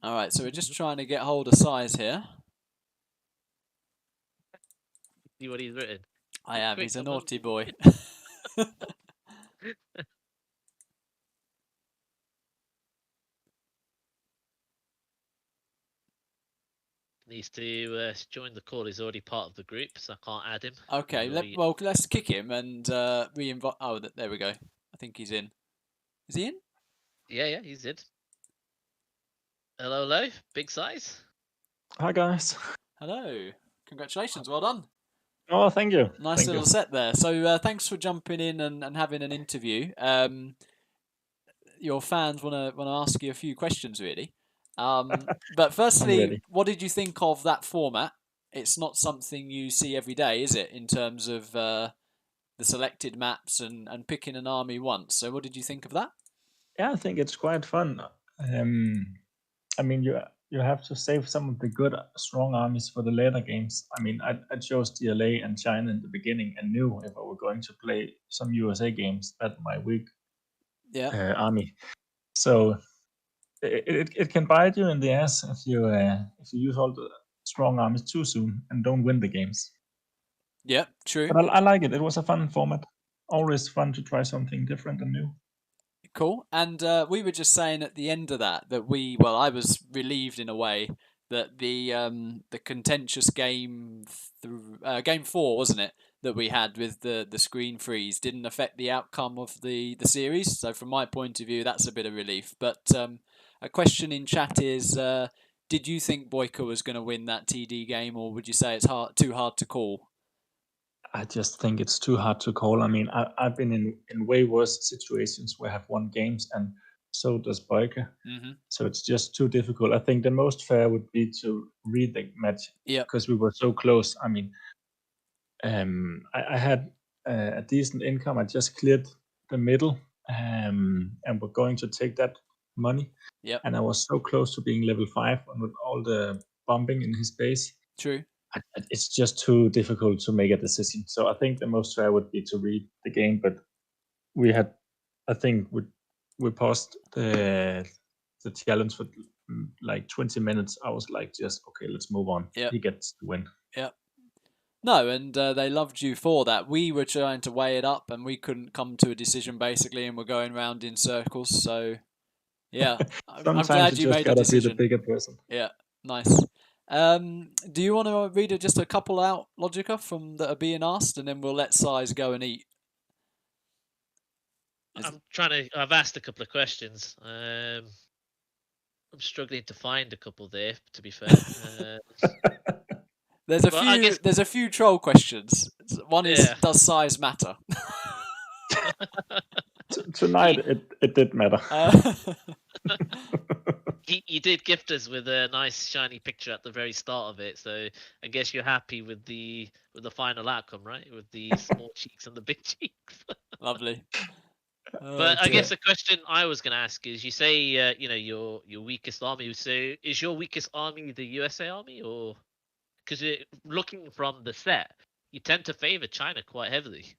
All right, so we're just trying to get hold of SiZe here. See what he's written. I am. Quick, He's a come on. naughty boy. Needs to join the call. He's already part of the group, so I can't add him. Okay, let's kick him and re-invite. Oh, there we go. I think he's in. Is he in? Yeah, he's in. Hello, Big SiZe. Hi guys. Hello. Congratulations. Well done. Oh, thank you. Nice Thank little you. set there. So thanks for jumping in and having an interview. Your fans want to ask you a few questions, really. But firstly, ready. what did you think of that format? It's not something you see every day, is it, in terms of the selected maps and picking an army once? So what did you think of that? Yeah, I think it's quite fun. I mean, you have to save some of the good, strong armies for the later games. I mean, I chose DLA and China in the beginning and knew if I were going to play some USA games, that's my weak army. So it can bite you in the ass if you use all the strong armies too soon and don't win the games. Yeah, true. But I like it. It was a fun format. Always fun to try something different and new. Cool. And we were just saying at the end of that I was relieved in a way that the contentious game 4, wasn't it, that we had with the screen freeze didn't affect the outcome of the series. So from my point of view, that's a bit of relief. But a question in chat is, did you think BoYCaH was going to win that TD game, or would you say it's too hard to call? I just think it's too hard to call. I mean, I've been in way worse situations where I've won games and so does BoYCaH. Mm-hmm. So it's just too difficult. I think the most fair would be to read the match Yep. because we were so close. I mean, I had a decent income. I just cleared the middle, and we're going to take that money. Yep. And I was so close to being level 5 and with all the bombing in his base. True. It's just too difficult to make a decision. So I think the most fair would be to read the game. But we had, I think, we paused the challenge for like 20 minutes. I was like, just okay, let's move on. Yep. He gets the win. Yep. No, and they loved you for that. We were trying to weigh it up, and we couldn't come to a decision basically, and we're going round in circles. So, yeah, I'm Sometimes glad you just made a gotta decision. be the bigger person. Yeah, nice. Do you want to read just a couple out, Logica, from that are being asked, and then we'll let SiZe go and eat? I've asked a couple of questions. I'm struggling to find a couple there, to be fair. There's a few troll questions. One is, does size matter? Tonight it did matter. You did gift us with a nice shiny picture at the very start of it, so I guess you're happy with the final outcome, right? With the small cheeks and the big cheeks. Lovely. But I guess the question I was going to ask is, you say your weakest army. So is your weakest army the USA army, or because looking from the set, you tend to favor China quite heavily?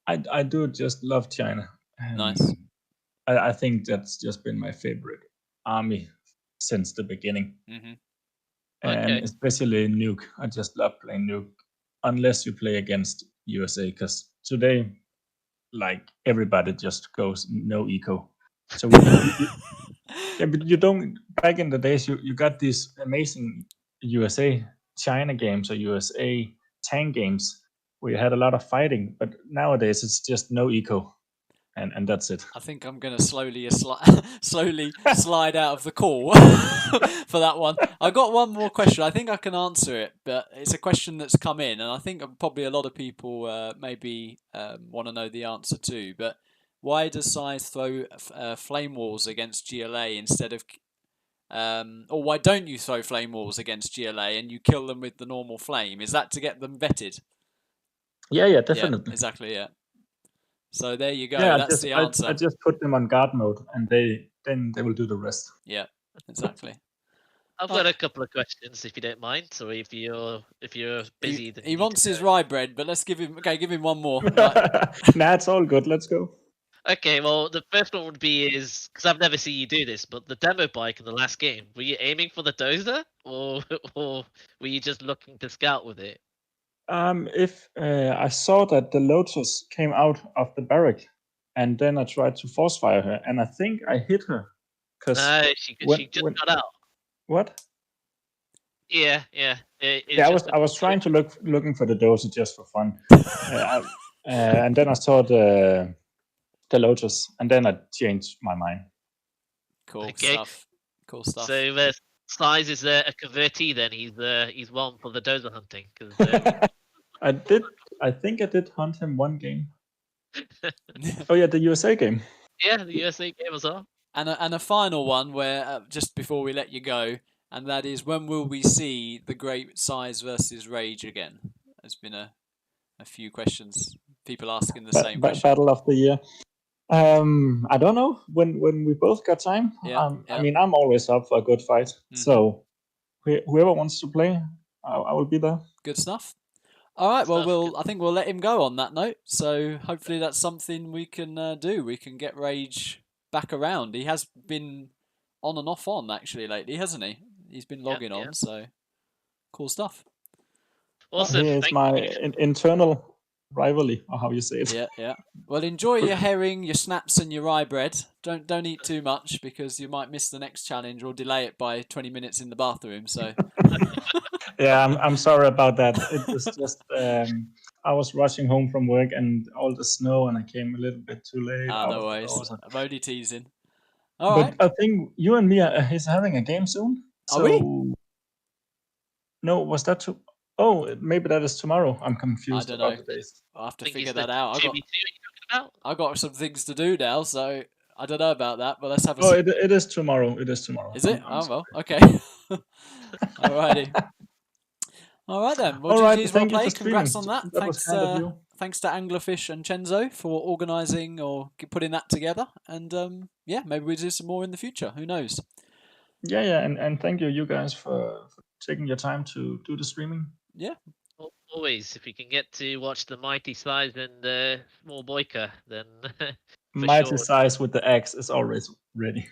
I do just love China. Nice. I think that's just been my favorite army since the beginning. Mm-hmm. And Okay. especially Nuke. I just love playing Nuke, unless you play against USA, because today, like, everybody just goes no eco. So yeah, but you don't. Back in the days, you got these amazing USA China games or USA tank games where you had a lot of fighting, but nowadays it's just no eco, and that's it. I think I'm going to slowly slide out of the call for that one. I got one more question. I think I can answer it, but it's a question that's come in, and I think probably a lot of people maybe want to know the answer too. But why does SiZe throw flame walls against GLA instead of, or why don't you throw flame walls against GLA and you kill them with the normal flame? Is that to get them vetted? Yeah, definitely. Yeah, exactly. Yeah. So there you go. Yeah, That's the answer. I just put them on guard mode, and then they will do the rest. Yeah, exactly. I've got a couple of questions, if you don't mind, or if you're busy. He wants his rye bread, but let's give him one more. Nah, it's all good. Let's go. Okay, well, the first one would be because I've never seen you do this, but the demo bike in the last game, were you aiming for the dozer, or were you just looking to scout with it? If I saw that the Lotus came out of the barrack, and then I tried to force fire her, and I think I hit her. No, she just got out. What? Yeah. I was trying to looking for the dozer just for fun, and then I saw the Lotus, and then I changed my mind. Cool stuff. So SiZe is a convertee then. He's one for the dozer hunting. I think I did hunt him one game. Oh yeah, the USA game. Yeah, the USA game as well. And a final one where just before we let you go, and that is, when will we see the great SiZe versus Rage again? There's been a few questions, people asking the same question. Battle of the year. I don't know when we both got time. Yeah. I mean, I'm always up for a good fight. Mm-hmm. So whoever wants to play, I will be there. Good stuff. All right. Well, I think we'll let him go on that note. So hopefully that's something we can do. We can get Rage back around. He has been on and off actually lately, hasn't he? He's been logging on. So cool stuff. Awesome. He is my internal rivalry, or how you say it. Yeah. Well, enjoy your herring, your snaps, and your rye bread. Don't eat too much, because you might miss the next challenge or delay it by 20 minutes in the bathroom. So. Yeah, I'm sorry about that. It was just I was rushing home from work and all the snow, and I came a little bit too late. No worries. I'm only teasing. All right. I think you and me is having a game soon. Are we? No, was that too? Oh, maybe that is tomorrow. I'm confused about the days. I'll have to figure that out. I got some things to do now, so I don't know about that, but let's have a. Oh, it is tomorrow. It is tomorrow. Is it? I'm Oh well, sorry. okay. Alrighty. All right then. Well, All right, GG's well thank you for played. Congrats streaming. on that. That was Thanks, kind of you. thanks to Anglerfish and Ch3nzo for organising or putting that together. And yeah, maybe we do some more in the future. Who knows? Yeah, and thank you guys for taking your time to do the streaming. Yeah. Always, if you can get to watch the mighty SiZe and small BoYCaH, then for Mighty sure. SiZe with the X is always ready.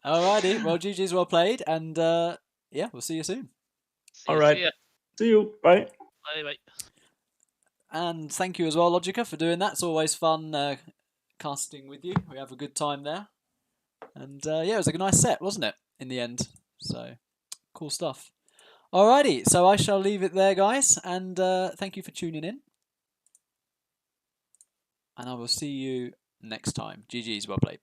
Alrighty. Well, GG's well played, and yeah, we'll see you soon. All right. See ya. See you. Bye. Bye, bye. And thank you as well, Logica, for doing that. It's always fun casting with you. We have a good time there. And yeah, it was a nice set, wasn't it, in the end? So, cool stuff. Alrighty, so I shall leave it there, guys. And thank you for tuning in. And I will see you next time. GG's, well played.